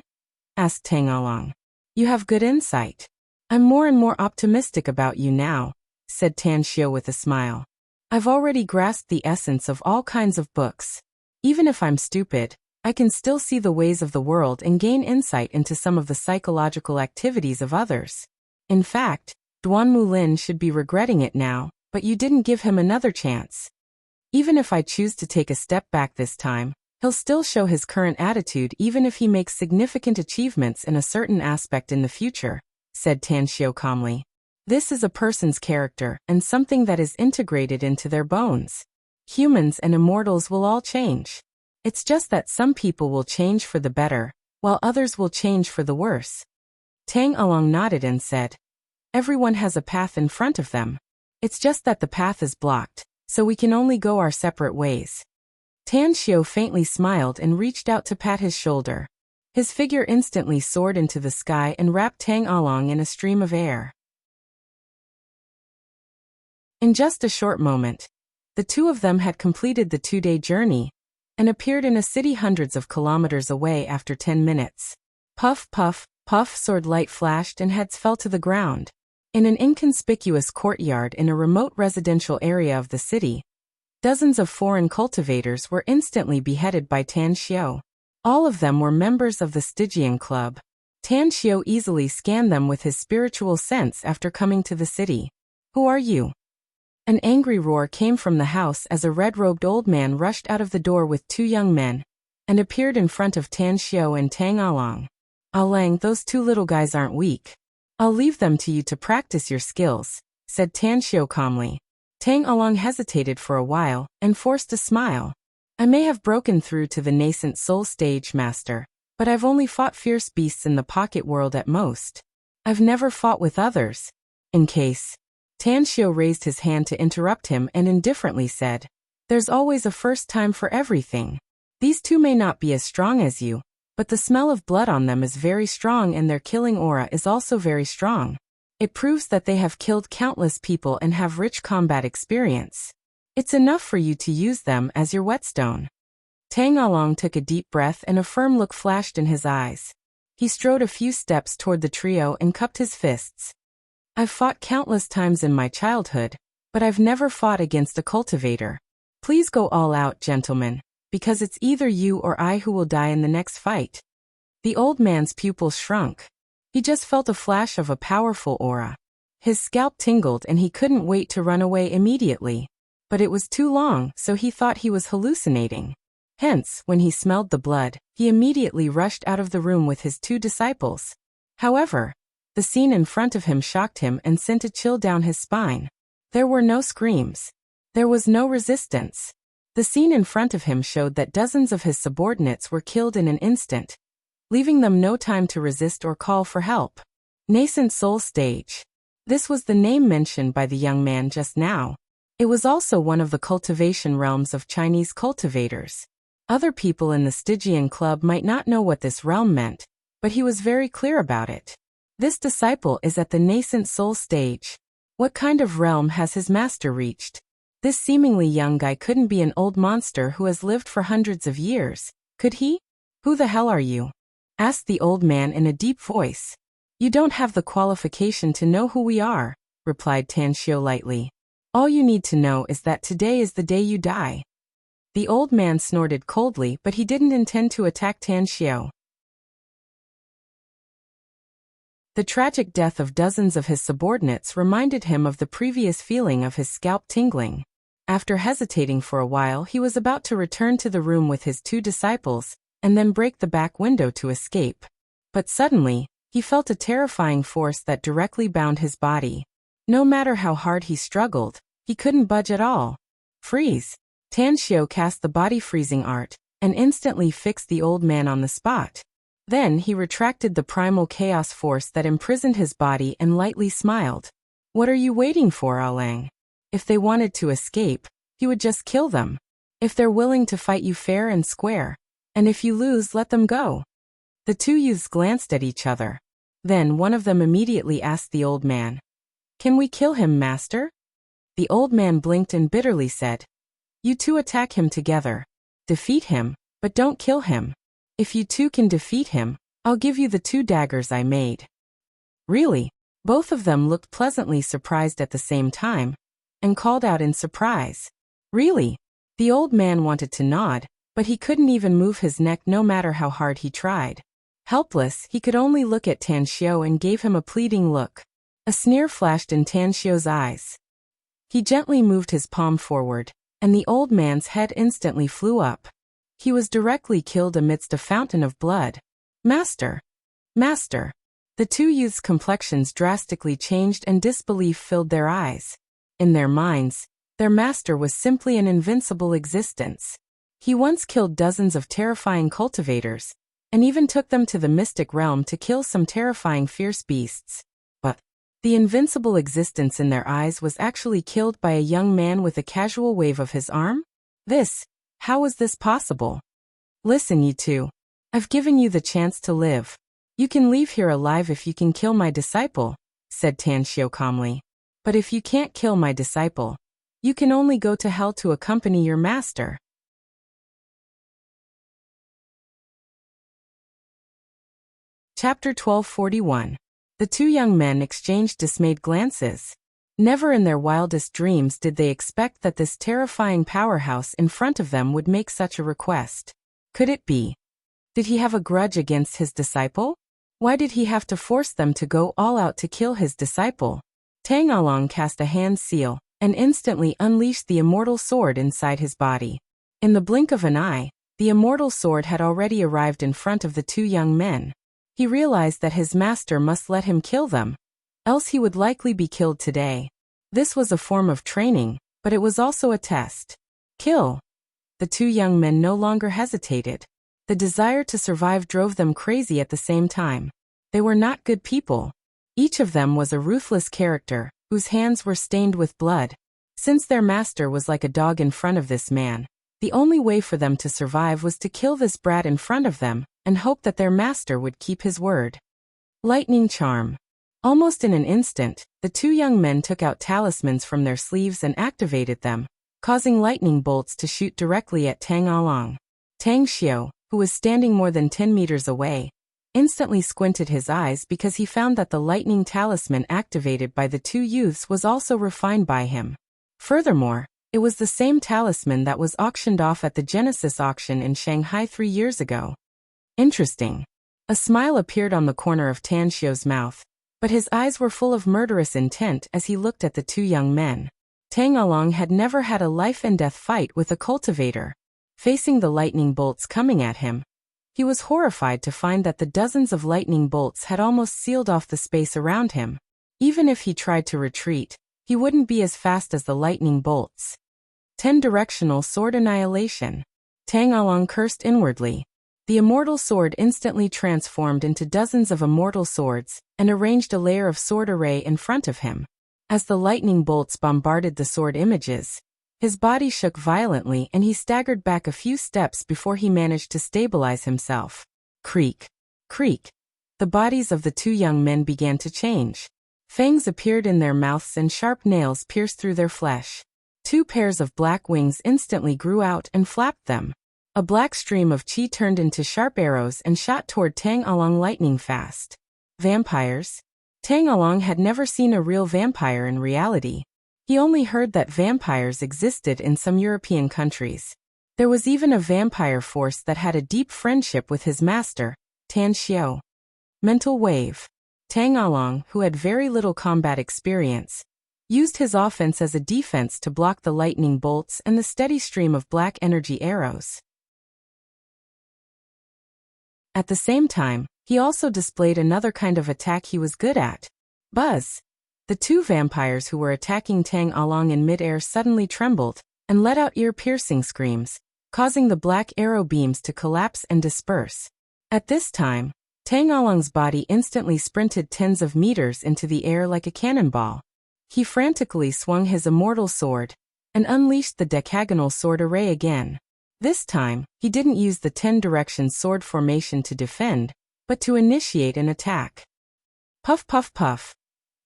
Asked Tang Along. You have good insight. I'm more and more optimistic about you now, said Tan Xiao with a smile. I've already grasped the essence of all kinds of books. Even if I'm stupid, I can still see the ways of the world and gain insight into some of the psychological activities of others. In fact, Duan Mulin should be regretting it now, but you didn't give him another chance. Even if I choose to take a step back this time, he'll still show his current attitude even if he makes significant achievements in a certain aspect in the future, said Tan Xiao calmly. This is a person's character and something that is integrated into their bones. Humans and immortals will all change. It's just that some people will change for the better, while others will change for the worse. Tang Along nodded and said, everyone has a path in front of them. It's just that the path is blocked, so we can only go our separate ways. Tan Xiao faintly smiled and reached out to pat his shoulder. His figure instantly soared into the sky and wrapped Tang Along in a stream of air. In just a short moment, the two of them had completed the 2-day journey and appeared in a city hundreds of kilometers away after 10 minutes. Puff, puff, puff, sword light flashed and heads fell to the ground. In an inconspicuous courtyard in a remote residential area of the city, dozens of foreign cultivators were instantly beheaded by Tan Xiao. All of them were members of the Stygian Club. Tan Xiao easily scanned them with his spiritual sense after coming to the city. Who are you? An angry roar came from the house as a red-robed old man rushed out of the door with 2 young men and appeared in front of Tan Xiao and Tang Along. Alang, those 2 little guys aren't weak. I'll leave them to you to practice your skills, said Tan Xiao calmly. Tang Along hesitated for a while and forced a smile. I may have broken through to the nascent soul stage, master, but I've only fought fierce beasts in the pocket world at most. I've never fought with others. In case. Tan Xiao raised his hand to interrupt him and indifferently said, there's always a first time for everything. These 2 may not be as strong as you, but the smell of blood on them is very strong and their killing aura is also very strong. It proves that they have killed countless people and have rich combat experience. It's enough for you to use them as your whetstone. Tang Along took a deep breath and a firm look flashed in his eyes. He strode a few steps toward the trio and cupped his fists. I've fought countless times in my childhood, but I've never fought against a cultivator. Please go all out, gentlemen, because it's either you or I who will die in the next fight. The old man's pupils shrunk. He just felt a flash of a powerful aura. His scalp tingled and he couldn't wait to run away immediately. But it was too long, so he thought he was hallucinating. Hence, when he smelled the blood, he immediately rushed out of the room with his 2 disciples. However, the scene in front of him shocked him and sent a chill down his spine. There were no screams. There was no resistance. The scene in front of him showed that dozens of his subordinates were killed in an instant, leaving them no time to resist or call for help. Nascent soul stage. This was the name mentioned by the young man just now. It was also one of the cultivation realms of Chinese cultivators. Other people in the Stygian club might not know what this realm meant, but he was very clear about it. This disciple is at the nascent soul stage. What kind of realm has his master reached? This seemingly young guy couldn't be an old monster who has lived for hundreds of years, could he? Who the hell are you? Asked the old man in a deep voice. You don't have the qualification to know who we are, replied Tan Xiu lightly. All you need to know is that today is the day you die. The old man snorted coldly, but he didn't intend to attack Tan Xiu. The tragic death of dozens of his subordinates reminded him of the previous feeling of his scalp tingling. After hesitating for a while, he was about to return to the room with his 2 disciples, and then break the back window to escape. But suddenly, he felt a terrifying force that directly bound his body. No matter how hard he struggled, he couldn't budge at all. Freeze! Tan Xiu cast the body freezing art, and instantly fixed the old man on the spot. Then he retracted the primal chaos force that imprisoned his body and lightly smiled. What are you waiting for, Alang? If they wanted to escape, he would just kill them. If they're willing to fight you fair and square, and if you lose, let them go. The 2 youths glanced at each other. Then one of them immediately asked the old man, Can we kill him, master? The old man blinked and bitterly said, You 2 attack him together. Defeat him, but don't kill him. If you 2 can defeat him, I'll give you the 2 daggers I made. Really? Both of them looked pleasantly surprised at the same time, and called out in surprise. Really? The old man wanted to nod, but he couldn't even move his neck no matter how hard he tried. Helpless, he could only look at Tan Xiu and gave him a pleading look. A sneer flashed in Tan Xiu's eyes. He gently moved his palm forward, and the old man's head instantly flew up. He was directly killed amidst a fountain of blood. Master! Master! The 2 youths' complexions drastically changed and disbelief filled their eyes. In their minds, their master was simply an invincible existence. He once killed dozens of terrifying cultivators, and even took them to the mystic realm to kill some terrifying fierce beasts. But the invincible existence in their eyes was actually killed by a young man with a casual wave of his arm? How was this possible? Listen, you 2. I've given you the chance to live. You can leave here alive if you can kill my disciple, said Tan Xiu calmly. But if you can't kill my disciple, you can only go to hell to accompany your master. Chapter 1241. The 2 young men exchanged dismayed glances. Never in their wildest dreams did they expect that this terrifying powerhouse in front of them would make such a request. Could it be? Did he have a grudge against his disciple? Why did he have to force them to go all out to kill his disciple? Tang Along cast a hand seal, and instantly unleashed the immortal sword inside his body. In the blink of an eye, the immortal sword had already arrived in front of the 2 young men. He realized that his master must let him kill them, else he would likely be killed today. This was a form of training, but it was also a test. Kill. The 2 young men no longer hesitated. The desire to survive drove them crazy at the same time. They were not good people. Each of them was a ruthless character, whose hands were stained with blood. Since their master was like a dog in front of this man, the only way for them to survive was to kill this brat in front of them, and hope that their master would keep his word. Lightning charm. Almost in an instant, the 2 young men took out talismans from their sleeves and activated them, causing lightning bolts to shoot directly at Tang Along. Tang Xiu, who was standing more than 10 meters away, instantly squinted his eyes because he found that the lightning talisman activated by the 2 youths was also refined by him. Furthermore, it was the same talisman that was auctioned off at the Genesis auction in Shanghai 3 years ago. Interesting. A smile appeared on the corner of Tan Xiu's mouth, but his eyes were full of murderous intent as he looked at the 2 young men. Tang Along had never had a life-and-death fight with a cultivator. Facing the lightning bolts coming at him, he was horrified to find that the dozens of lightning bolts had almost sealed off the space around him. Even if he tried to retreat, he wouldn't be as fast as the lightning bolts. 10 directional sword annihilation. Tang Along cursed inwardly. The immortal sword instantly transformed into dozens of immortal swords, and arranged a layer of sword array in front of him. As the lightning bolts bombarded the sword images, his body shook violently and he staggered back a few steps before he managed to stabilize himself. Creak. Creak. The bodies of the two young men began to change. Fangs appeared in their mouths and sharp nails pierced through their flesh. Two pairs of black wings instantly grew out and flapped them. A black stream of chi turned into sharp arrows and shot toward Tang Along lightning fast. Vampires? Tang Along had never seen a real vampire in reality. He only heard that vampires existed in some European countries. There was even a vampire force that had a deep friendship with his master, Tan Xiao. Mental wave. Tang Along, who had very little combat experience, used his offense as a defense to block the lightning bolts and the steady stream of black energy arrows. At the same time, he also displayed another kind of attack he was good at. Buzz. The two vampires who were attacking Tang Along in midair suddenly trembled and let out ear-piercing screams, causing the black arrow beams to collapse and disperse. At this time, Tang Along's body instantly sprinted tens of meters into the air like a cannonball. He frantically swung his immortal sword and unleashed the decagonal sword array again. This time, he didn't use the 10-direction sword formation to defend, but to initiate an attack. Puff puff puff.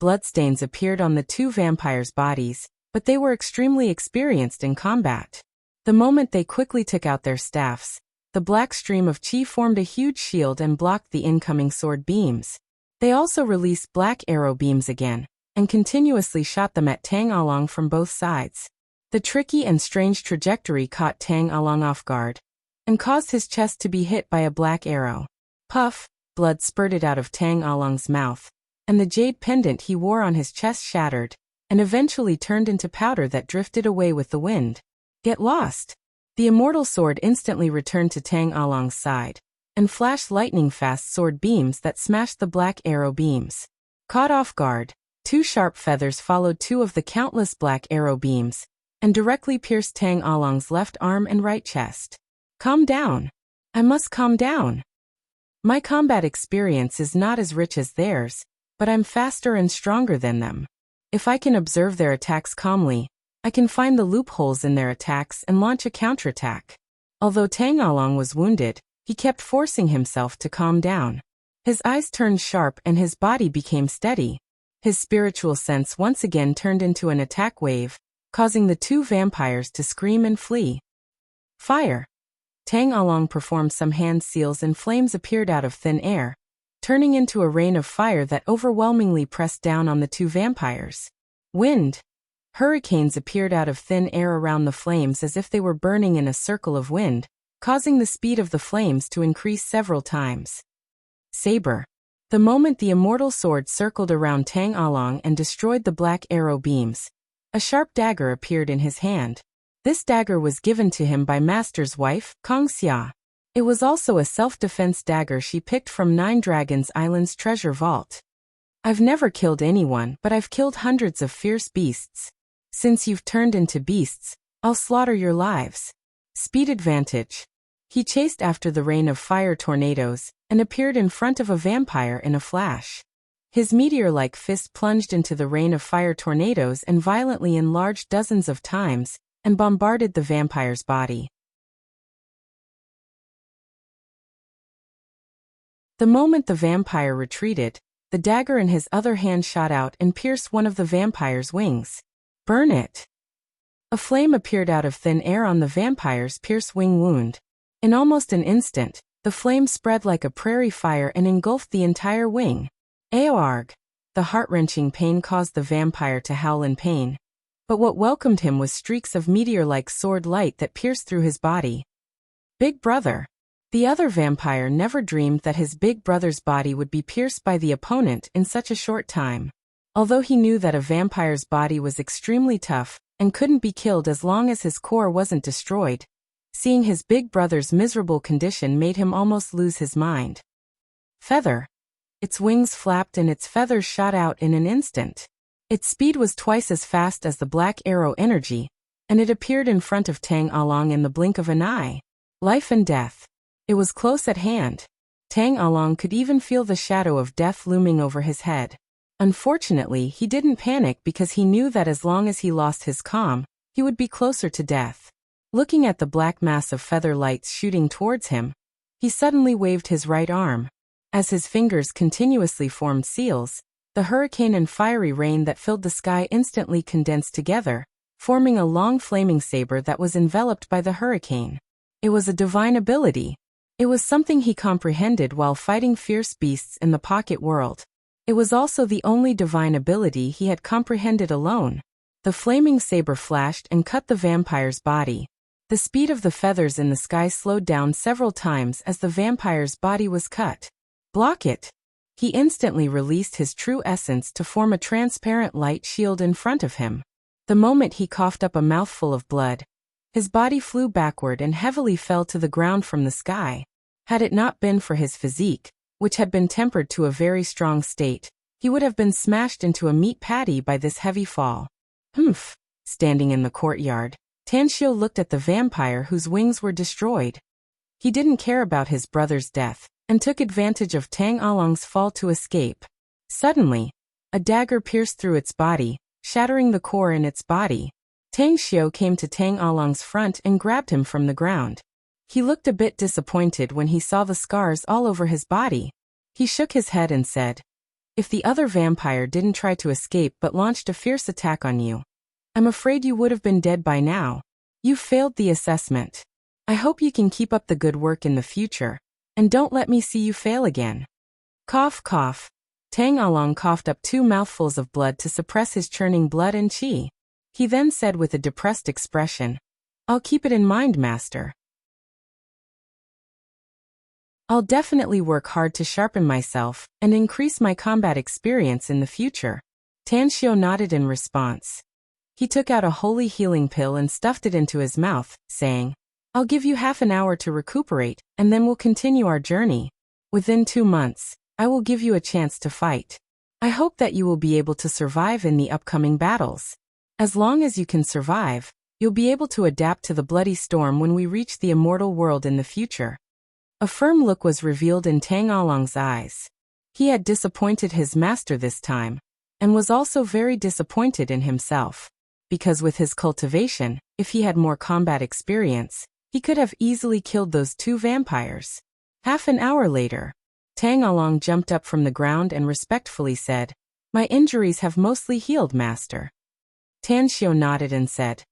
Bloodstains appeared on the two vampires' bodies, but they were extremely experienced in combat. The moment they quickly took out their staffs, the black stream of chi formed a huge shield and blocked the incoming sword beams. They also released black arrow beams again, and continuously shot them at Tang Along from both sides. The tricky and strange trajectory caught Tang Along off guard, and caused his chest to be hit by a black arrow. Puff, blood spurted out of Tang Along's mouth, and the jade pendant he wore on his chest shattered, and eventually turned into powder that drifted away with the wind. Get lost! The immortal sword instantly returned to Tang Along's side, and flashed lightning-fast sword beams that smashed the black arrow beams. Caught off guard, two sharp feathers followed two of the countless black arrow beams, and directly pierced Tang Along's left arm and right chest. Calm down. I must calm down. My combat experience is not as rich as theirs, but I'm faster and stronger than them. If I can observe their attacks calmly, I can find the loopholes in their attacks and launch a counterattack. Although Tang Along was wounded, he kept forcing himself to calm down. His eyes turned sharp and his body became steady. His spiritual sense once again turned into an attack wave, causing the two vampires to scream and flee. Fire. Tang Along performed some hand seals and flames appeared out of thin air, turning into a rain of fire that overwhelmingly pressed down on the two vampires. Wind. Hurricanes appeared out of thin air around the flames as if they were burning in a circle of wind, causing the speed of the flames to increase several times. Saber. The moment the immortal sword circled around Tang Along and destroyed the black arrow beams, a sharp dagger appeared in his hand. This dagger was given to him by Master's wife, Kong Xia. It was also a self-defense dagger she picked from Nine Dragons Island's treasure vault. I've never killed anyone, but I've killed hundreds of fierce beasts. Since you've turned into beasts, I'll slaughter your lives. Speed advantage. He chased after the rain of fire tornadoes, and appeared in front of a vampire in a flash. His meteor-like fist plunged into the rain of fire tornadoes and violently enlarged dozens of times, and bombarded the vampire's body. The moment the vampire retreated, the dagger in his other hand shot out and pierced one of the vampire's wings. Burn it! A flame appeared out of thin air on the vampire's pierced wing wound. In almost an instant, the flame spread like a prairie fire and engulfed the entire wing. Aoarg! The heart-wrenching pain caused the vampire to howl in pain. But what welcomed him was streaks of meteor-like sword light that pierced through his body. Big brother! The other vampire never dreamed that his big brother's body would be pierced by the opponent in such a short time. Although he knew that a vampire's body was extremely tough and couldn't be killed as long as his core wasn't destroyed, seeing his big brother's miserable condition made him almost lose his mind. Feather. Its wings flapped and its feathers shot out in an instant. Its speed was twice as fast as the black arrow energy, and it appeared in front of Tang Along in the blink of an eye. Life and death. It was close at hand. Tang Along could even feel the shadow of death looming over his head. Unfortunately, he didn't panic because he knew that as long as he lost his calm, he would be closer to death. Looking at the black mass of feather lights shooting towards him, he suddenly waved his right arm. As his fingers continuously formed seals, the hurricane and fiery rain that filled the sky instantly condensed together, forming a long flaming saber that was enveloped by the hurricane. It was a divine ability. It was something he comprehended while fighting fierce beasts in the pocket world. It was also the only divine ability he had comprehended alone. The flaming saber flashed and cut the vampire's body. The speed of the feathers in the sky slowed down several times as the vampire's body was cut. Block it! He instantly released his true essence to form a transparent light shield in front of him. The moment he coughed up a mouthful of blood, his body flew backward and heavily fell to the ground from the sky. Had it not been for his physique, which had been tempered to a very strong state, he would have been smashed into a meat patty by this heavy fall. Humph! Standing in the courtyard, Tanshio looked at the vampire whose wings were destroyed. He didn't care about his brother's death, and took advantage of Tang Along's fall to escape. Suddenly, a dagger pierced through its body, shattering the core in its body. Tang Xiu came to Tang Along's front and grabbed him from the ground. He looked a bit disappointed when he saw the scars all over his body. He shook his head and said, "If the other vampire didn't try to escape but launched a fierce attack on you, I'm afraid you would have been dead by now. You failed the assessment. I hope you can keep up the good work in the future, and don't let me see you fail again." Cough, cough. Tang Along coughed up 2 mouthfuls of blood to suppress his churning blood and qi. He then said with a depressed expression, "I'll keep it in mind, master. I'll definitely work hard to sharpen myself and increase my combat experience in the future." Tanshio nodded in response. He took out a holy healing pill and stuffed it into his mouth, saying, "I'll give you half an hour to recuperate, and then we'll continue our journey. Within 2 months, I will give you a chance to fight. I hope that you will be able to survive in the upcoming battles. As long as you can survive, you'll be able to adapt to the bloody storm when we reach the immortal world in the future." A firm look was revealed in Tang Along's eyes. He had disappointed his master this time, and was also very disappointed in himself. Because with his cultivation, if he had more combat experience, he could have easily killed those 2 vampires. Half an hour later, Tang Along jumped up from the ground and respectfully said, "My injuries have mostly healed, master." Tanshio nodded and said,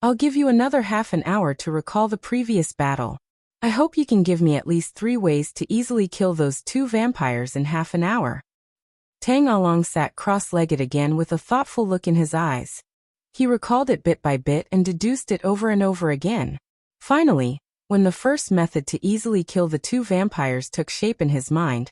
"I'll give you another half an hour to recall the previous battle. I hope you can give me at least 3 ways to easily kill those 2 vampires in half an hour." Tang Along sat cross-legged again with a thoughtful look in his eyes. He recalled it bit by bit and deduced it over and over again. Finally, when the first method to easily kill the 2 vampires took shape in his mind,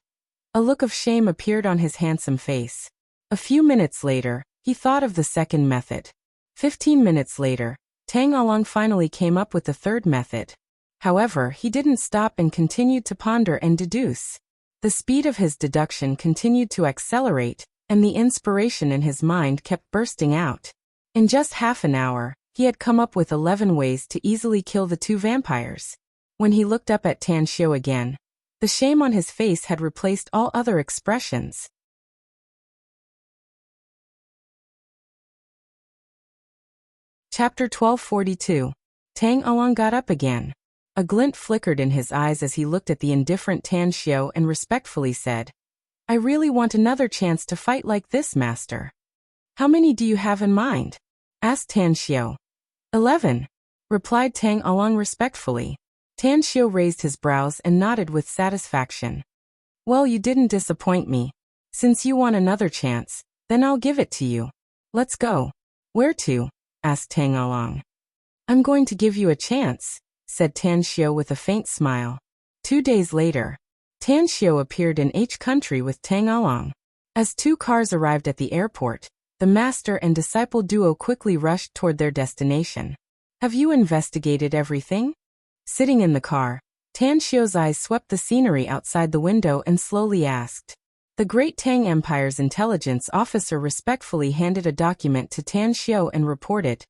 a look of shame appeared on his handsome face. A few minutes later, he thought of the second method. 15 minutes later, Tang Along finally came up with the third method. However, he didn't stop and continued to ponder and deduce. The speed of his deduction continued to accelerate, and the inspiration in his mind kept bursting out. In just half an hour, he had come up with 11 ways to easily kill the 2 vampires. When he looked up at Tanshio again, the shame on his face had replaced all other expressions. Chapter 1242. Tang Along got up again. A glint flickered in his eyes as he looked at the indifferent Tanshio and respectfully said, "I really want another chance to fight like this, master." "How many do you have in mind?" asked Tanshio. 11, replied Tang Along respectfully. Tanshio raised his brows and nodded with satisfaction. "Well, you didn't disappoint me. Since you want another chance, then I'll give it to you. Let's go." "Where to?" asked Tang Along. "I'm going to give you a chance," said Tanshio with a faint smile. 2 days later, Tanshio appeared in H country with Tang Along. As 2 cars arrived at the airport, the master and disciple duo quickly rushed toward their destination. "Have you investigated everything?" Sitting in the car, Tanshio's eyes swept the scenery outside the window and slowly asked. The Great Tang Empire's intelligence officer respectfully handed a document to Tanshio and reported,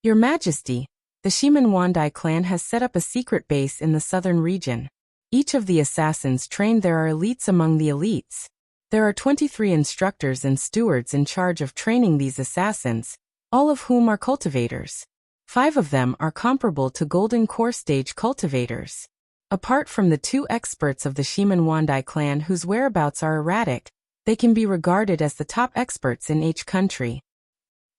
"Your Majesty, the Shiman Wandai clan has set up a secret base in the southern region. Each of the assassins trained there are elites among the elites. There are 23 instructors and stewards in charge of training these assassins, all of whom are cultivators. 5 of them are comparable to Golden Core stage cultivators. Apart from the 2 experts of the Shimanwandai clan whose whereabouts are erratic, they can be regarded as the top experts in H country.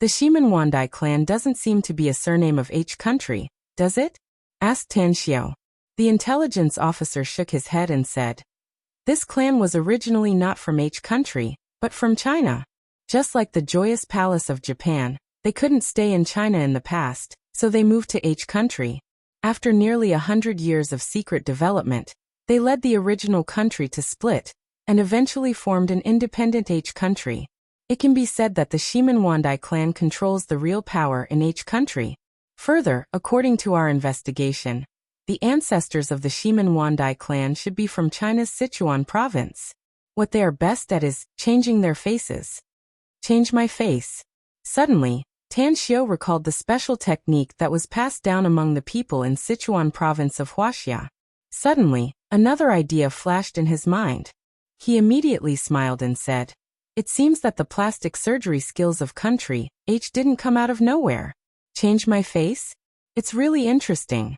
The Shimanwandai clan doesn't seem to be a surname of H country, does it? Asked Tan Xiao. The intelligence officer shook his head and said, "This clan was originally not from H country, but from China. Just like the Joyous Palace of Japan, they couldn't stay in China in the past, so they moved to H country. After nearly 100 years of secret development, they led the original country to split, and eventually formed an independent H country. It can be said that the Shimanwandai clan controls the real power in H country. Further, according to our investigation, the ancestors of the Shimanwandai clan should be from China's Sichuan province. What they are best at is changing their faces." Change my face. Suddenly, Tan Xiao recalled the special technique that was passed down among the people in Sichuan province of Wuxia. Suddenly, another idea flashed in his mind. He immediately smiled and said, "It seems that the plastic surgery skills of country H didn't come out of nowhere. Change my face? It's really interesting."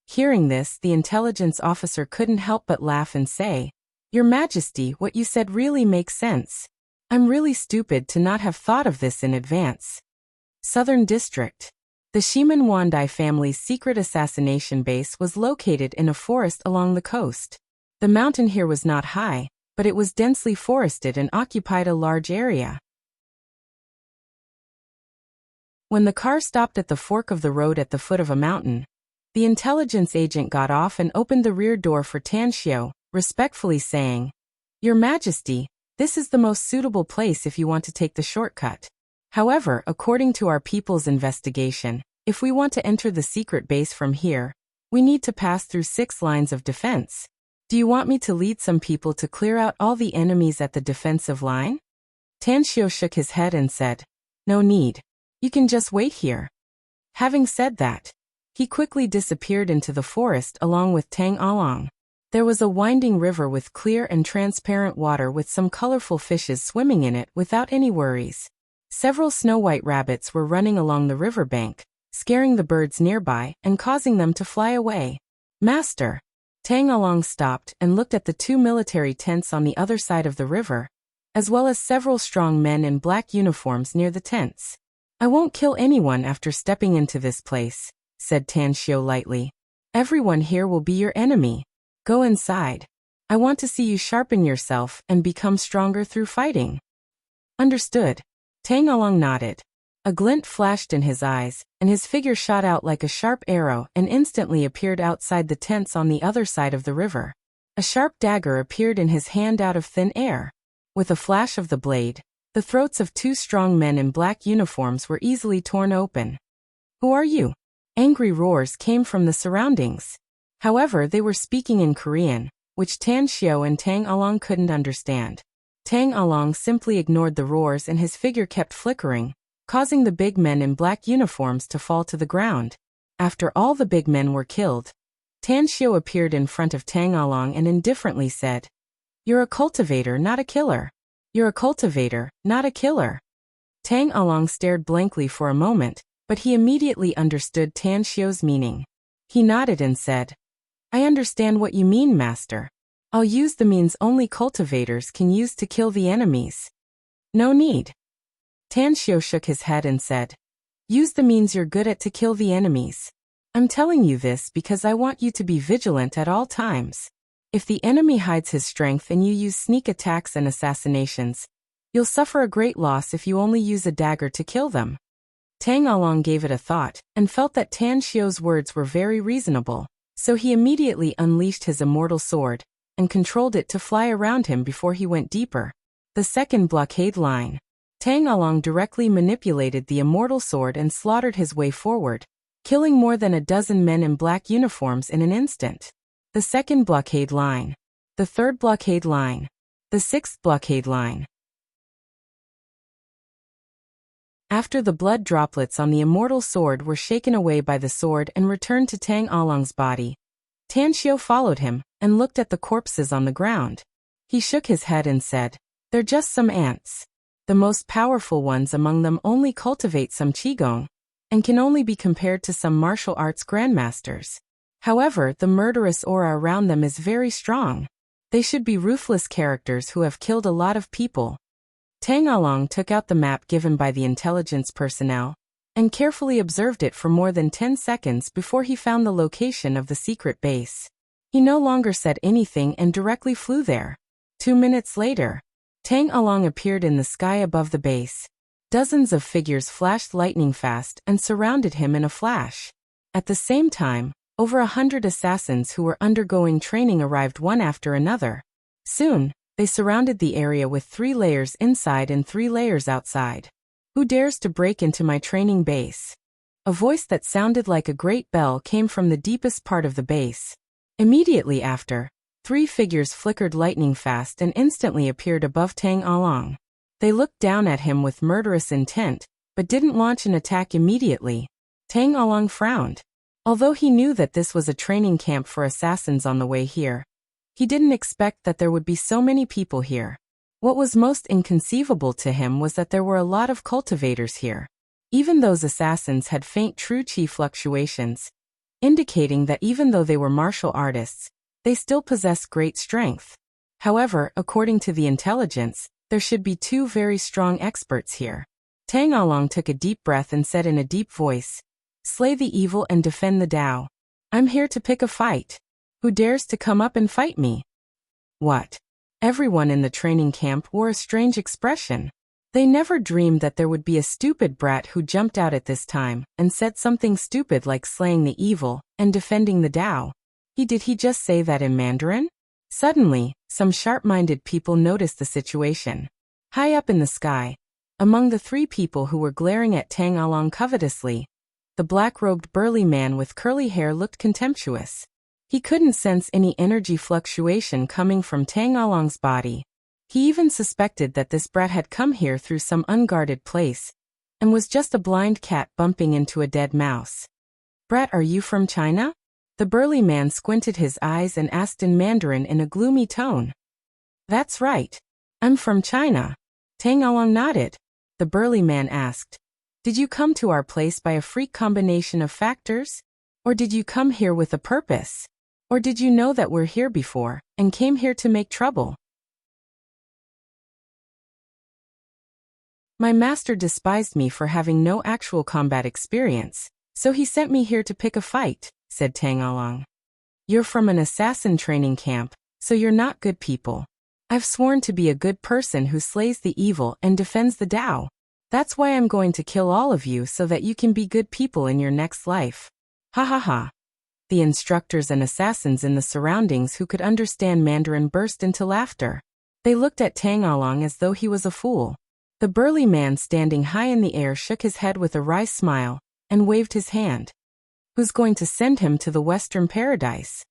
Hearing this, the intelligence officer couldn't help but laugh and say, "Your Majesty, what you said really makes sense. I'm really stupid to not have thought of this in advance." Southern District. The Shimanwandai family's secret assassination base was located in a forest along the coast. The mountain here was not high, but it was densely forested and occupied a large area. When the car stopped at the fork of the road at the foot of a mountain, the intelligence agent got off and opened the rear door for Tan Xiao, respectfully saying, "Your Majesty, this is the most suitable place if you want to take the shortcut. However, according to our people's investigation, if we want to enter the secret base from here, we need to pass through 6 lines of defense. Do you want me to lead some people to clear out all the enemies at the defensive line?" Tan Xiao shook his head and said, "No need. You can just wait here." Having said that, he quickly disappeared into the forest along with Tang Along. There was a winding river with clear and transparent water with some colorful fishes swimming in it without any worries. Several snow-white rabbits were running along the riverbank, scaring the birds nearby and causing them to fly away. "Master!" Tang Along stopped and looked at the 2 military tents on the other side of the river, as well as several strong men in black uniforms near the tents. "I won't kill anyone after stepping into this place," said Tan Xiao lightly. "Everyone here will be your enemy. Go inside. I want to see you sharpen yourself and become stronger through fighting." "Understood." Tang Along nodded. A glint flashed in his eyes, and his figure shot out like a sharp arrow and instantly appeared outside the tents on the other side of the river. A sharp dagger appeared in his hand out of thin air. With a flash of the blade, the throats of 2 strong men in black uniforms were easily torn open. "Who are you?" Angry roars came from the surroundings. However, they were speaking in Korean, which Tan Xiao and Tang Along couldn't understand. Tang Along simply ignored the roars and his figure kept flickering, causing the big men in black uniforms to fall to the ground. After all the big men were killed, Tan Xiao appeared in front of Tang Along and indifferently said, "You're a cultivator, not a killer. You're a cultivator, not a killer." Tang Along stared blankly for a moment, but he immediately understood Tan Xiao's meaning. He nodded and said, "I understand what you mean, Master. I'll use the means only cultivators can use to kill the enemies." "No need." Tan Xiao shook his head and said, "Use the means you're good at to kill the enemies. I'm telling you this because I want you to be vigilant at all times. If the enemy hides his strength and you use sneak attacks and assassinations, you'll suffer a great loss if you only use a dagger to kill them." Tang Along gave it a thought, and felt that Tan Xiao's words were very reasonable, so he immediately unleashed his immortal sword, and controlled it to fly around him before he went deeper. The second blockade line. Tang Along directly manipulated the immortal sword and slaughtered his way forward, killing more than a dozen men in black uniforms in an instant. The second blockade line. The third blockade line. The sixth blockade line. After the blood droplets on the immortal sword were shaken away by the sword and returned to Tang Along's body, Tanxiu followed him and looked at the corpses on the ground. He shook his head and said, "They're just some ants. The most powerful ones among them only cultivate some qigong, and can only be compared to some martial arts grandmasters. However, the murderous aura around them is very strong. They should be ruthless characters who have killed a lot of people." Tang Along took out the map given by the intelligence personnel and carefully observed it for more than 10 seconds before he found the location of the secret base. He no longer said anything and directly flew there. 2 minutes later, Tang Along appeared in the sky above the base. Dozens of figures flashed lightning fast and surrounded him in a flash. At the same time, over 100 assassins who were undergoing training arrived one after another. Soon, they surrounded the area with 3 layers inside and 3 layers outside. "Who dares to break into my training base?" A voice that sounded like a great bell came from the deepest part of the base. Immediately after, 3 figures flickered lightning fast and instantly appeared above Tang Along. They looked down at him with murderous intent, but didn't launch an attack immediately. Tang Along frowned. Although he knew that this was a training camp for assassins on the way here, he didn't expect that there would be so many people here. What was most inconceivable to him was that there were a lot of cultivators here. Even those assassins had faint true qi fluctuations, indicating that even though they were martial artists, they still possessed great strength. However, according to the intelligence, there should be 2 very strong experts here. Tang Along took a deep breath and said in a deep voice, "Slay the evil and defend the Tao. I'm here to pick a fight. Who dares to come up and fight me?" What? Everyone in the training camp wore a strange expression. They never dreamed that there would be a stupid brat who jumped out at this time and said something stupid like slaying the evil and defending the Tao. Did he just say that in Mandarin? Suddenly, some sharp-minded people noticed the situation. High up in the sky, among the 3 people who were glaring at Tang Along covetously, the black-robed burly man with curly hair looked contemptuous. He couldn't sense any energy fluctuation coming from Tang Along's body. He even suspected that this brat had come here through some unguarded place and was just a blind cat bumping into a dead mouse. "Brat, are you from China?" The burly man squinted his eyes and asked in Mandarin in a gloomy tone. "That's right. I'm from China." Tang Along nodded. The burly man asked, "Did you come to our place by a freak combination of factors? Or did you come here with a purpose? Or did you know that we're here before and came here to make trouble?" "My master despised me for having no actual combat experience, so he sent me here to pick a fight," said Tang Along. "You're from an assassin training camp, so you're not good people. I've sworn to be a good person who slays the evil and defends the Tao. That's why I'm going to kill all of you so that you can be good people in your next life. Ha ha ha." The instructors and assassins in the surroundings who could understand Mandarin burst into laughter. They looked at Tang Along as though he was a fool. The burly man standing high in the air shook his head with a wry smile and waved his hand. "Who's going to send him to the Western Paradise?"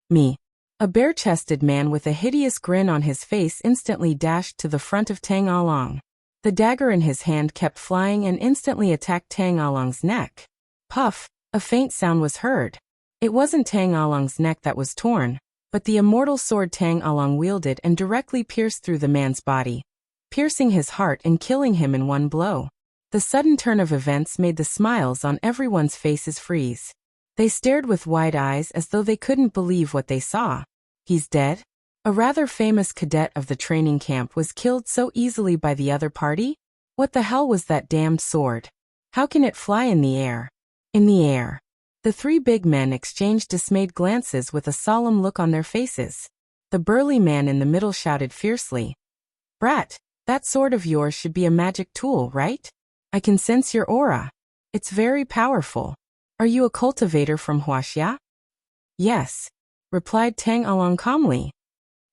"Me." A bare-chested man with a hideous grin on his face instantly dashed to the front of Tang Along. The dagger in his hand kept flying and instantly attacked Tang Along's neck. Puff, a faint sound was heard. It wasn't Tang Along's neck that was torn, but the immortal sword Tang Along wielded and directly pierced through the man's body, piercing his heart and killing him in one blow. The sudden turn of events made the smiles on everyone's faces freeze. They stared with wide eyes as though they couldn't believe what they saw. "He's dead?" A rather famous cadet of the training camp was killed so easily by the other party? What the hell was that damned sword? How can it fly in the air? In the air. The 3 big men exchanged dismayed glances with a solemn look on their faces. The burly man in the middle shouted fiercely, "Brat, that sword of yours should be a magic tool, right? I can sense your aura. It's very powerful. Are you a cultivator from Wuxia?" "Yes," replied Tang Along calmly.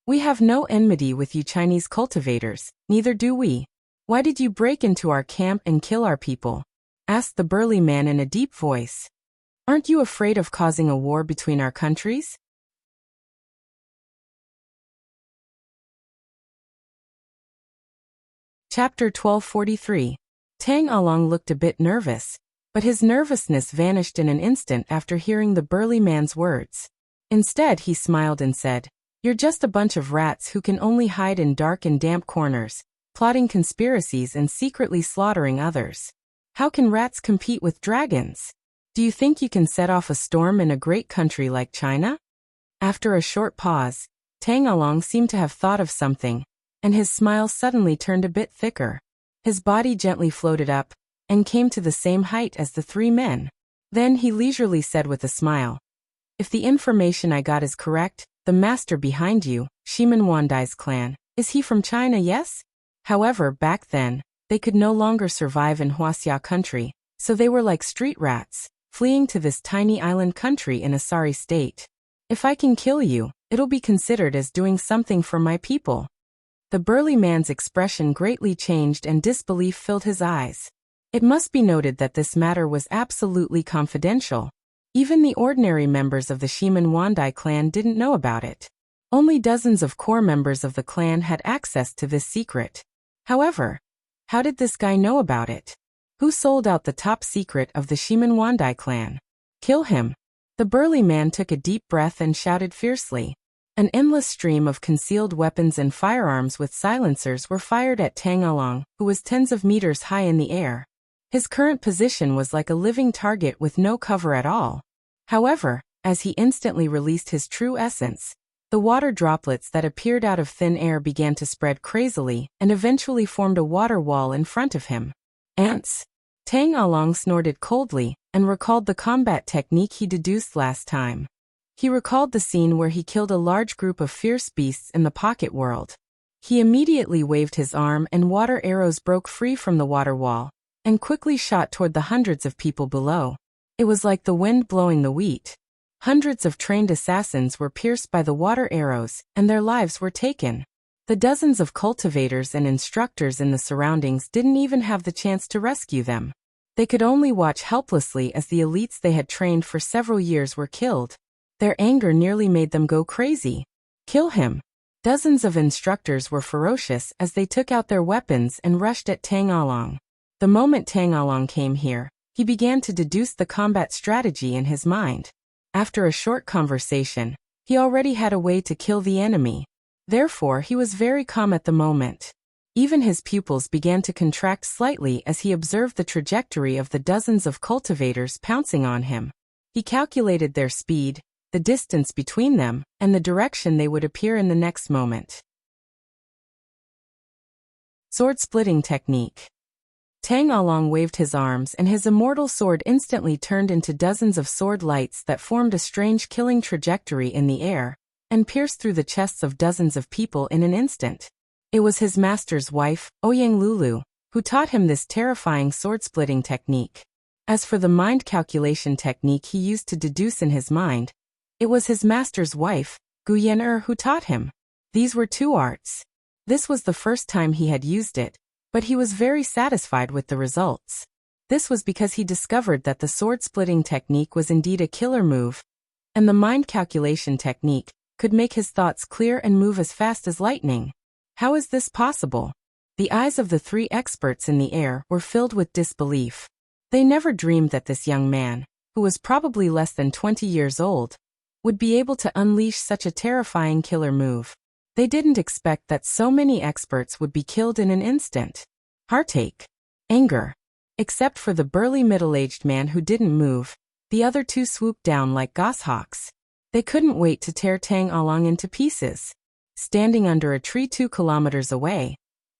"We have no enmity with you Chinese cultivators, neither do we. Why did you break into our camp and kill our people?" asked the burly man in a deep voice. "Aren't you afraid of causing a war between our countries?" Chapter 1243. Tang Along looked a bit nervous, but his nervousness vanished in an instant after hearing the burly man's words. Instead, he smiled and said, "You're just a bunch of rats who can only hide in dark and damp corners, plotting conspiracies and secretly slaughtering others. How can rats compete with dragons? Do you think you can set off a storm in a great country like China?" After a short pause, Tang Along seemed to have thought of something, and his smile suddenly turned a bit thicker. His body gently floated up, and came to the same height as the three men. Then he leisurely said with a smile, "If the information I got is correct, the master behind you, Shimen Wandai's clan, is he from China, yes?" However, back then, they could no longer survive in Wuxia country, so they were like street rats, fleeing to this tiny island country in a sorry state. "If I can kill you, it'll be considered as doing something for my people." The burly man's expression greatly changed and disbelief filled his eyes. It must be noted that this matter was absolutely confidential. Even the ordinary members of the Shimen Wandai clan didn't know about it. Only dozens of core members of the clan had access to this secret. However, how did this guy know about it? Who sold out the top secret of the Shimen Wandai clan? Kill him. The burly man took a deep breath and shouted fiercely. An endless stream of concealed weapons and firearms with silencers were fired at Tang Along, who was tens of meters high in the air. His current position was like a living target with no cover at all. However, as he instantly released his true essence, the water droplets that appeared out of thin air began to spread crazily and eventually formed a water wall in front of him. Ants. Tang Along snorted coldly and recalled the combat technique he deduced last time. He recalled the scene where he killed a large group of fierce beasts in the pocket world. He immediately waved his arm and water arrows broke free from the water wall and quickly shot toward the hundreds of people below. It was like the wind blowing the wheat. Hundreds of trained assassins were pierced by the water arrows, and their lives were taken. The dozens of cultivators and instructors in the surroundings didn't even have the chance to rescue them. They could only watch helplessly as the elites they had trained for several years were killed. Their anger nearly made them go crazy. "Kill him." Dozens of instructors were ferocious as they took out their weapons and rushed at Tang Along. The moment Tang Along came here, he began to deduce the combat strategy in his mind. After a short conversation, he already had a way to kill the enemy. Therefore, he was very calm at the moment. Even his pupils began to contract slightly as he observed the trajectory of the dozens of cultivators pouncing on him. He calculated their speed, the distance between them, and the direction they would appear in the next moment. Sword-splitting technique. Tang Along waved his arms and his immortal sword instantly turned into dozens of sword lights that formed a strange killing trajectory in the air and pierced through the chests of dozens of people in an instant. It was his master's wife, Ouyang Lulu, who taught him this terrifying sword-splitting technique. As for the mind calculation technique he used to deduce in his mind, it was his master's wife, Guyan who taught him. These were two arts. This was the first time he had used it, but he was very satisfied with the results. This was because he discovered that the sword-splitting technique was indeed a killer move, and the mind calculation technique could make his thoughts clear and move as fast as lightning. How is this possible? The eyes of the three experts in the air were filled with disbelief. They never dreamed that this young man, who was probably less than 20 years old, would be able to unleash such a terrifying killer move. They didn't expect that so many experts would be killed in an instant. Heartache. Anger. Except for the burly middle-aged man who didn't move, the other two swooped down like goshawks. They couldn't wait to tear Tang Along into pieces. Standing under a tree 2 kilometers away,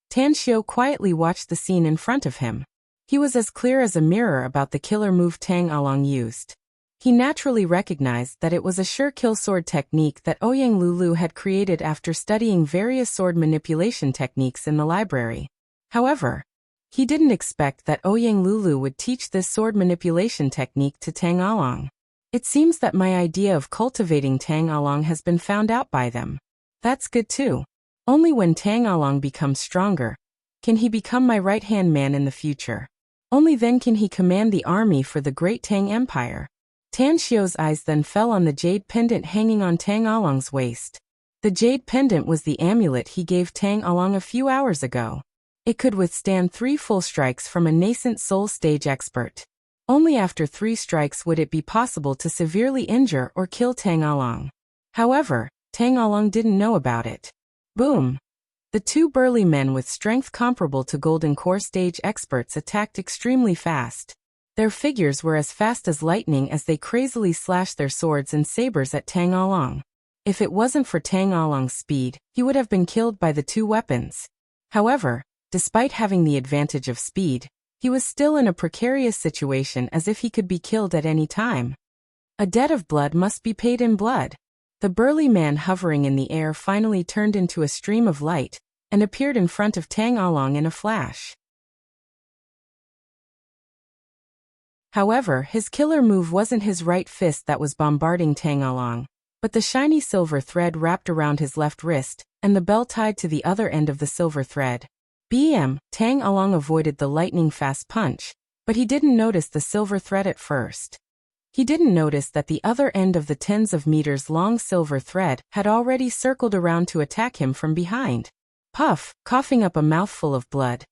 Tan Xiu quietly watched the scene in front of him. He was as clear as a mirror about the killer move Tang Along used. He naturally recognized that it was a sure kill sword technique that Ouyang Lulu had created after studying various sword manipulation techniques in the library. However, he didn't expect that Ouyang Lulu would teach this sword manipulation technique to Tang Along. It seems that my idea of cultivating Tang Along has been found out by them. That's good too. Only when Tang Along becomes stronger can he become my right-hand man in the future. Only then can he command the army for the great Tang Empire. Tan Xiu's eyes then fell on the jade pendant hanging on Tang Along's waist. The jade pendant was the amulet he gave Tang Along a few hours ago. It could withstand 3 full strikes from a nascent soul stage expert. Only after 3 strikes would it be possible to severely injure or kill Tang Along. However, Tang Along didn't know about it. Boom! The two burly men with strength comparable to Golden Core stage experts attacked extremely fast. Their figures were as fast as lightning as they crazily slashed their swords and sabers at Tang Along. If it wasn't for Tang Along's speed, he would have been killed by the two weapons. However, despite having the advantage of speed, he was still in a precarious situation as if he could be killed at any time. A debt of blood must be paid in blood. The burly man hovering in the air finally turned into a stream of light and appeared in front of Tang Along in a flash. However, his killer move wasn't his right fist that was bombarding Tang Along, but the shiny silver thread wrapped around his left wrist and the bell tied to the other end of the silver thread. Tang Along avoided the lightning-fast punch, but he didn't notice the silver thread at first. He didn't notice that the other end of the tens of meters long silver thread had already circled around to attack him from behind. Puff, coughing up a mouthful of blood.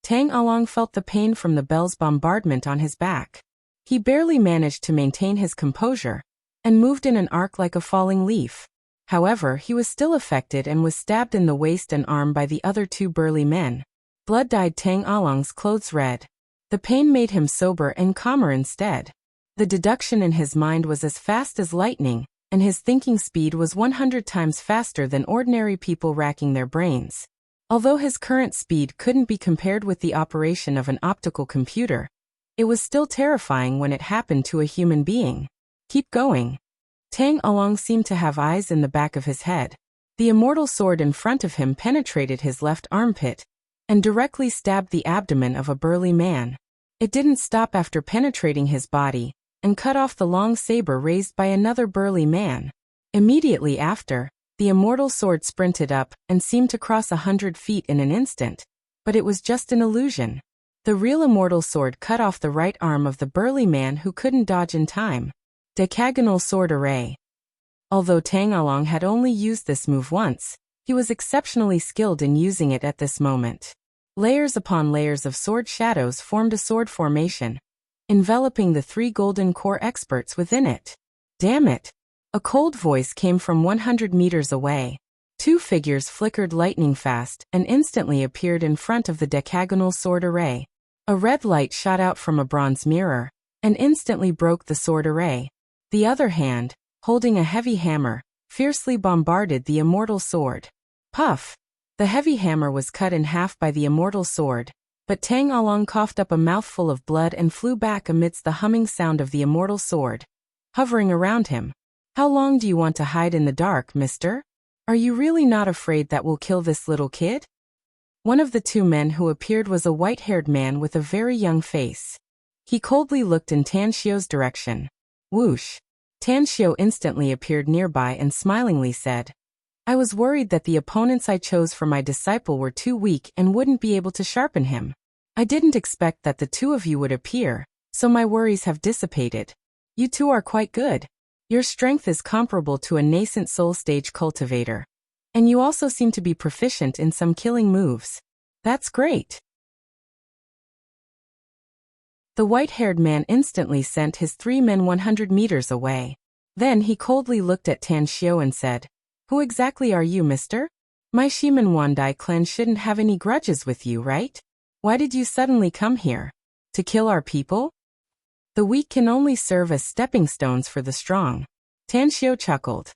Tang Along felt the pain from the bell's bombardment on his back. He barely managed to maintain his composure and moved in an arc like a falling leaf. However, he was still affected and was stabbed in the waist and arm by the other two burly men. Blood dyed Tang Along's clothes red. The pain made him sober and calmer instead. The deduction in his mind was as fast as lightning, and his thinking speed was 100 times faster than ordinary people racking their brains. Although his current speed couldn't be compared with the operation of an optical computer, it was still terrifying when it happened to a human being. Keep going. Tang Along seemed to have eyes in the back of his head. The immortal sword in front of him penetrated his left armpit and directly stabbed the abdomen of a burly man. It didn't stop after penetrating his body and cut off the long saber raised by another burly man. Immediately after, the immortal sword sprinted up and seemed to cross 100 feet in an instant, but it was just an illusion. The real immortal sword cut off the right arm of the burly man who couldn't dodge in time. Decagonal sword array. Although Tang Along had only used this move once, he was exceptionally skilled in using it at this moment. Layers upon layers of sword shadows formed a sword formation, enveloping the three Golden Core experts within it. Damn it! A cold voice came from 100 meters away. Two figures flickered lightning fast and instantly appeared in front of the decagonal sword array. A red light shot out from a bronze mirror and instantly broke the sword array. The other hand, holding a heavy hammer, fiercely bombarded the immortal sword. Puff! The heavy hammer was cut in half by the immortal sword, but Tang Along coughed up a mouthful of blood and flew back amidst the humming sound of the immortal sword hovering around him. How long do you want to hide in the dark, mister? Are you really not afraid that we'll kill this little kid? One of the two men who appeared was a white-haired man with a very young face. He coldly looked in Tan Xiu's direction. Whoosh! Tan Xiu instantly appeared nearby and smilingly said, I was worried that the opponents I chose for my disciple were too weak and wouldn't be able to sharpen him. I didn't expect that the two of you would appear, so my worries have dissipated. You two are quite good. Your strength is comparable to a nascent soul stage cultivator. And you also seem to be proficient in some killing moves. That's great. The white-haired man instantly sent his three men 100 meters away. Then he coldly looked at Tan Xiu and said, Who exactly are you, mister? My Shiman Wandai clan shouldn't have any grudges with you, right? Why did you suddenly come here? To kill our people? The weak can only serve as stepping stones for the strong. Tan Xiu chuckled.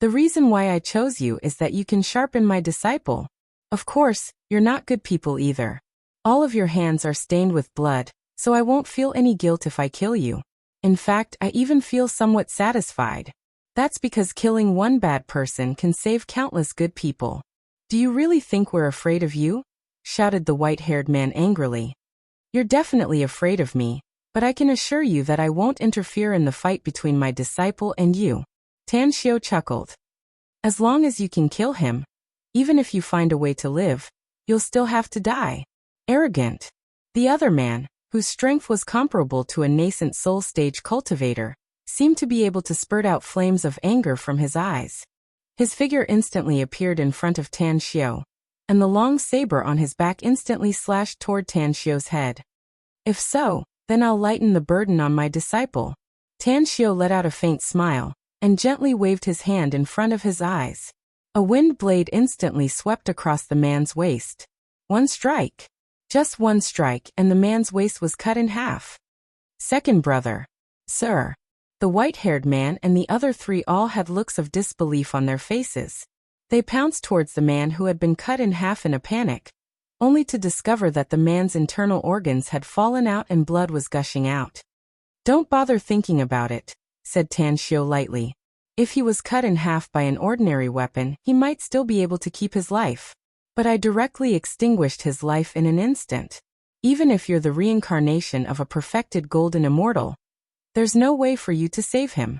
The reason why I chose you is that you can sharpen my disciple. Of course, you're not good people either. All of your hands are stained with blood, so I won't feel any guilt if I kill you. In fact, I even feel somewhat satisfied. That's because killing one bad person can save countless good people. Do you really think we're afraid of you? Shouted the white-haired man angrily. You're definitely afraid of me, but I can assure you that I won't interfere in the fight between my disciple and you. Tan Xiu chuckled. As long as you can kill him, even if you find a way to live, you'll still have to die. Arrogant. The other man, whose strength was comparable to a nascent soul stage cultivator, seemed to be able to spurt out flames of anger from his eyes. His figure instantly appeared in front of Tan Xiu, and the long saber on his back instantly slashed toward Tan Xiu's head. If so, then I'll lighten the burden on my disciple. Tan Xiu let out a faint smile, and gently waved his hand in front of his eyes. A wind blade instantly swept across the man's waist. One strike. Just one strike and the man's waist was cut in half. Second brother. Sir. The white-haired man and the other three all had looks of disbelief on their faces. They pounced towards the man who had been cut in half in a panic, only to discover that the man's internal organs had fallen out and blood was gushing out. Don't bother thinking about it, said Tan Xiu lightly. If he was cut in half by an ordinary weapon, he might still be able to keep his life. But I directly extinguished his life in an instant. Even if you're the reincarnation of a perfected golden immortal, there's no way for you to save him.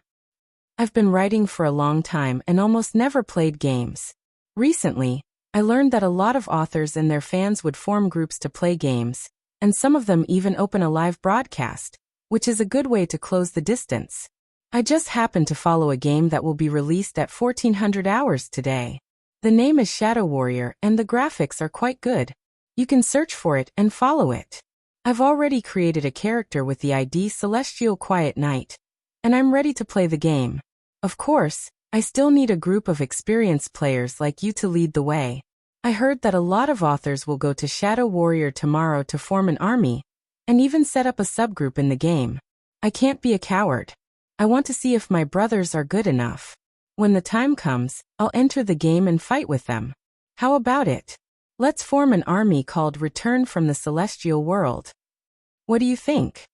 I've been writing for a long time and almost never played games. Recently, I learned that a lot of authors and their fans would form groups to play games, and some of them even open a live broadcast, which is a good way to close the distance. I just happened to follow a game that will be released at 1400 hours today. The name is Shadow Warrior and the graphics are quite good. You can search for it and follow it. I've already created a character with the ID Celestial Quiet Knight, and I'm ready to play the game. Of course, I still need a group of experienced players like you to lead the way. I heard that a lot of authors will go to Shadow Warrior tomorrow to form an army, and even set up a subgroup in the game. I can't be a coward. I want to see if my brothers are good enough. When the time comes, I'll enter the game and fight with them. How about it? Let's form an army called Return from the Celestial World. What do you think?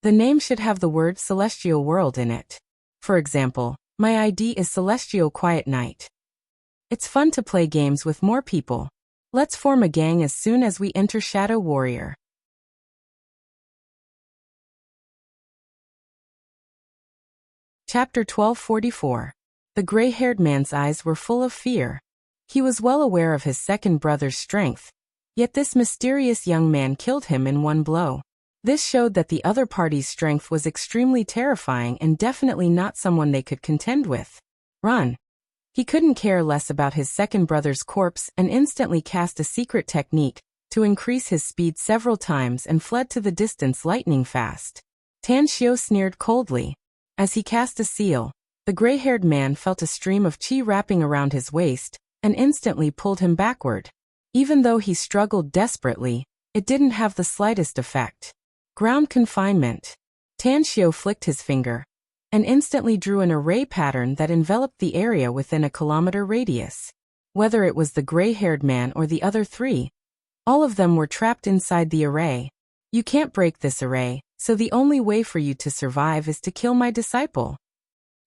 The name should have the word Celestial World in it. For example, my ID is Celestial Quiet Knight. It's fun to play games with more people. Let's form a gang as soon as we enter Shadow Warrior. Chapter 1244. The gray-haired man's eyes were full of fear. He was well aware of his second brother's strength, yet this mysterious young man killed him in one blow. This showed that the other party's strength was extremely terrifying and definitely not someone they could contend with. Run. He couldn't care less about his second brother's corpse and instantly cast a secret technique to increase his speed several times and fled to the distance lightning fast. Tan Xiu sneered coldly. As he cast a seal, the gray-haired man felt a stream of qi wrapping around his waist and instantly pulled him backward. Even though he struggled desperately, it didn't have the slightest effect. Ground confinement. Tan Xiu flicked his finger and instantly drew an array pattern that enveloped the area within a kilometer radius. Whether it was the gray-haired man or the other three, all of them were trapped inside the array. You can't break this array, so the only way for you to survive is to kill my disciple.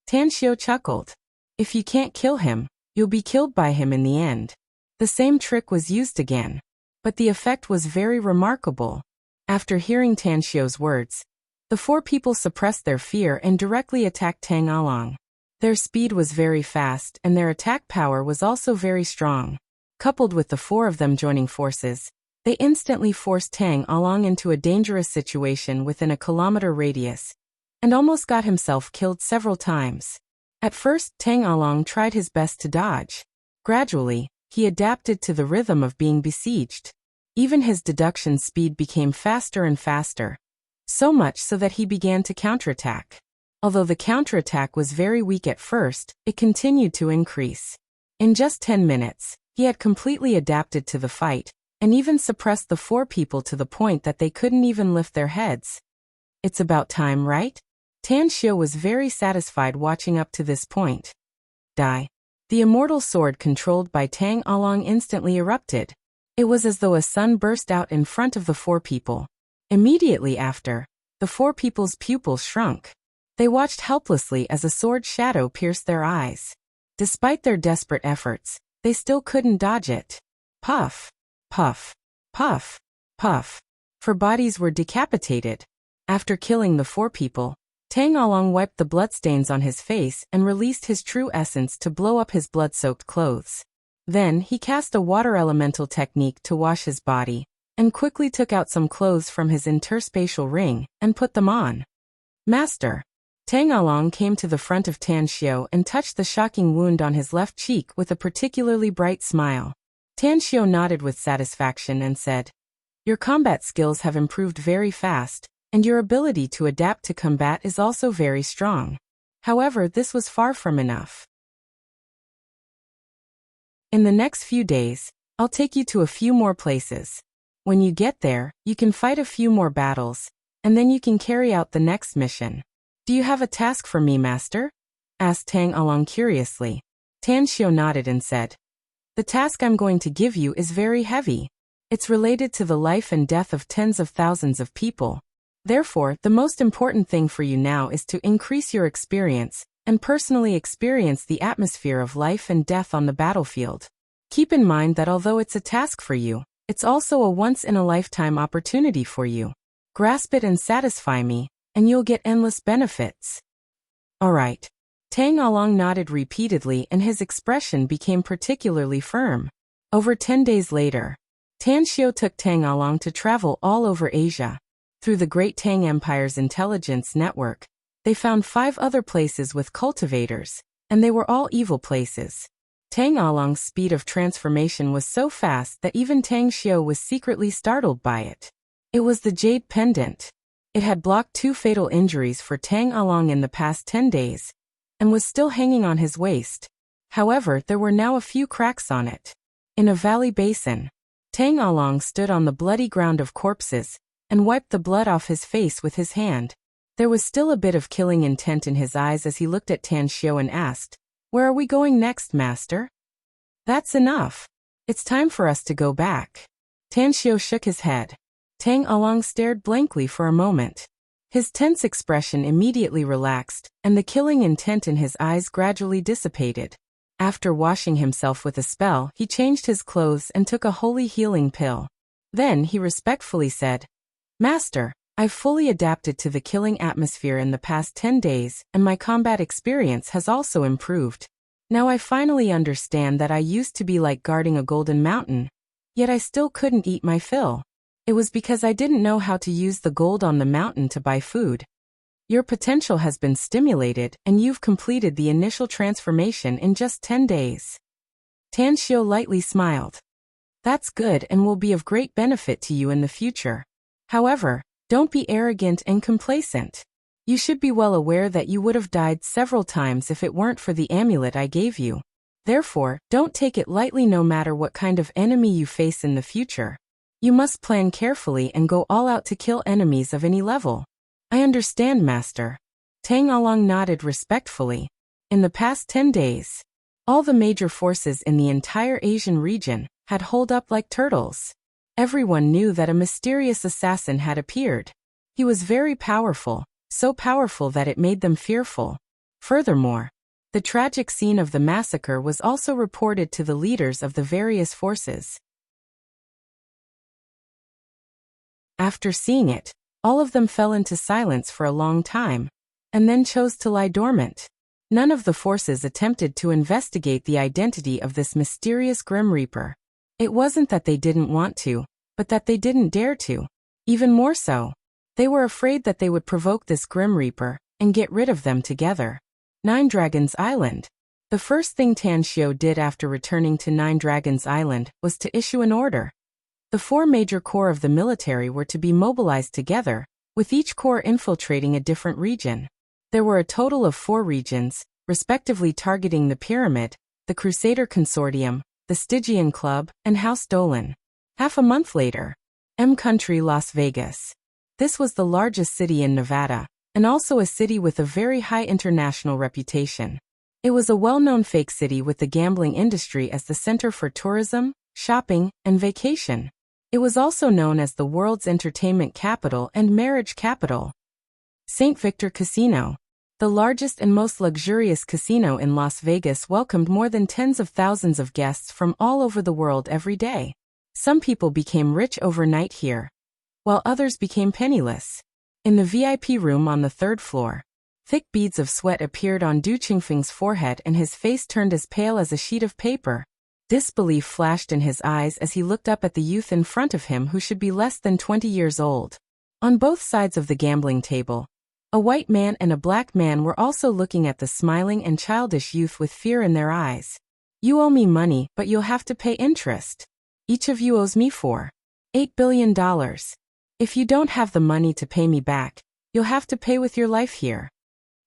Tan Xiu chuckled. If you can't kill him, you'll be killed by him in the end. The same trick was used again, but the effect was very remarkable. After hearing Tan Xiu's words, the four people suppressed their fear and directly attacked Tang Along. Their speed was very fast and their attack power was also very strong. Coupled with the four of them joining forces, they instantly forced Tang Along into a dangerous situation within a kilometer radius, and almost got himself killed several times. At first, Tang Along tried his best to dodge. Gradually, he adapted to the rhythm of being besieged. Even his deduction speed became faster and faster, so much so that he began to counterattack. Although the counterattack was very weak at first, it continued to increase. In just 10 minutes, he had completely adapted to the fight, and even suppressed the four people to the point that they couldn't even lift their heads. It's about time, right? Tan Xiu was very satisfied watching up to this point. Die. The immortal sword controlled by Tang Along instantly erupted. It was as though a sun burst out in front of the four people. Immediately after, the four people's pupils shrunk. They watched helplessly as a sword shadow pierced their eyes. Despite their desperate efforts, they still couldn't dodge it. Puff, puff, puff, puff. Four bodies were decapitated. After killing the four people, Tang Along wiped the bloodstains on his face and released his true essence to blow up his blood-soaked clothes. Then he cast a water elemental technique to wash his body, and quickly took out some clothes from his interspatial ring and put them on. Master. Tang Along came to the front of Tan Xiu and touched the shocking wound on his left cheek with a particularly bright smile. Tan Xiu nodded with satisfaction and said, "Your combat skills have improved very fast, and your ability to adapt to combat is also very strong. However, this was far from enough. In the next few days, I'll take you to a few more places. When you get there, you can fight a few more battles, and then you can carry out the next mission. Do you have a task for me, master? Asked Tang Along curiously. Tan Xiu nodded and said, the task I'm going to give you is very heavy. It's related to the life and death of tens of thousands of people. Therefore, the most important thing for you now is to increase your experience and personally experience the atmosphere of life and death on the battlefield. Keep in mind that although it's a task for you, it's also a once-in-a-lifetime opportunity for you. Grasp it and satisfy me, and you'll get endless benefits. All right. Tang Along nodded repeatedly and his expression became particularly firm. Over 10 days later, Tan Xiu took Tang Along to travel all over Asia. Through the Great Tang Empire's intelligence network, they found 5 other places with cultivators, and they were all evil places. Tang Along's speed of transformation was so fast that even Tang Xiu was secretly startled by it. It was the Jade Pendant. It had blocked 2 fatal injuries for Tang Along in the past 10 days, and was still hanging on his waist. However, there were now a few cracks on it. In a valley basin, Tang Along stood on the bloody ground of corpses, and wiped the blood off his face with his hand. There was still a bit of killing intent in his eyes as he looked at Tan Xiu and asked, where are we going next, master? That's enough. It's time for us to go back. Tan Xiu shook his head. Tang Along stared blankly for a moment. His tense expression immediately relaxed, and the killing intent in his eyes gradually dissipated. After washing himself with a spell, he changed his clothes and took a holy healing pill. Then he respectfully said, Master, I've fully adapted to the killing atmosphere in the past 10 days, and my combat experience has also improved. Now I finally understand that I used to be like guarding a golden mountain, yet I still couldn't eat my fill. It was because I didn't know how to use the gold on the mountain to buy food. Your potential has been stimulated, and you've completed the initial transformation in just 10 days. Tan Xiu lightly smiled. That's good and will be of great benefit to you in the future. However, don't be arrogant and complacent. You should be well aware that you would have died several times if it weren't for the amulet I gave you. Therefore, don't take it lightly no matter what kind of enemy you face in the future. You must plan carefully and go all out to kill enemies of any level. I understand, master. Tang Along nodded respectfully. In the past 10 days, all the major forces in the entire Asian region had holed up like turtles. Everyone knew that a mysterious assassin had appeared. He was very powerful, so powerful that it made them fearful. Furthermore, the tragic scene of the massacre was also reported to the leaders of the various forces. After seeing it, all of them fell into silence for a long time, and then chose to lie dormant. None of the forces attempted to investigate the identity of this mysterious Grim Reaper. It wasn't that they didn't want to, but that they didn't dare to. Even more so, they were afraid that they would provoke this Grim Reaper and get rid of them together. Nine Dragons Island. The first thing Tan Xiu did after returning to Nine Dragons Island was to issue an order. The 4 major corps of the military were to be mobilized together, with each corps infiltrating a different region. There were a total of 4 regions, respectively targeting the Pyramid, the Crusader Consortium, the Stygian Club, and House Dolan. Half a month later, Country, Las Vegas. This was the largest city in Nevada, and also a city with a very high international reputation. It was a well-known fake city with the gambling industry as the center for tourism, shopping, and vacation. It was also known as the world's entertainment capital and marriage capital. St. Victor Casino, the largest and most luxurious casino in Las Vegas, welcomed more than tens of thousands of guests from all over the world every day. Some people became rich overnight here, while others became penniless. In the VIP room on the 3rd floor, thick beads of sweat appeared on Du Qingfeng's forehead and his face turned as pale as a sheet of paper. Disbelief flashed in his eyes as he looked up at the youth in front of him who should be less than 20 years old. On both sides of the gambling table, a white man and a black man were also looking at the smiling and childish youth with fear in their eyes. You owe me money, but you'll have to pay interest. Each of you owes me $4.8 billion. If you don't have the money to pay me back, you'll have to pay with your life here.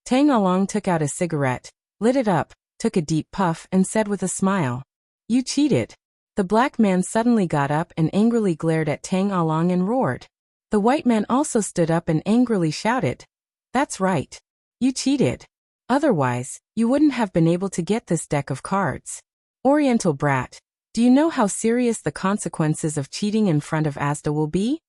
Tang Along took out a cigarette, lit it up, took a deep puff and said with a smile, "You cheated." The black man suddenly got up and angrily glared at Tang Along and roared. The white man also stood up and angrily shouted, "That's right. You cheated. Otherwise, you wouldn't have been able to get this deck of cards. Oriental brat, do you know how serious the consequences of cheating in front of Asda will be?"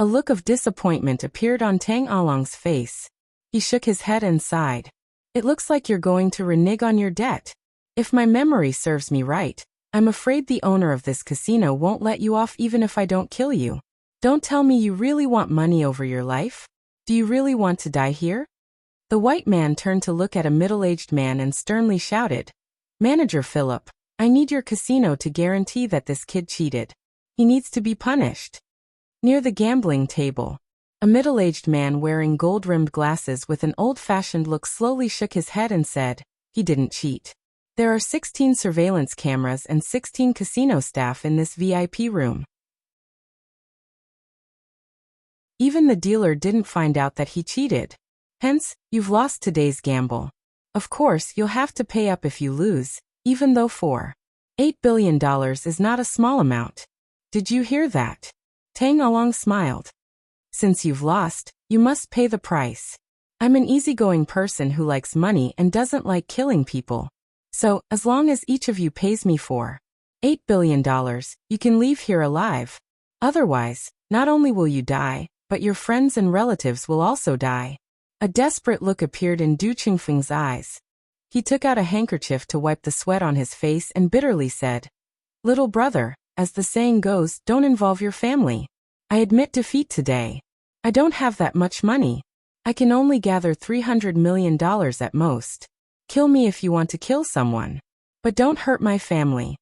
A look of disappointment appeared on Tang Along's face. He shook his head and sighed. "It looks like you're going to renege on your debt. If my memory serves me right, I'm afraid the owner of this casino won't let you off even if I don't kill you. Don't tell me you really want money over your life? Do you really want to die here?" The white man turned to look at a middle-aged man and sternly shouted, "Manager Philip, I need your casino to guarantee that this kid cheated. He needs to be punished." Near the gambling table, a middle-aged man wearing gold-rimmed glasses with an old-fashioned look slowly shook his head and said, "He didn't cheat. There are 16 surveillance cameras and 16 casino staff in this VIP room. Even the dealer didn't find out that he cheated. Hence, you've lost today's gamble. Of course, you'll have to pay up if you lose, even though $8 billion is not a small amount. Did you hear that?" Tang Along smiled. "Since you've lost, you must pay the price. I'm an easygoing person who likes money and doesn't like killing people. So, as long as each of you pays me $8 billion, you can leave here alive. Otherwise, not only will you die, but your friends and relatives will also die." A desperate look appeared in Du Qingfeng's eyes. He took out a handkerchief to wipe the sweat on his face and bitterly said, "Little brother, as the saying goes, don't involve your family. I admit defeat today. I don't have that much money. I can only gather $300 million at most. Kill me if you want to kill someone. But don't hurt my family."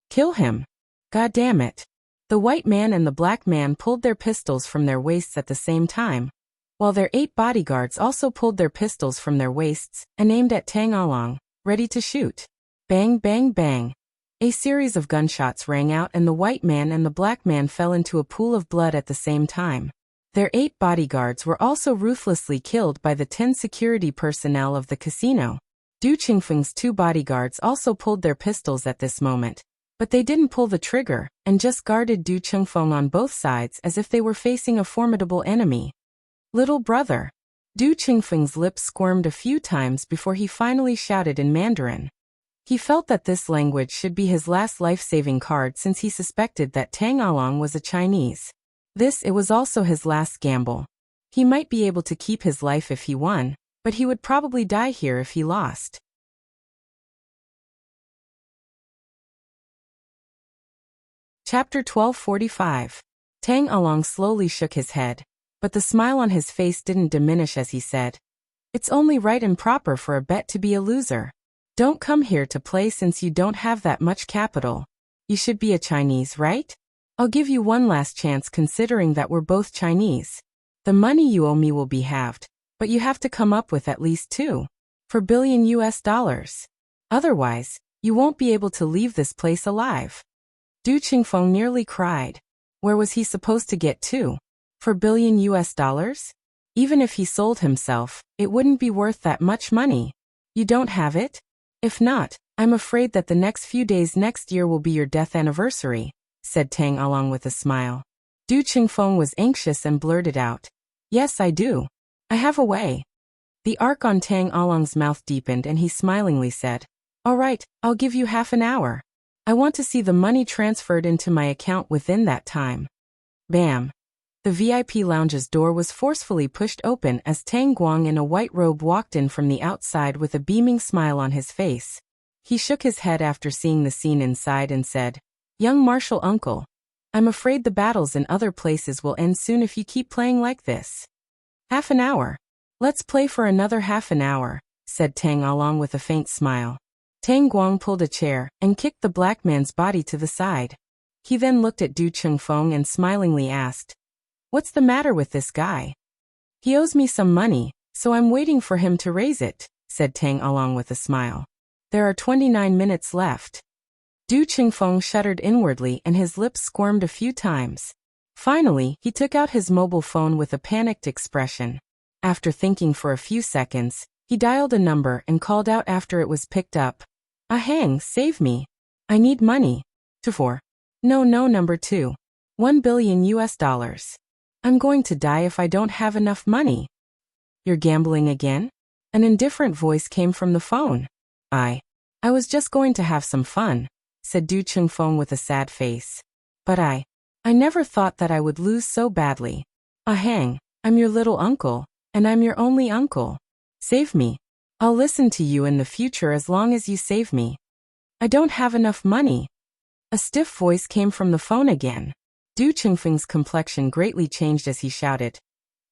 "Kill him. God damn it." The white man and the black man pulled their pistols from their waists at the same time, while their 8 bodyguards also pulled their pistols from their waists and aimed at Tang Along, ready to shoot. Bang, bang, bang. A series of gunshots rang out and the white man and the black man fell into a pool of blood at the same time. Their 8 bodyguards were also ruthlessly killed by the 10 security personnel of the casino. Du Qingfeng's 2 bodyguards also pulled their pistols at this moment, but they didn't pull the trigger and just guarded Du Qingfeng on both sides as if they were facing a formidable enemy. "Little brother." Du Qingfeng's lips squirmed a few times before he finally shouted in Mandarin. He felt that this language should be his last life-saving card since he suspected that Tang Along was a Chinese. It was also his last gamble. He might be able to keep his life if he won, but he would probably die here if he lost. Chapter 1245. Tang Along slowly shook his head, but the smile on his face didn't diminish as he said, "It's only right and proper for a bet to be a loser. Don't come here to play since you don't have that much capital. You should be a Chinese, right? I'll give you one last chance considering that we're both Chinese. The money you owe me will be halved, but you have to come up with at least $4 billion US. Otherwise, you won't be able to leave this place alive." Du Qingfeng nearly cried. Where was he supposed to get $4 billion US? Even if he sold himself, it wouldn't be worth that much money. "You don't have it? If not, I'm afraid that the next few days next year will be your death anniversary," said Tang Along with a smile. Du Qingfeng was anxious and blurted out, "Yes, I do. I have a way." The arc on Tang Along's mouth deepened and he smilingly said, "All right, I'll give you half an hour. I want to see the money transferred into my account within that time." Bam! The VIP lounge's door was forcefully pushed open as Tang Guang in a white robe walked in from the outside with a beaming smile on his face. He shook his head after seeing the scene inside and said, "Young martial uncle, I'm afraid the battles in other places will end soon if you keep playing like this." "Half an hour. Let's play for another half an hour," said Tang Along with a faint smile. Tang Guang pulled a chair and kicked the black man's body to the side. He then looked at Du Qingfeng and smilingly asked, "What's the matter with this guy?" "He owes me some money, so I'm waiting for him to raise it," said Tang Along with a smile. "There are 29 minutes left." Du Qingfeng shuddered inwardly and his lips squirmed a few times. Finally, he took out his mobile phone with a panicked expression. After thinking for a few seconds, he dialed a number and called out after it was picked up. Ahang, save me. I need money. 24. No, number 2. $1 billion US. I'm going to die if I don't have enough money. You're gambling again? An indifferent voice came from the phone. I was just going to have some fun, said Du Chengfeng with a sad face. But I never thought that I would lose so badly. Ahang, I'm your little uncle, and I'm your only uncle. Save me. I'll listen to you in the future as long as you save me. I don't have enough money. A stiff voice came from the phone again. Du Chengfeng's complexion greatly changed as he shouted.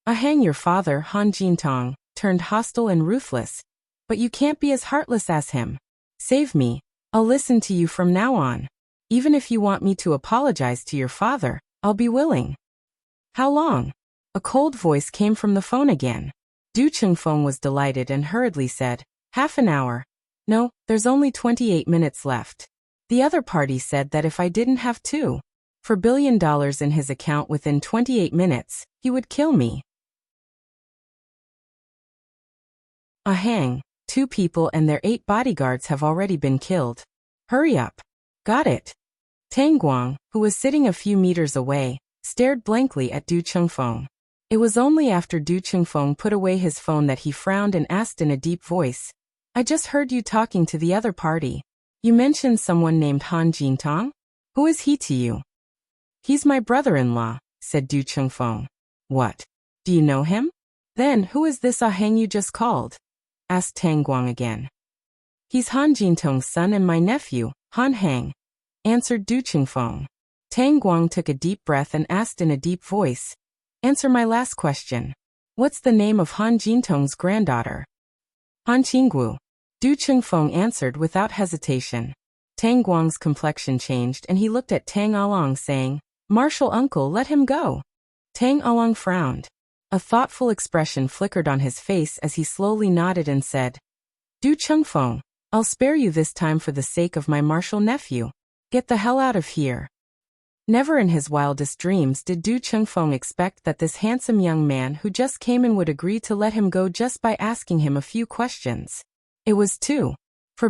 Ahang, your father, Han Jintong, turned hostile and ruthless. But you can't be as heartless as him. Save me. I'll listen to you from now on. Even if you want me to apologize to your father, I'll be willing. How long? A cold voice came from the phone again. Du Chengfeng was delighted and hurriedly said, half an hour. No, there's only 28 minutes left. The other party said that if I didn't have $2 billion in his account within 28 minutes, he would kill me. Ahang, 2 people and their 8 bodyguards have already been killed. Hurry up. Got it. Tang Guang, who was sitting a few meters away, stared blankly at Du Chengfeng. It was only after Du Chengfeng put away his phone that he frowned and asked in a deep voice, I just heard you talking to the other party. You mentioned someone named Han Jintong? Who is he to you? He's my brother-in-law, said Du Chengfeng. What? Do you know him? Then who is this Ahang you just called? Asked Tang Guang again. He's Han Jintong's son and my nephew, Han Hang, answered Du Chengfeng. Tang Guang took a deep breath and asked in a deep voice, answer my last question. What's the name of Han Jintong's granddaughter? Han Qinggu. Du Chengfeng answered without hesitation. Tang Guang's complexion changed and he looked at Tang Along saying, Martial uncle, let him go. Tang Along frowned. A thoughtful expression flickered on his face as he slowly nodded and said, Du Chengfeng, I'll spare you this time for the sake of my martial nephew. Get the hell out of here. Never in his wildest dreams did Du Chengfeng expect that this handsome young man who just came in would agree to let him go just by asking him a few questions. It was $2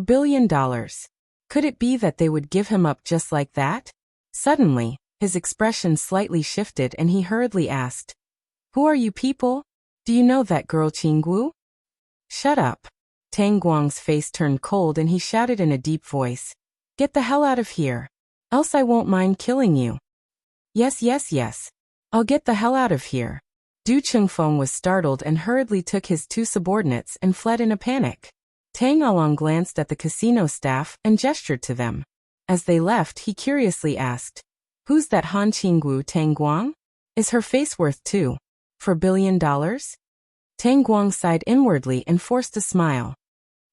billion. Could it be that they would give him up just like that? Suddenly, his expression slightly shifted and he hurriedly asked, Who are you people? Do you know that girl Qinggu? Shut up. Tang Guang's face turned cold and he shouted in a deep voice, Get the hell out of here. Else I won't mind killing you. Yes. I'll get the hell out of here. Du Chengfeng was startled and hurriedly took his 2 subordinates and fled in a panic. Tang Along glanced at the casino staff and gestured to them. As they left, he curiously asked, Who's that Han Qinggu Tang Guang? Is her face worth $2 billion? Tang Guang sighed inwardly and forced a smile.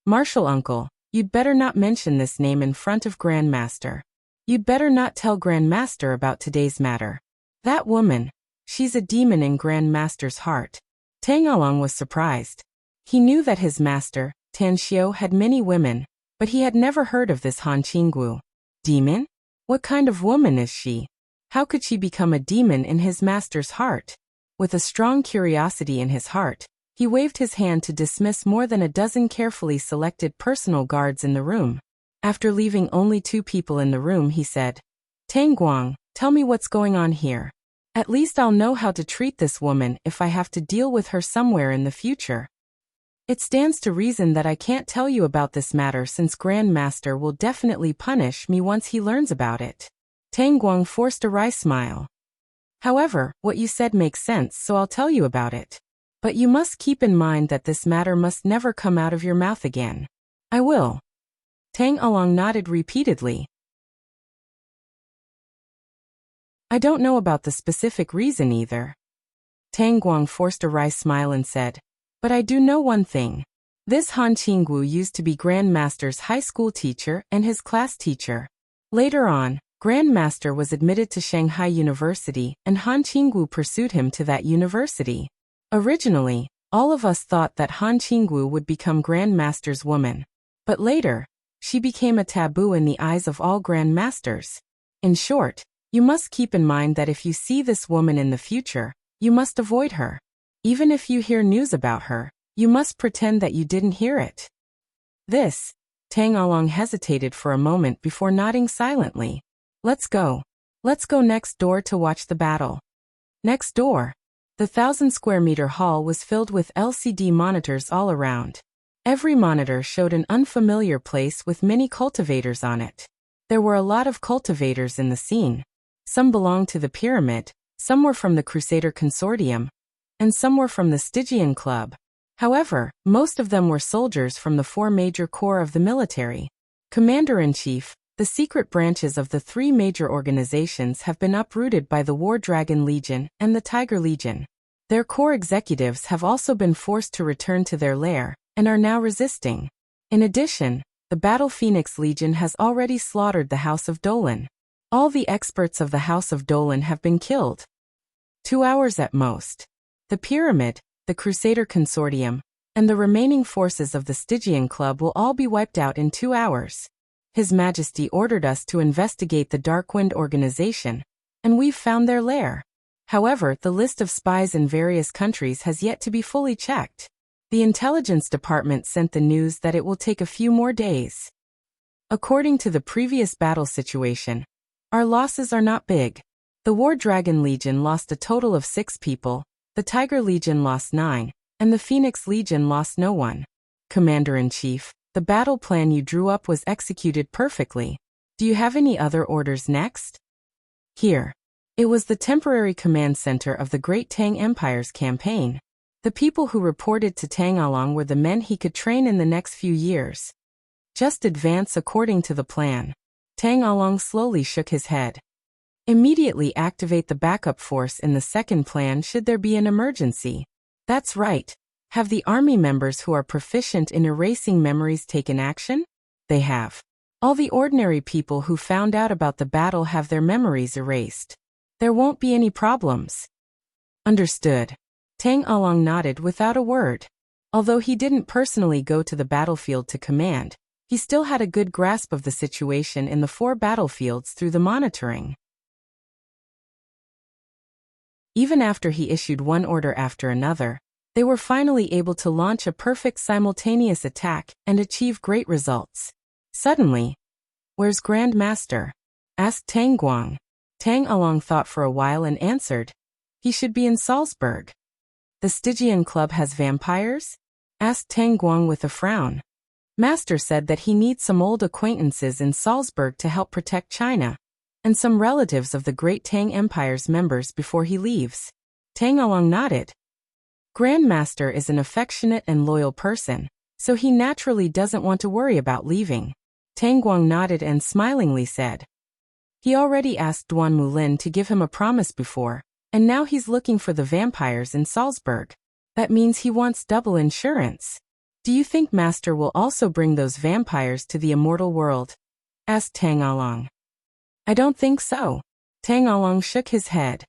Martial uncle, you'd better not mention this name in front of Grandmaster. You'd better not tell Grandmaster about today's matter. That woman, she's a demon in Grandmaster's heart. Tang Along was surprised. He knew that his master, Tan Xiu, had many women, but he had never heard of this Han Qinggu. Demon? What kind of woman is she? How could she become a demon in his master's heart? With a strong curiosity in his heart, he waved his hand to dismiss more than a dozen carefully selected personal guards in the room. After leaving only 2 people in the room, he said, Tang Guang, tell me what's going on here. At least I'll know how to treat this woman if I have to deal with her somewhere in the future. It stands to reason that I can't tell you about this matter since Grandmaster will definitely punish me once he learns about it. Tang Guang forced a wry smile. However, what you said makes sense, so I'll tell you about it. But you must keep in mind that this matter must never come out of your mouth again. I will. Tang Along nodded repeatedly. I don't know about the specific reason either. Tang Guang forced a wry smile and said, But I do know one thing. This Han Qinggu used to be Grandmaster's high school teacher and his class teacher. Later on, Grandmaster was admitted to Shanghai University and Han Qinggu pursued him to that university. Originally, all of us thought that Han Qinggu would become Grandmaster's woman. But later, she became a taboo in the eyes of all Grandmasters. In short, You must keep in mind that if you see this woman in the future, you must avoid her. Even if you hear news about her, you must pretend that you didn't hear it. This, Tang Along hesitated for a moment before nodding silently. Let's go. Let's go next door to watch the battle. Next door. The 1,000-square-meter hall was filled with LCD monitors all around. Every monitor showed an unfamiliar place with many cultivators on it. There were a lot of cultivators in the scene. Some belonged to the pyramid, some were from the Crusader Consortium, and some were from the Stygian Club. However, most of them were soldiers from the 4 major corps of the military. Commander-in-Chief, the secret branches of the 3 major organizations have been uprooted by the War Dragon Legion and the Tiger Legion. Their corps executives have also been forced to return to their lair, and are now resisting. In addition, the Battle Phoenix Legion has already slaughtered the House of Dolan. All the experts of the House of Dolan have been killed. 2 hours at most. The Pyramid, the Crusader Consortium, and the remaining forces of the Stygian Club will all be wiped out in 2 hours. His Majesty ordered us to investigate the Darkwind organization, and we've found their lair. However, the list of spies in various countries has yet to be fully checked. The Intelligence Department sent the news that it will take a few more days. According to the previous battle situation, our losses are not big. The War Dragon Legion lost a total of 6 people, the Tiger Legion lost 9, and the Phoenix Legion lost no one. Commander-in-Chief, the battle plan you drew up was executed perfectly. Do you have any other orders next? Here. It was the temporary command center of the Great Tang Empire's campaign. The people who reported to Tang Along were the men he could train in the next few years. Just advance according to the plan. Tang Along slowly shook his head. Immediately activate the backup force in the second plan should there be an emergency. That's right. Have the army members who are proficient in erasing memories taken action? They have. All the ordinary people who found out about the battle have their memories erased. There won't be any problems. Understood. Tang Along nodded without a word. Although he didn't personally go to the battlefield to command, he still had a good grasp of the situation in the 4 battlefields through the monitoring. Even after he issued one order after another, they were finally able to launch a perfect simultaneous attack and achieve great results. Suddenly, "Where's Grand Master?" asked Tang Guang. Tang Along thought for a while and answered, "He should be in Salzburg." "The Stygian Club has vampires?" asked Tang Guang with a frown. "Master said that he needs some old acquaintances in Salzburg to help protect China, and some relatives of the Great Tang Empire's members before he leaves." Tang Along nodded. Grand Master is an affectionate and loyal person, so he naturally doesn't want to worry about leaving. Tang Guang nodded and smilingly said, "He already asked Duan Mulin to give him a promise before, and now he's looking for the vampires in Salzburg. That means he wants double insurance. Do you think Master will also bring those vampires to the immortal world?" asked Tang Along. "I don't think so." Tang Along shook his head.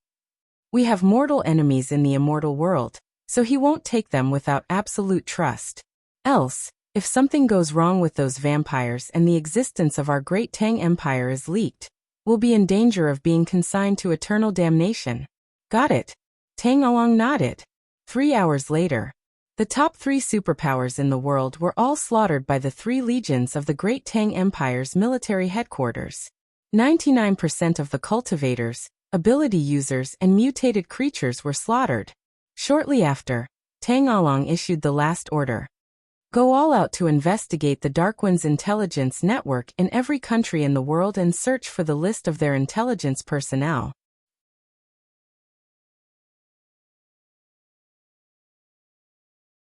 "We have mortal enemies in the immortal world, so he won't take them without absolute trust. Else, if something goes wrong with those vampires and the existence of our Great Tang Empire is leaked, we'll be in danger of being consigned to eternal damnation." "Got it." Tang Along nodded. 3 hours later, the top 3 superpowers in the world were all slaughtered by the 3 legions of the Great Tang Empire's military headquarters. 99% of the cultivators, ability users and mutated creatures were slaughtered. Shortly after, Tang Along issued the last order. Go all out to investigate the Darkwind's intelligence network in every country in the world and search for the list of their intelligence personnel.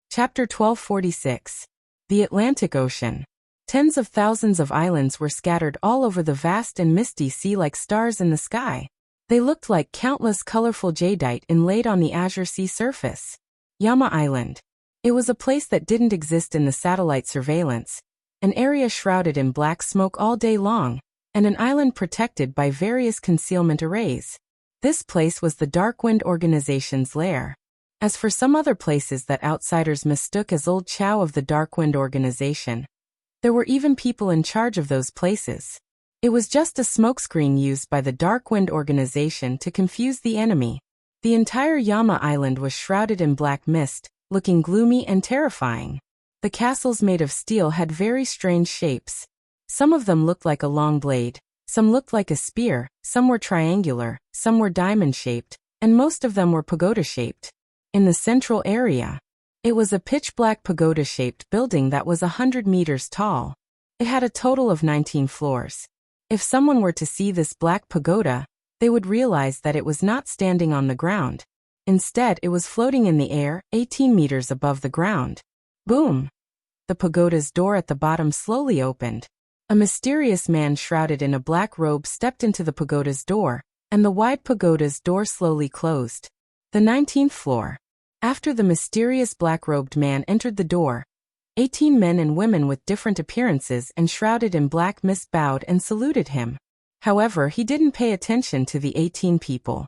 Chapter 1246. The Atlantic Ocean. Tens of thousands of islands were scattered all over the vast and misty sea like stars in the sky. They looked like countless colorful jadeite inlaid on the azure sea surface. Yama Island. It was a place that didn't exist in the satellite surveillance, an area shrouded in black smoke all day long, and an island protected by various concealment arrays. This place was the Darkwind organization's lair. As for some other places that outsiders mistook as old chow of the Darkwind organization, there were even people in charge of those places. It was just a smokescreen used by the Darkwind organization to confuse the enemy. The entire Yama Island was shrouded in black mist, looking gloomy and terrifying. The castles made of steel had very strange shapes. Some of them looked like a long blade, some looked like a spear, some were triangular, some were diamond-shaped, and most of them were pagoda-shaped. In the central area, it was a pitch-black pagoda-shaped building that was 100 meters tall. It had a total of 19 floors. If someone were to see this black pagoda, they would realize that it was not standing on the ground. Instead, it was floating in the air, 18 meters above the ground. Boom! The pagoda's door at the bottom slowly opened. A mysterious man shrouded in a black robe stepped into the pagoda's door, and the wide pagoda's door slowly closed. The 19th floor. After the mysterious black-robed man entered the door, 18 men and women with different appearances and shrouded in black mist bowed and saluted him. However, he didn't pay attention to the 18 people.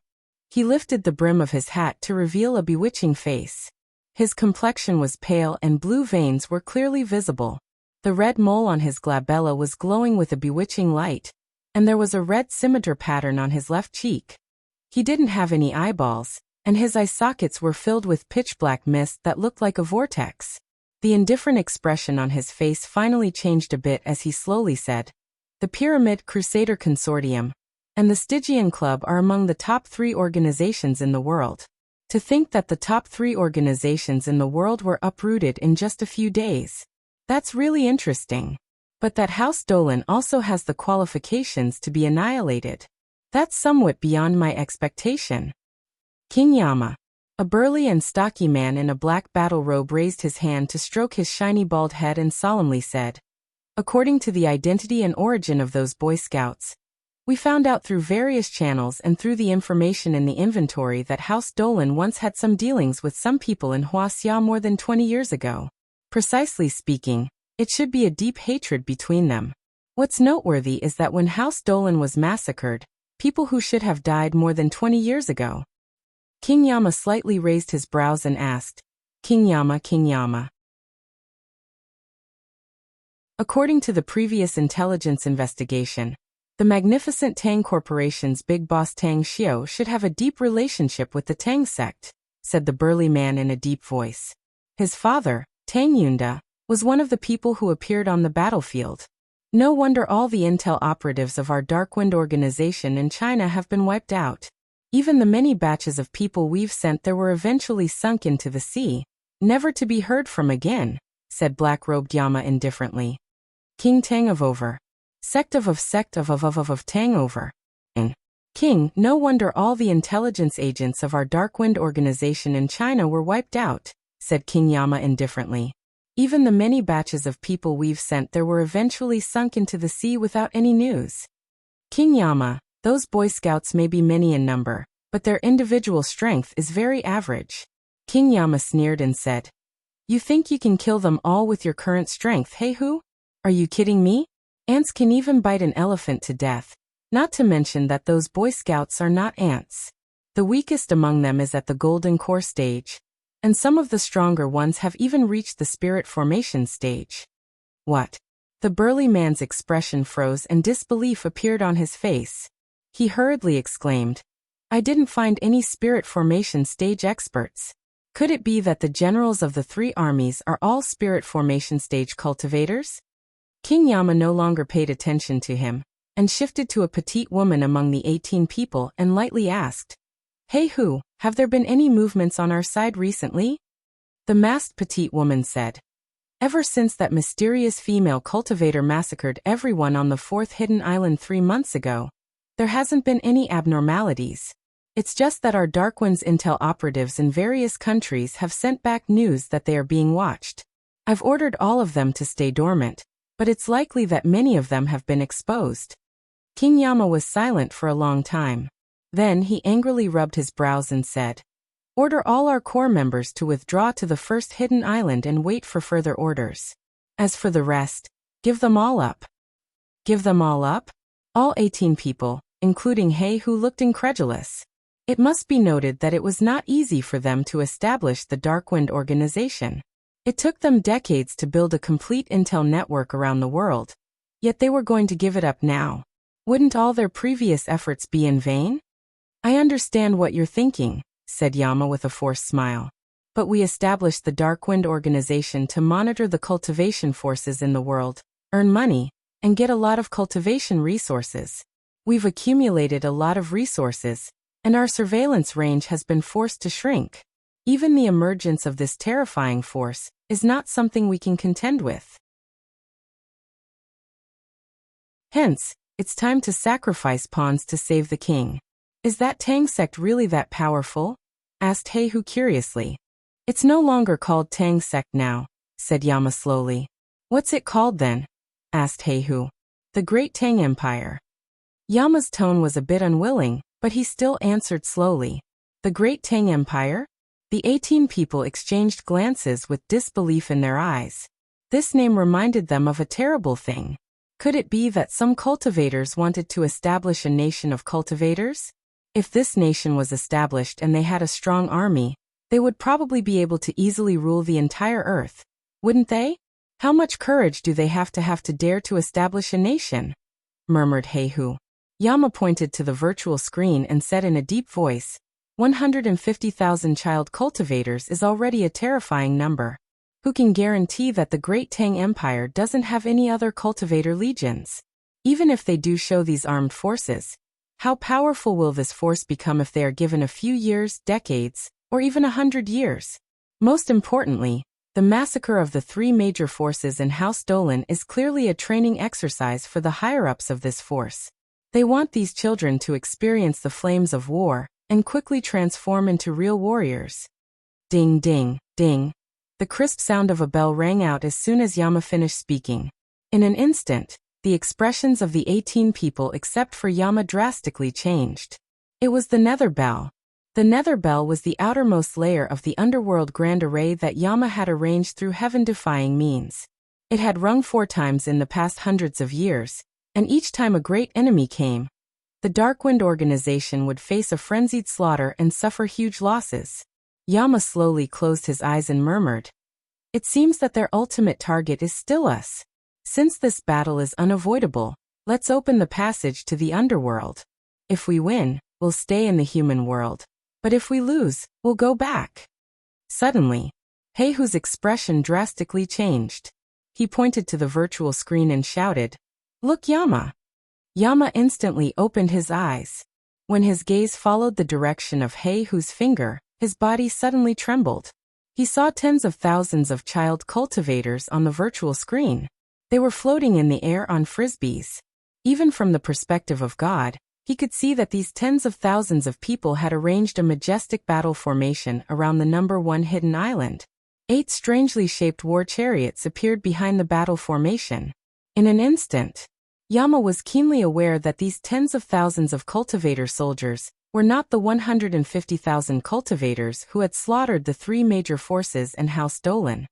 He lifted the brim of his hat to reveal a bewitching face. His complexion was pale and blue veins were clearly visible. The red mole on his glabella was glowing with a bewitching light, and there was a red scimitar pattern on his left cheek. He didn't have any eyeballs, and his eye sockets were filled with pitch-black mist that looked like a vortex. The indifferent expression on his face finally changed a bit as he slowly said, "The Pyramid Crusader Consortium and the Stygian Club are among the top 3 organizations in the world. To think that the top 3 organizations in the world were uprooted in just a few days. That's really interesting. But that House Dolan also has the qualifications to be annihilated. That's somewhat beyond my expectation." King Yama, a burly and stocky man in a black battle robe, raised his hand to stroke his shiny bald head and solemnly said, "According to the identity and origin of those Boy Scouts, we found out through various channels and through the information in the inventory that House Dolan once had some dealings with some people in Wuxia more than 20 years ago. Precisely speaking, it should be a deep hatred between them. What's noteworthy is that when House Dolan was massacred, people who should have died more than 20 years ago." King Yama slightly raised his brows and asked, King Yama. According to the previous intelligence investigation, the magnificent Tang Corporation's big boss Tang Xiao should have a deep relationship with the Tang sect, said the burly man in a deep voice. His father, Tang Yunda, was one of the people who appeared on the battlefield. No wonder all the intel operatives of our Darkwind organization in China have been wiped out. Even the many batches of people we've sent there were eventually sunk into the sea, never to be heard from again, said black-robed Yama indifferently. King Tang of over. Sect of Tang over. King, no wonder all the intelligence agents of our Darkwind organization in China were wiped out, said King Yama indifferently. Even the many batches of people we've sent there were eventually sunk into the sea without any news. King Yama, those Boy Scouts may be many in number, but their individual strength is very average. King Yama sneered and said, "You think you can kill them all with your current strength, hey who? Are you kidding me? Ants can even bite an elephant to death, not to mention that those Boy Scouts are not ants. The weakest among them is at the Golden Core stage, and some of the stronger ones have even reached the Spirit Formation stage." What? The burly man's expression froze and disbelief appeared on his face. He hurriedly exclaimed, "I didn't find any Spirit Formation stage experts. Could it be that the generals of the 3 armies are all Spirit Formation stage cultivators?" King Yama no longer paid attention to him, and shifted to a petite woman among the 18 people and lightly asked, "Hey who, have there been any movements on our side recently?" The masked petite woman said, "Ever since that mysterious female cultivator massacred everyone on the 4th hidden island 3 months ago, there hasn't been any abnormalities. It's just that our Darkwind's intel operatives in various countries have sent back news that they are being watched. I've ordered all of them to stay dormant, but it's likely that many of them have been exposed." King Yama was silent for a long time. Then he angrily rubbed his brows and said, "Order all our core members to withdraw to the 1st hidden island and wait for further orders. As for the rest, give them all up." Give them all up? All 18 people, including He, who looked incredulous. It must be noted that it was not easy for them to establish the Darkwind organization. It took them decades to build a complete intel network around the world, yet they were going to give it up now. Wouldn't all their previous efforts be in vain? I understand what you're thinking, said Yama with a forced smile. But we established the Darkwind organization to monitor the cultivation forces in the world, earn money, and get a lot of cultivation resources. We've accumulated a lot of resources, and our surveillance range has been forced to shrink. Even the emergence of this terrifying force is not something we can contend with. Hence, it's time to sacrifice pawns to save the king. Is that Tang sect really that powerful? Asked Heihu curiously. It's no longer called Tang sect now, said Yama slowly. What's it called then? Asked Heihu. The Great Tang Empire. Yama's tone was a bit unwilling, but he still answered slowly. The Great Tang Empire? The 18 people exchanged glances with disbelief in their eyes. This name reminded them of a terrible thing. Could it be that some cultivators wanted to establish a nation of cultivators? If this nation was established and they had a strong army, they would probably be able to easily rule the entire earth, wouldn't they? How much courage do they have to dare to establish a nation? Murmured Heihu. Yama pointed to the virtual screen and said in a deep voice, 150,000 child cultivators is already a terrifying number. Who can guarantee that the Great Tang Empire doesn't have any other cultivator legions? Even if they do show these armed forces, how powerful will this force become if they are given a few years, decades, or even 100 years? Most importantly, the massacre of the 3 major forces in House Dolan is clearly a training exercise for the higher-ups of this force. They want these children to experience the flames of war and quickly transform into real warriors. Ding ding, ding. The crisp sound of a bell rang out as soon as Yama finished speaking. In an instant, the expressions of the 18 people except for Yama drastically changed. It was the Nether Bell. The Nether Bell was the outermost layer of the underworld grand array that Yama had arranged through heaven-defying means. It had rung 4 times in the past hundreds of years, and each time a great enemy came, the Darkwind organization would face a frenzied slaughter and suffer huge losses. Yama slowly closed his eyes and murmured, "It seems that their ultimate target is still us. Since this battle is unavoidable, let's open the passage to the underworld. If we win, we'll stay in the human world. But if we lose, we'll go back." Suddenly, Heihu's expression drastically changed. He pointed to the virtual screen and shouted, "Look, Yama!" Yama instantly opened his eyes. When his gaze followed the direction of Heihu's finger, his body suddenly trembled. He saw tens of thousands of child cultivators on the virtual screen. They were floating in the air on frisbees. Even from the perspective of God, he could see that these tens of thousands of people had arranged a majestic battle formation around the number 1 hidden island. 8 strangely shaped war chariots appeared behind the battle formation. In an instant, Yama was keenly aware that these tens of thousands of cultivator soldiers were not the 150,000 cultivators who had slaughtered the 3 major forces in House Dolan.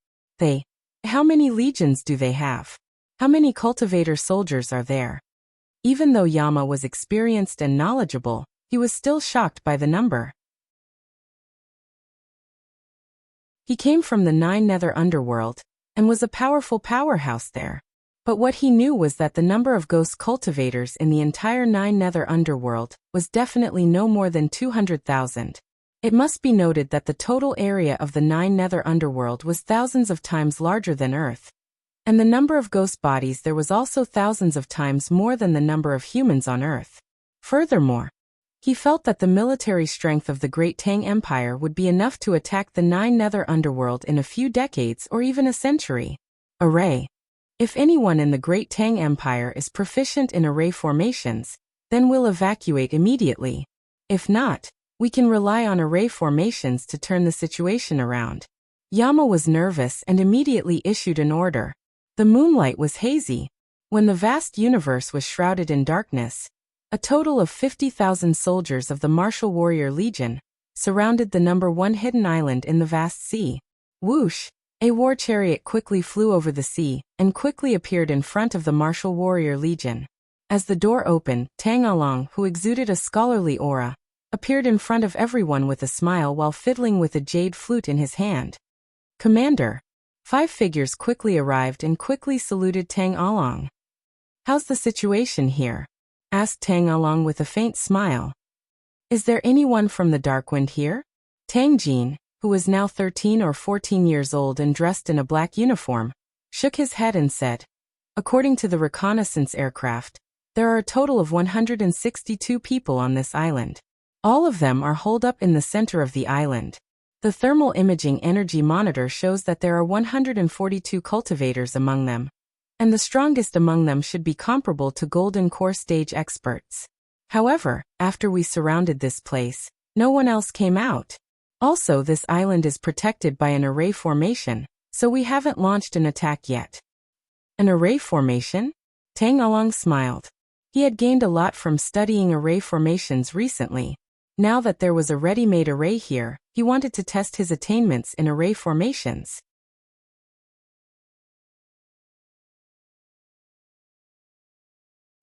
How many legions do they have? How many cultivator soldiers are there? Even though Yama was experienced and knowledgeable, he was still shocked by the number. He came from the 9 Nether Underworld, and was a powerful powerhouse there. But what he knew was that the number of ghost cultivators in the entire 9 Nether Underworld was definitely no more than 200,000. It must be noted that the total area of the 9 Nether Underworld was thousands of times larger than Earth. And the number of ghost bodies there was also thousands of times more than the number of humans on Earth. Furthermore, he felt that the military strength of the Great Tang Empire would be enough to attack the 9 Nether Underworld in a few decades or even a century. Array. If anyone in the Great Tang Empire is proficient in array formations, then we'll evacuate immediately. If not, we can rely on array formations to turn the situation around. Yama was nervous and immediately issued an order. The moonlight was hazy. When the vast universe was shrouded in darkness, a total of 50,000 soldiers of the Martial Warrior Legion surrounded the number 1 hidden island in the vast sea. Whoosh! A war chariot quickly flew over the sea, and quickly appeared in front of the Martial Warrior Legion. As the door opened, Tang Along, who exuded a scholarly aura, appeared in front of everyone with a smile while fiddling with a jade flute in his hand. "Commander!" 5 figures quickly arrived and quickly saluted Tang Along. "How's the situation here?" asked Tang along with a faint smile. Is there anyone from the Dark Wind here? Tang Jin, who was now 13 or 14 years old and dressed in a black uniform, shook his head and said, according to the reconnaissance aircraft, there are a total of 162 people on this island. All of them are holed up in the center of the island. The thermal imaging energy monitor shows that there are 142 cultivators among them, and the strongest among them should be comparable to Golden Core stage experts. However, after we surrounded this place, no one else came out. Also, this island is protected by an array formation, so we haven't launched an attack yet. An array formation? Tang Along smiled. He had gained a lot from studying array formations recently. Now that there was a ready-made array here, he wanted to test his attainments in array formations.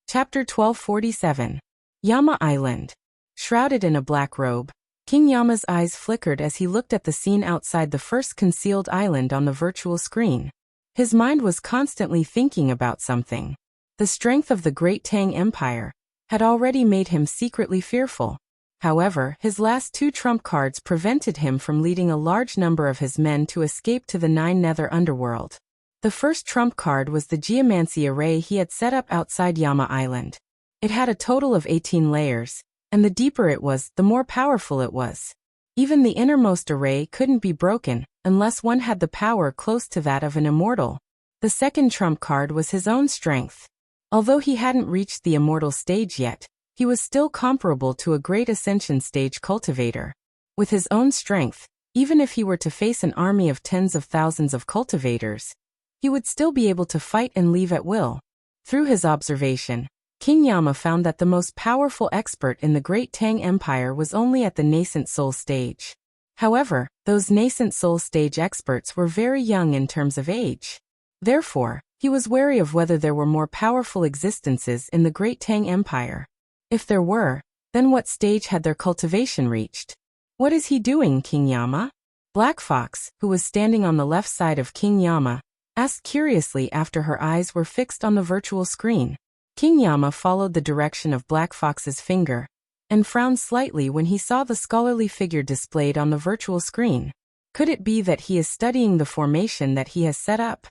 Chapter 1247. Yama Island. Shrouded in a black robe, King Yama's eyes flickered as he looked at the scene outside the first concealed island on the virtual screen. His mind was constantly thinking about something. The strength of the Great Tang Empire had already made him secretly fearful. However, his last two trump cards prevented him from leading a large number of his men to escape to the Nine Nether Underworld. The first trump card was the geomancy array he had set up outside Yama Island. It had a total of 18 layers, and the deeper it was, the more powerful it was. Even the innermost array couldn't be broken, unless one had the power close to that of an immortal. The second trump card was his own strength. Although he hadn't reached the immortal stage yet, he was still comparable to a great ascension stage cultivator. With his own strength, even if he were to face an army of tens of thousands of cultivators, he would still be able to fight and leave at will. Through his observation, King Yama found that the most powerful expert in the Great Tang Empire was only at the nascent soul stage. However, those nascent soul stage experts were very young in terms of age. Therefore, he was wary of whether there were more powerful existences in the Great Tang Empire. If there were, then what stage had their cultivation reached? What is he doing, King Yama? Black Fox, who was standing on the left side of King Yama, asked curiously after her eyes were fixed on the virtual screen. King Yama followed the direction of Black Fox's finger, and frowned slightly when he saw the scholarly figure displayed on the virtual screen. Could it be that he is studying the formation that he has set up?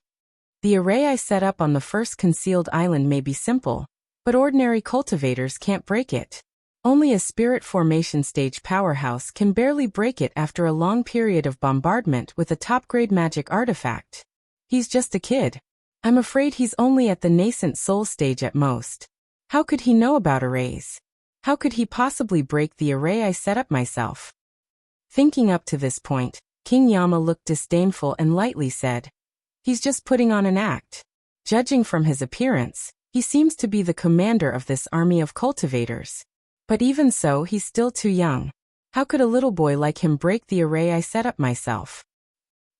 The array I set up on the first concealed island may be simple, but ordinary cultivators can't break it. Only a spirit formation stage powerhouse can barely break it after a long period of bombardment with a top-grade magic artifact. He's just a kid. I'm afraid he's only at the nascent soul stage at most. How could he know about arrays? How could he possibly break the array I set up myself? Thinking up to this point, King Yama looked disdainful and lightly said, he's just putting on an act. Judging from his appearance, he seems to be the commander of this army of cultivators. But even so, he's still too young. How could a little boy like him break the array I set up myself?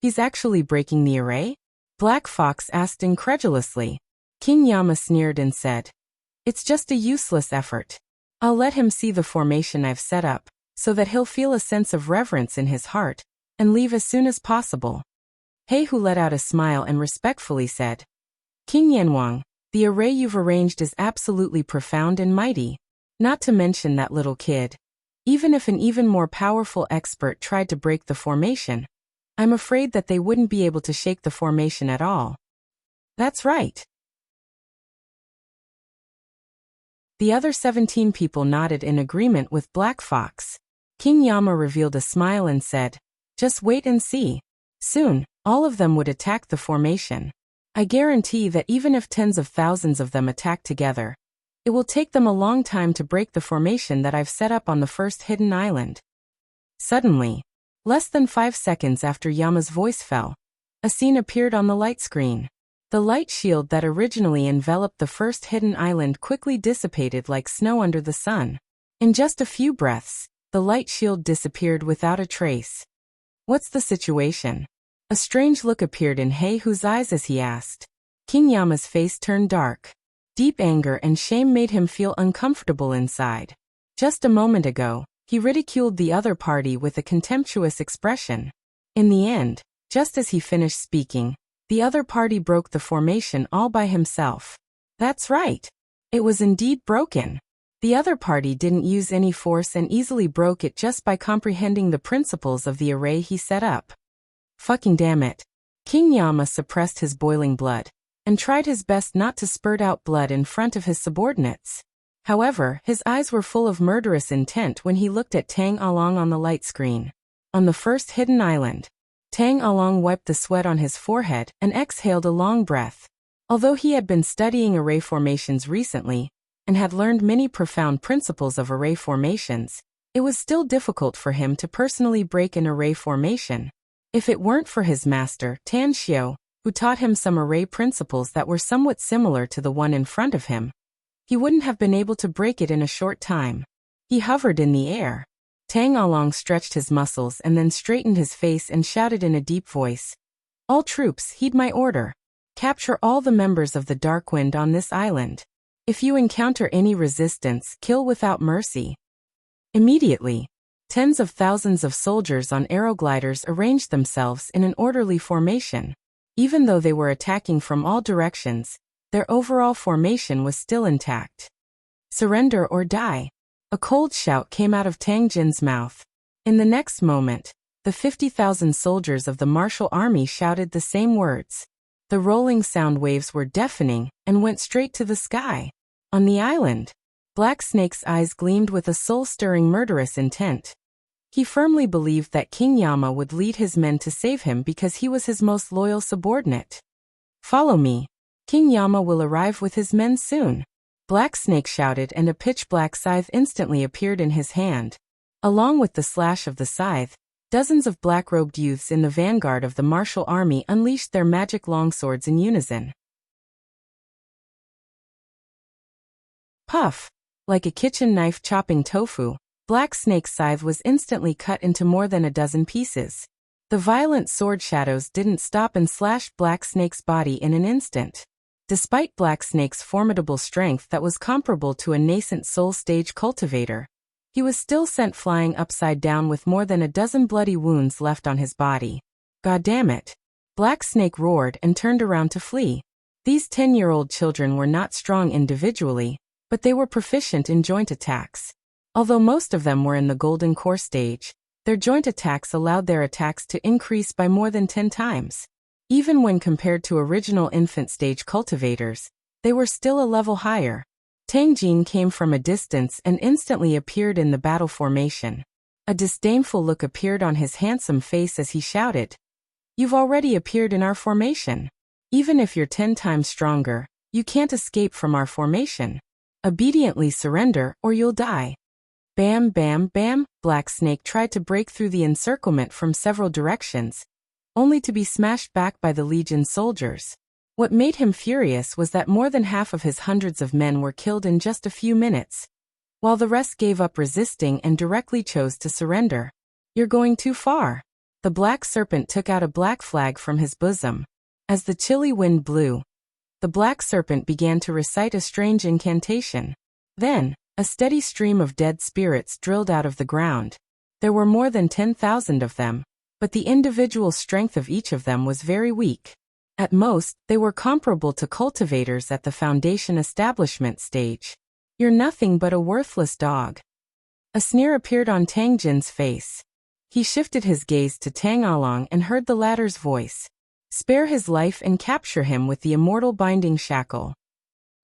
He's actually breaking the array? Black Fox asked incredulously. King Yama sneered and said, it's just a useless effort. I'll let him see the formation I've set up, so that he'll feel a sense of reverence in his heart, and leave as soon as possible. Heihu let out a smile and respectfully said, King Yanwang, the array you've arranged is absolutely profound and mighty. Not to mention that little kid. Even if an even more powerful expert tried to break the formation, I'm afraid that they wouldn't be able to shake the formation at all. That's right. The other 17 people nodded in agreement with Black Fox. King Yama revealed a smile and said, just wait and see. Soon, all of them would attack the formation. I guarantee that even if tens of thousands of them attack together, it will take them a long time to break the formation that I've set up on the first hidden island. Suddenly, less than 5 seconds after Yama's voice fell, a scene appeared on the light screen. The light shield that originally enveloped the first hidden island quickly dissipated like snow under the sun. In just a few breaths, the light shield disappeared without a trace. What's the situation? A strange look appeared in Heihu's eyes as he asked. King Yama's face turned dark. Deep anger and shame made him feel uncomfortable inside. Just a moment ago, he ridiculed the other party with a contemptuous expression. In the end, just as he finished speaking, the other party broke the formation all by himself. That's right. It was indeed broken. The other party didn't use any force and easily broke it just by comprehending the principles of the array he set up. Fucking damn it. King Yama suppressed his boiling blood and tried his best not to spurt out blood in front of his subordinates. However, his eyes were full of murderous intent when he looked at Tang Along on the light screen. On the first hidden island, Tang Along wiped the sweat on his forehead and exhaled a long breath. Although he had been studying array formations recently and had learned many profound principles of array formations, it was still difficult for him to personally break an array formation. If it weren't for his master, Tan Xiao, who taught him some array principles that were somewhat similar to the one in front of him, he wouldn't have been able to break it in a short time. He hovered in the air. Tang Along stretched his muscles and then straightened his face and shouted in a deep voice, "All troops, heed my order. Capture all the members of the Dark Wind on this island. If you encounter any resistance, kill without mercy." Immediately, tens of thousands of soldiers on aerogliders arranged themselves in an orderly formation. Even though they were attacking from all directions, their overall formation was still intact. Surrender or die. A cold shout came out of Tang Jin's mouth. In the next moment, the 50,000 soldiers of the martial army shouted the same words. The rolling sound waves were deafening and went straight to the sky. On the island, Black Snake's eyes gleamed with a soul-stirring murderous intent. He firmly believed that King Yama would lead his men to save him because he was his most loyal subordinate. "Follow me. King Yama will arrive with his men soon," Black Snake shouted, and a pitch-black scythe instantly appeared in his hand. Along with the slash of the scythe, dozens of black-robed youths in the vanguard of the martial army unleashed their magic longswords in unison. Puff! Like a kitchen knife chopping tofu, Black Snake's scythe was instantly cut into more than a dozen pieces. The violent sword shadows didn't stop and slashed Black Snake's body in an instant. Despite Black Snake's formidable strength that was comparable to a nascent soul stage cultivator, he was still sent flying upside down with more than a dozen bloody wounds left on his body. "God damn it!" Black Snake roared and turned around to flee. These 10-year-old children were not strong individually, but they were proficient in joint attacks. Although most of them were in the golden core stage, their joint attacks allowed their attacks to increase by more than 10 times. Even when compared to original infant stage cultivators, they were still a level higher. Tang Jin came from a distance and instantly appeared in the battle formation. A disdainful look appeared on his handsome face as he shouted, "You've already appeared in our formation. Even if you're 10 times stronger, you can't escape from our formation. Obediently surrender or you'll die." Bam, bam, bam, Black Snake tried to break through the encirclement from several directions, only to be smashed back by the Legion soldiers. What made him furious was that more than half of his hundreds of men were killed in just a few minutes, while the rest gave up resisting and directly chose to surrender. "You're going too far." The Black Serpent took out a black flag from his bosom. As the chilly wind blew, the Black Serpent began to recite a strange incantation. Then, a steady stream of dead spirits drilled out of the ground. There were more than 10,000 of them, but the individual strength of each of them was very weak. At most, they were comparable to cultivators at the foundation establishment stage. "You're nothing but a worthless dog." A sneer appeared on Tang Jin's face. He shifted his gaze to Tang Along and heard the latter's voice. "Spare his life and capture him with the immortal binding shackle."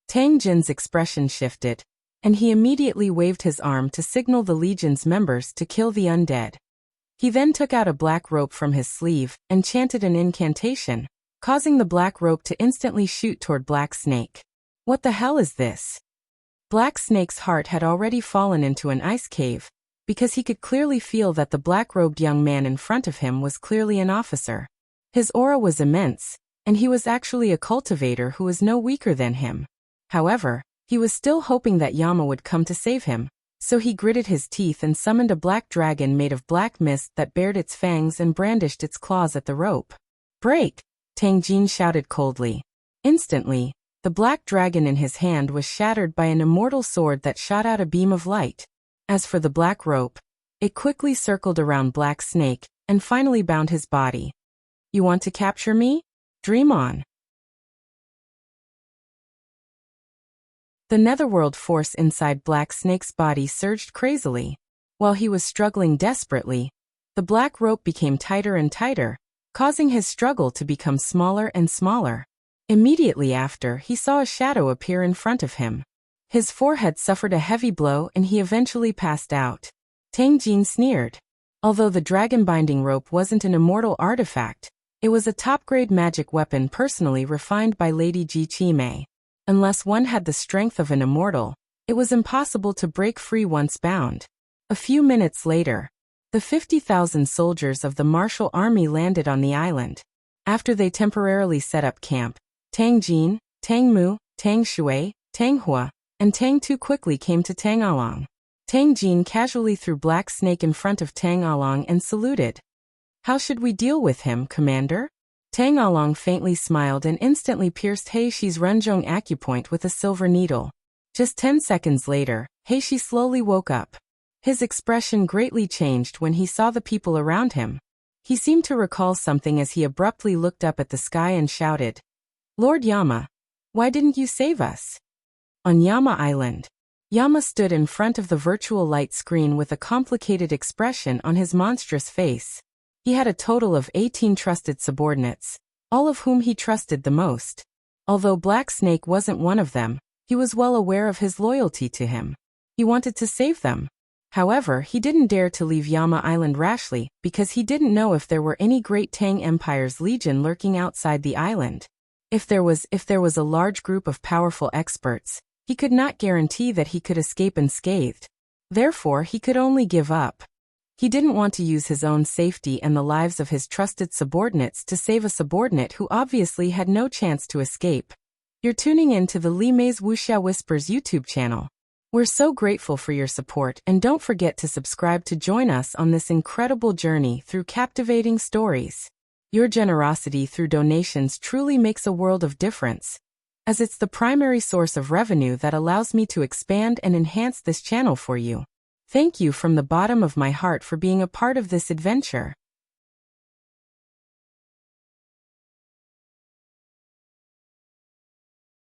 Tang Jin's expression shifted, and he immediately waved his arm to signal the Legion's members to kill the undead. He then took out a black rope from his sleeve and chanted an incantation, causing the black rope to instantly shoot toward Black Snake. "What the hell is this?" Black Snake's heart had already fallen into an ice cave, because he could clearly feel that the black-robed young man in front of him was clearly an officer. His aura was immense, and he was actually a cultivator who was no weaker than him. However, he was still hoping that Yama would come to save him, so he gritted his teeth and summoned a black dragon made of black mist that bared its fangs and brandished its claws at the rope. "Break!" Tang Jin shouted coldly. Instantly, the black dragon in his hand was shattered by an immortal sword that shot out a beam of light. As for the black rope, it quickly circled around Black Snake and finally bound his body. "You want to capture me? Dream on." The netherworld force inside Black Snake's body surged crazily. While he was struggling desperately, the black rope became tighter and tighter, causing his struggle to become smaller and smaller. Immediately after, he saw a shadow appear in front of him. His forehead suffered a heavy blow and he eventually passed out. Tang Jin sneered. Although the dragon binding rope wasn't an immortal artifact, it was a top-grade magic weapon personally refined by Lady Ji Qimei. Unless one had the strength of an immortal, it was impossible to break free once bound. A few minutes later, the 50,000 soldiers of the martial army landed on the island. After they temporarily set up camp, Tang Jin, Tang Mu, Tang Shui, Tang Hua, and Tang Tu quickly came to Tang Along. Tang Jin casually threw Black Snake in front of Tang Along and saluted. "How should we deal with him, Commander?" Tang Along faintly smiled and instantly pierced Heishi's Runzhong acupoint with a silver needle. Just 10 seconds later, Heishi slowly woke up. His expression greatly changed when he saw the people around him. He seemed to recall something as he abruptly looked up at the sky and shouted, "Lord Yama, why didn't you save us?" On Yama Island, Yama stood in front of the virtual light screen with a complicated expression on his monstrous face. He had a total of 18 trusted subordinates, all of whom he trusted the most. Although Black Snake wasn't one of them, he was well aware of his loyalty to him. He wanted to save them. However, he didn't dare to leave Yama Island rashly because he didn't know if there were any Great Tang Empire's legion lurking outside the island. If there was a large group of powerful experts, he could not guarantee that he could escape unscathed. Therefore, he could only give up. He didn't want to use his own safety and the lives of his trusted subordinates to save a subordinate who obviously had no chance to escape. You're tuning in to the Li Mei's Wuxia Whispers YouTube channel. We're so grateful for your support and don't forget to subscribe to join us on this incredible journey through captivating stories. Your generosity through donations truly makes a world of difference, as it's the primary source of revenue that allows me to expand and enhance this channel for you. Thank you from the bottom of my heart for being a part of this adventure.